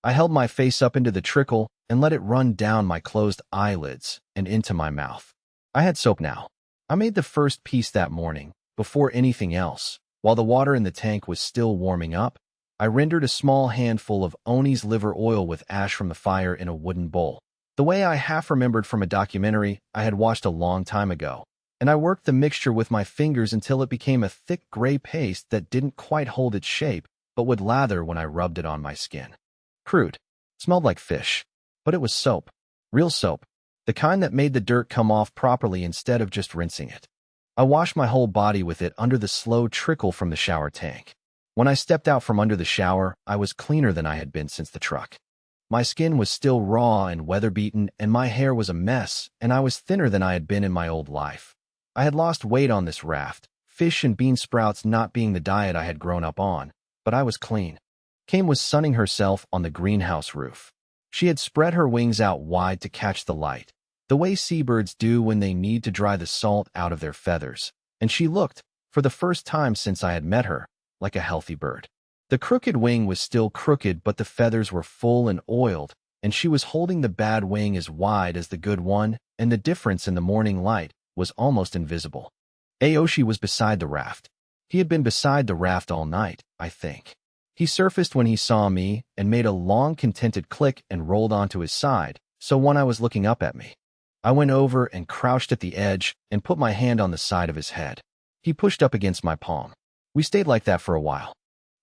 I held my face up into the trickle and let it run down my closed eyelids and into my mouth. I had soap now. I made the first piece that morning, before anything else. While the water in the tank was still warming up, I rendered a small handful of Oni's liver oil with ash from the fire in a wooden bowl, the way I half remembered from a documentary I had watched a long time ago, and I worked the mixture with my fingers until it became a thick gray paste that didn't quite hold its shape, but would lather when I rubbed it on my skin. Crude. Smelled like fish. But it was soap. Real soap. The kind that made the dirt come off properly instead of just rinsing it. I washed my whole body with it under the slow trickle from the shower tank. When I stepped out from under the shower, I was cleaner than I had been since the truck. My skin was still raw and weather-beaten, and my hair was a mess, and I was thinner than I had been in my old life. I had lost weight on this raft, fish and bean sprouts not being the diet I had grown up on, but I was clean. Kame was sunning herself on the greenhouse roof. She had spread her wings out wide to catch the light, the way seabirds do when they need to dry the salt out of their feathers, and she looked, for the first time since I had met her, like a healthy bird. The crooked wing was still crooked, but the feathers were full and oiled, and she was holding the bad wing as wide as the good one, and the difference in the morning light was almost invisible. Aoshi was beside the raft. He had been beside the raft all night, I think. He surfaced when he saw me and made a long, contented click and rolled onto his side, so when I was looking up at me. I went over and crouched at the edge and put my hand on the side of his head. He pushed up against my palm. We stayed like that for a while.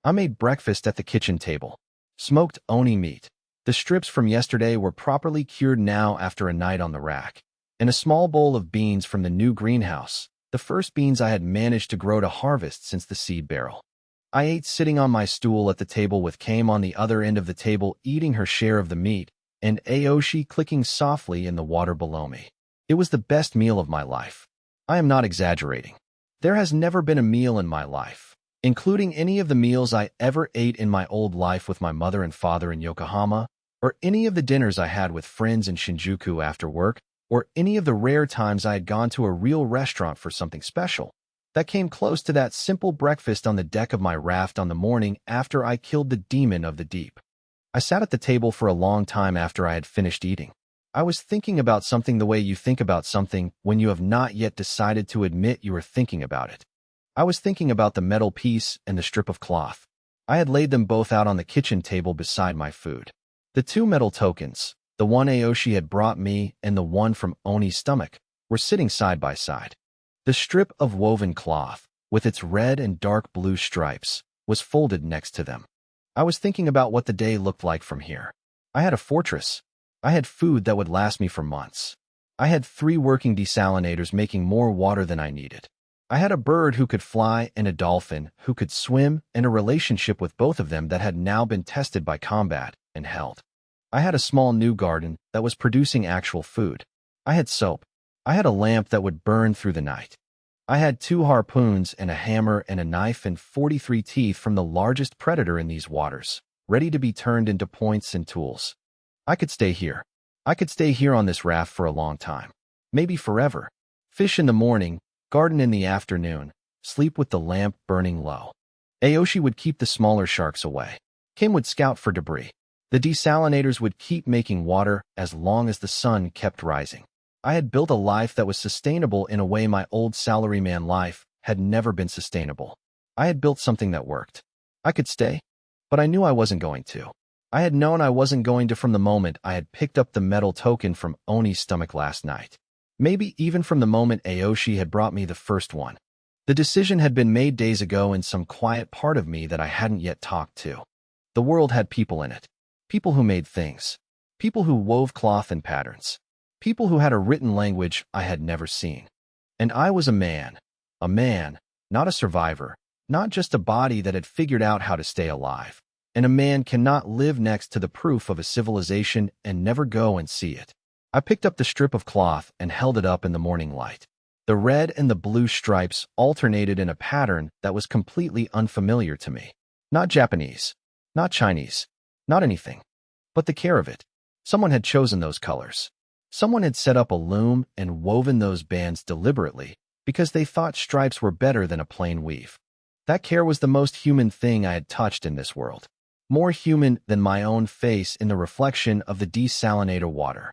I made breakfast at the kitchen table. Smoked Oni meat. The strips from yesterday were properly cured now after a night on the rack. And a small bowl of beans from the new greenhouse, the first beans I had managed to grow to harvest since the seed barrel. I ate sitting on my stool at the table with Kame on the other end of the table eating her share of the meat, and Aoshi clicking softly in the water below me. It was the best meal of my life. I am not exaggerating. There has never been a meal in my life, including any of the meals I ever ate in my old life with my mother and father in Yokohama, or any of the dinners I had with friends in Shinjuku after work, or any of the rare times I had gone to a real restaurant for something special, that came close to that simple breakfast on the deck of my raft on the morning after I killed the demon of the deep. I sat at the table for a long time after I had finished eating. I was thinking about something the way you think about something when you have not yet decided to admit you are thinking about it. I was thinking about the metal piece and the strip of cloth. I had laid them both out on the kitchen table beside my food. The two metal tokens, the one Aoshi had brought me and the one from Oni's stomach, were sitting side by side. The strip of woven cloth, with its red and dark blue stripes, was folded next to them. I was thinking about what the day looked like from here. I had a fortress. I had food that would last me for months. I had 3 working desalinators making more water than I needed. I had a bird who could fly and a dolphin who could swim and a relationship with both of them that had now been tested by combat and held. I had a small new garden that was producing actual food. I had soap. I had a lamp that would burn through the night. I had 2 harpoons and a hammer and a knife and 43 teeth from the largest predator in these waters, ready to be turned into points and tools. I could stay here. I could stay here on this raft for a long time. Maybe forever. Fish in the morning, garden in the afternoon, sleep with the lamp burning low. Aoshi would keep the smaller sharks away. Kim would scout for debris. The desalinators would keep making water as long as the sun kept rising. I had built a life that was sustainable in a way my old salaryman life had never been sustainable. I had built something that worked. I could stay, but I knew I wasn't going to. I had known I wasn't going to from the moment I had picked up the metal token from Oni's stomach last night. Maybe even from the moment Aoshi had brought me the first one. The decision had been made days ago in some quiet part of me that I hadn't yet talked to. The world had people in it. People who made things. People who wove cloth and patterns. People who had a written language I had never seen. And I was a man, not a survivor, not just a body that had figured out how to stay alive. And a man cannot live next to the proof of a civilization and never go and see it. I picked up the strip of cloth and held it up in the morning light. The red and the blue stripes alternated in a pattern that was completely unfamiliar to me. Not Japanese, not Chinese, not anything. But the care of it. Someone had chosen those colors. Someone had set up a loom and woven those bands deliberately because they thought stripes were better than a plain weave. That care was the most human thing I had touched in this world. More human than my own face in the reflection of the desalinator water.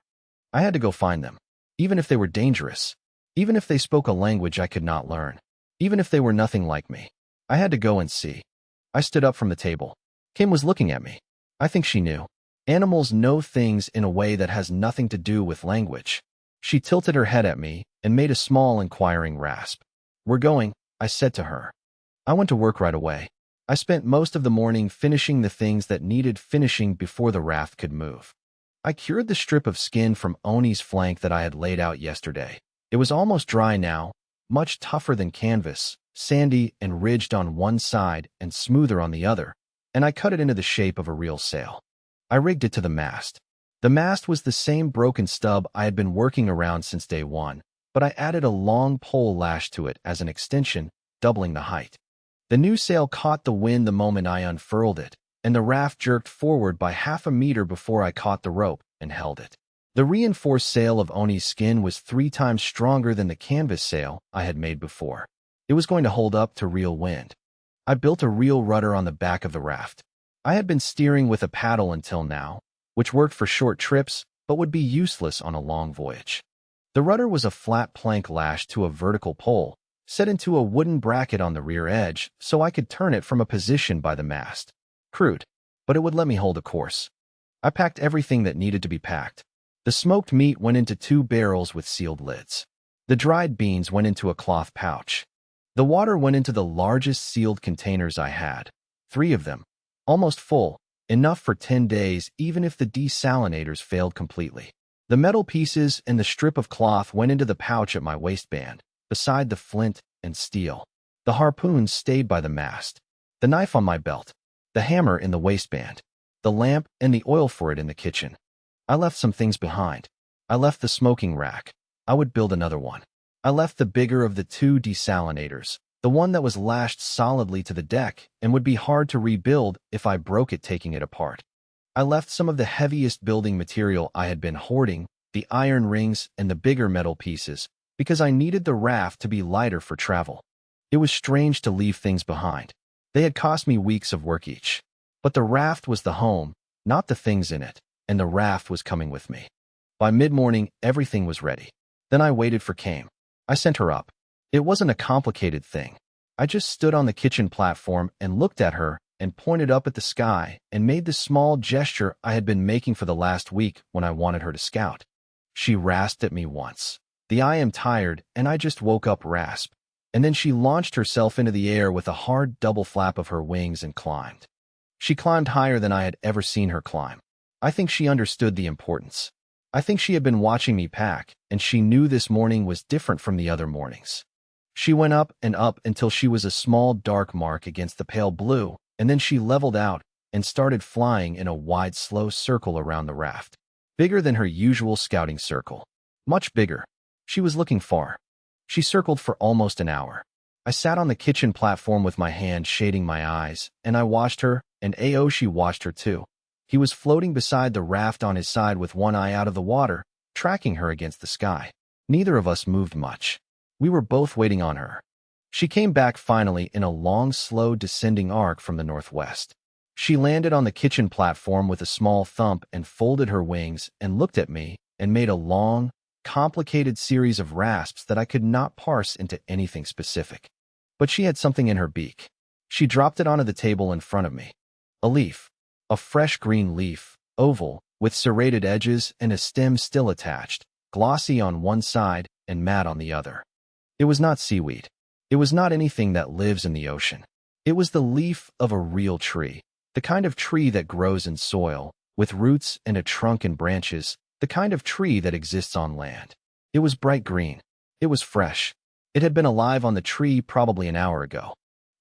I had to go find them, even if they were dangerous, even if they spoke a language I could not learn, even if they were nothing like me. I had to go and see. I stood up from the table. Kim was looking at me. I think she knew. Animals know things in a way that has nothing to do with language. She tilted her head at me and made a small inquiring rasp. "We're going," I said to her. I went to work right away. I spent most of the morning finishing the things that needed finishing before the raft could move. I cured the strip of skin from Oni's flank that I had laid out yesterday. It was almost dry now, much tougher than canvas, sandy and ridged on one side and smoother on the other, and I cut it into the shape of a real sail. I rigged it to the mast. The mast was the same broken stub I had been working around since day one, but I added a long pole lash to it as an extension, doubling the height. The new sail caught the wind the moment I unfurled it, and the raft jerked forward by half a meter before I caught the rope and held it. The reinforced sail of Oni's skin was 3 times stronger than the canvas sail I had made before. It was going to hold up to real wind. I built a real rudder on the back of the raft. I had been steering with a paddle until now, which worked for short trips but would be useless on a long voyage. The rudder was a flat plank lashed to a vertical pole, set into a wooden bracket on the rear edge so I could turn it from a position by the mast. Crude, but it would let me hold a course. I packed everything that needed to be packed. The smoked meat went into 2 barrels with sealed lids. The dried beans went into a cloth pouch. The water went into the largest sealed containers I had, 3 of them, almost full, enough for 10 days even if the desalinators failed completely. The metal pieces and the strip of cloth went into the pouch at my waistband, beside the flint and steel. The harpoons stayed by the mast, the knife on my belt, the hammer in the waistband, the lamp and the oil for it in the kitchen. I left some things behind. I left the smoking rack. I would build another one. I left the bigger of the 2 desalinators, the one that was lashed solidly to the deck and would be hard to rebuild if I broke it taking it apart. I left some of the heaviest building material I had been hoarding, the iron rings and the bigger metal pieces, because I needed the raft to be lighter for travel. It was strange to leave things behind. They had cost me weeks of work each. But the raft was the home, not the things in it, and the raft was coming with me. By mid-morning, everything was ready. Then I waited for Kame. I sent her up. It wasn't a complicated thing. I just stood on the kitchen platform and looked at her and pointed up at the sky and made the small gesture I had been making for the last week when I wanted her to scout. She rasped at me once. The "I am tired and I just woke up" rasp. And then she launched herself into the air with a hard double flap of her wings and climbed. She climbed higher than I had ever seen her climb. I think she understood the importance. I think she had been watching me pack, and she knew this morning was different from the other mornings. She went up and up until she was a small dark mark against the pale blue, and then she leveled out and started flying in a wide, slow circle around the raft. Bigger than her usual scouting circle. Much bigger. She was looking far. She circled for almost an hour. I sat on the kitchen platform with my hand shading my eyes, and I watched her, and Aoshi watched her too. He was floating beside the raft on his side with one eye out of the water, tracking her against the sky. Neither of us moved much. We were both waiting on her. She came back finally in a long, slow descending arc from the northwest. She landed on the kitchen platform with a small thump and folded her wings and looked at me and made a long, complicated series of rasps that I could not parse into anything specific. But she had something in her beak. She dropped it onto the table in front of me. A leaf. A fresh green leaf, oval, with serrated edges and a stem still attached, glossy on one side and matte on the other. It was not seaweed. It was not anything that lives in the ocean. It was the leaf of a real tree, the kind of tree that grows in soil, with roots and a trunk and branches, the kind of tree that exists on land. It was bright green. It was fresh. It had been alive on the tree probably an hour ago.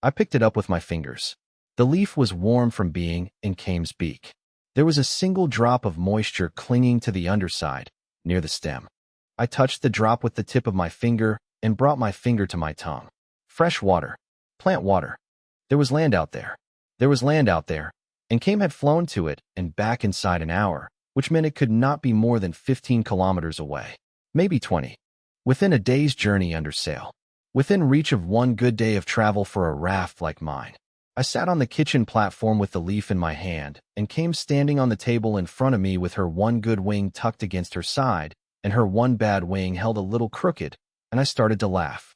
I picked it up with my fingers. The leaf was warm from being in Kame's beak. There was a single drop of moisture clinging to the underside, near the stem. I touched the drop with the tip of my finger and brought my finger to my tongue. Fresh water. Plant water. There was land out there. There was land out there, and Kame had flown to it and back inside an hour, which meant it could not be more than 15 kilometers away. Maybe 20. Within a day's journey under sail. Within reach of one good day of travel for a raft like mine. I sat on the kitchen platform with the leaf in my hand, and Kame standing on the table in front of me with her one good wing tucked against her side, and her one bad wing held a little crooked, and I started to laugh.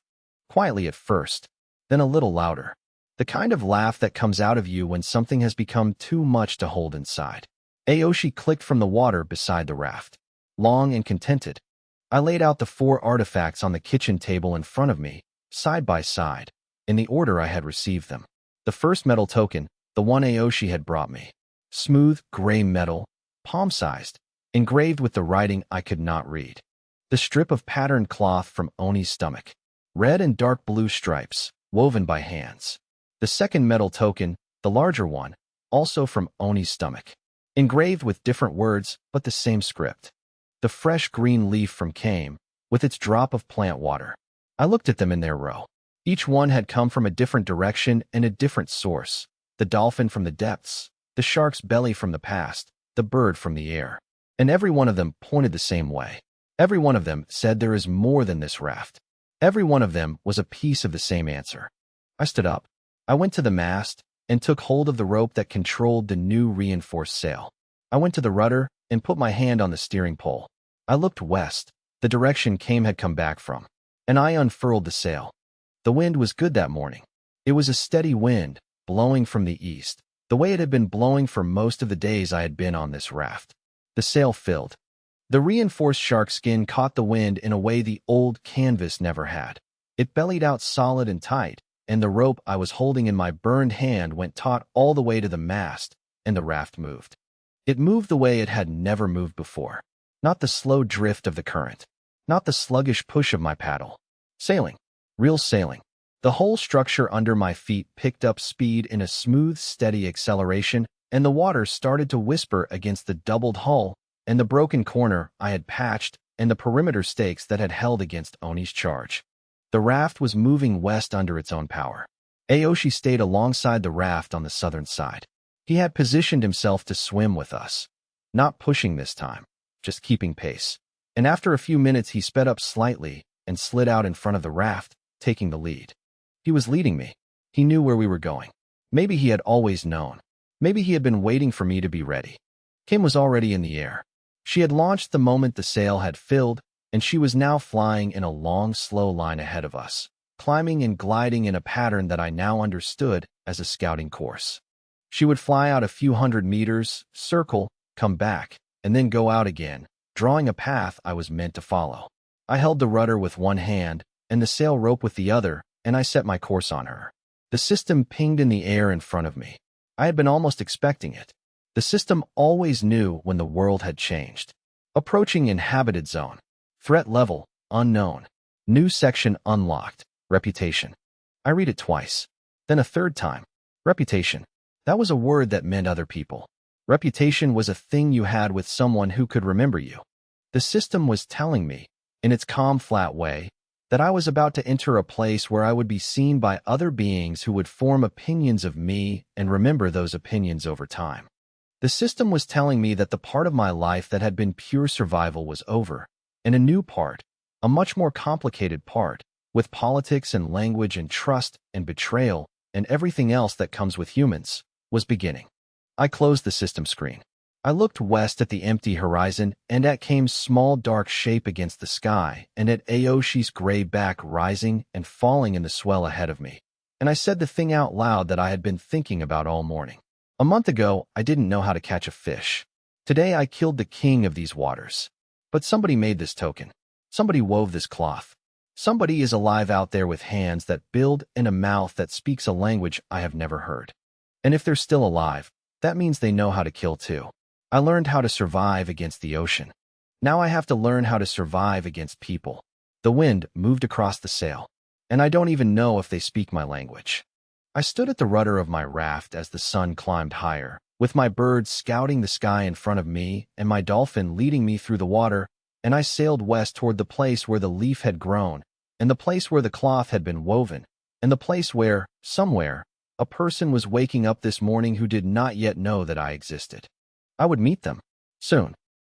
Quietly at first, then a little louder. The kind of laugh that comes out of you when something has become too much to hold inside. Aoshi clicked from the water beside the raft. Long and contented. I laid out the 4 artifacts on the kitchen table in front of me, side by side, in the order I had received them. The first metal token, the one Aoshi had brought me. Smooth, gray metal, palm-sized, engraved with the writing I could not read. The strip of patterned cloth from Oni's stomach. Red and dark blue stripes, woven by hands. The second metal token, the larger one, also from Oni's stomach. Engraved with different words, but the same script. The fresh green leaf from Kame, with its drop of plant water. I looked at them in their row. Each one had come from a different direction and a different source. The dolphin from the depths, the shark's belly from the past, the bird from the air. And every one of them pointed the same way. Every one of them said there is more than this raft. Every one of them was a piece of the same answer. I stood up. I went to the mast and took hold of the rope that controlled the new reinforced sail. I went to the rudder and put my hand on the steering pole. I looked west, the direction Kame had come back from, and I unfurled the sail. The wind was good that morning. It was a steady wind, blowing from the east, the way it had been blowing for most of the days I had been on this raft. The sail filled. The reinforced shark skin caught the wind in a way the old canvas never had. It bellied out solid and tight, and the rope I was holding in my burned hand went taut all the way to the mast, and the raft moved. It moved the way it had never moved before. Not the slow drift of the current. Not the sluggish push of my paddle. Sailing. Real sailing. The whole structure under my feet picked up speed in a smooth, steady acceleration, and the water started to whisper against the doubled hull and the broken corner I had patched and the perimeter stakes that had held against Oni's charge. The raft was moving west under its own power. Aoshi stayed alongside the raft on the southern side. He had positioned himself to swim with us. Not pushing this time, just keeping pace. And after a few minutes he sped up slightly and slid out in front of the raft, taking the lead. He was leading me. He knew where we were going. Maybe he had always known. Maybe he had been waiting for me to be ready. Kim was already in the air. She had launched the moment the sail had filled, and she was now flying in a long, slow line ahead of us, climbing and gliding in a pattern that I now understood as a scouting course. She would fly out a few hundred meters, circle, come back, and then go out again, drawing a path I was meant to follow. I held the rudder with one hand and the sail rope with the other, and I set my course on her. The system pinged in the air in front of me. I had been almost expecting it. The system always knew when the world had changed. Approaching inhabited zone. Threat level, unknown. New section unlocked. Reputation. I read it twice. Then a third time. Reputation. That was a word that meant other people. Reputation was a thing you had with someone who could remember you. The system was telling me, in its calm, flat way, that I was about to enter a place where I would be seen by other beings who would form opinions of me and remember those opinions over time. The system was telling me that the part of my life that had been pure survival was over, and a new part, a much more complicated part, with politics and language and trust and betrayal and everything else that comes with humans, was beginning. I closed the system screen. I looked west at the empty horizon and at Kame's small dark shape against the sky and at Aoshi's gray back rising and falling in the swell ahead of me. And I said the thing out loud that I had been thinking about all morning. A month ago, I didn't know how to catch a fish. Today, I killed the king of these waters. But somebody made this token. Somebody wove this cloth. Somebody is alive out there with hands that build and a mouth that speaks a language I have never heard. And if they're still alive, that means they know how to kill too. I learned how to survive against the ocean. Now I have to learn how to survive against people. The wind moved across the sail, and I don't even know if they speak my language. I stood at the rudder of my raft as the sun climbed higher, with my birds scouting the sky in front of me and my dolphin leading me through the water, and I sailed west toward the place where the leaf had grown, and the place where the cloth had been woven, and the place where, somewhere, a person was waking up this morning who did not yet know that I existed. I would meet them soon.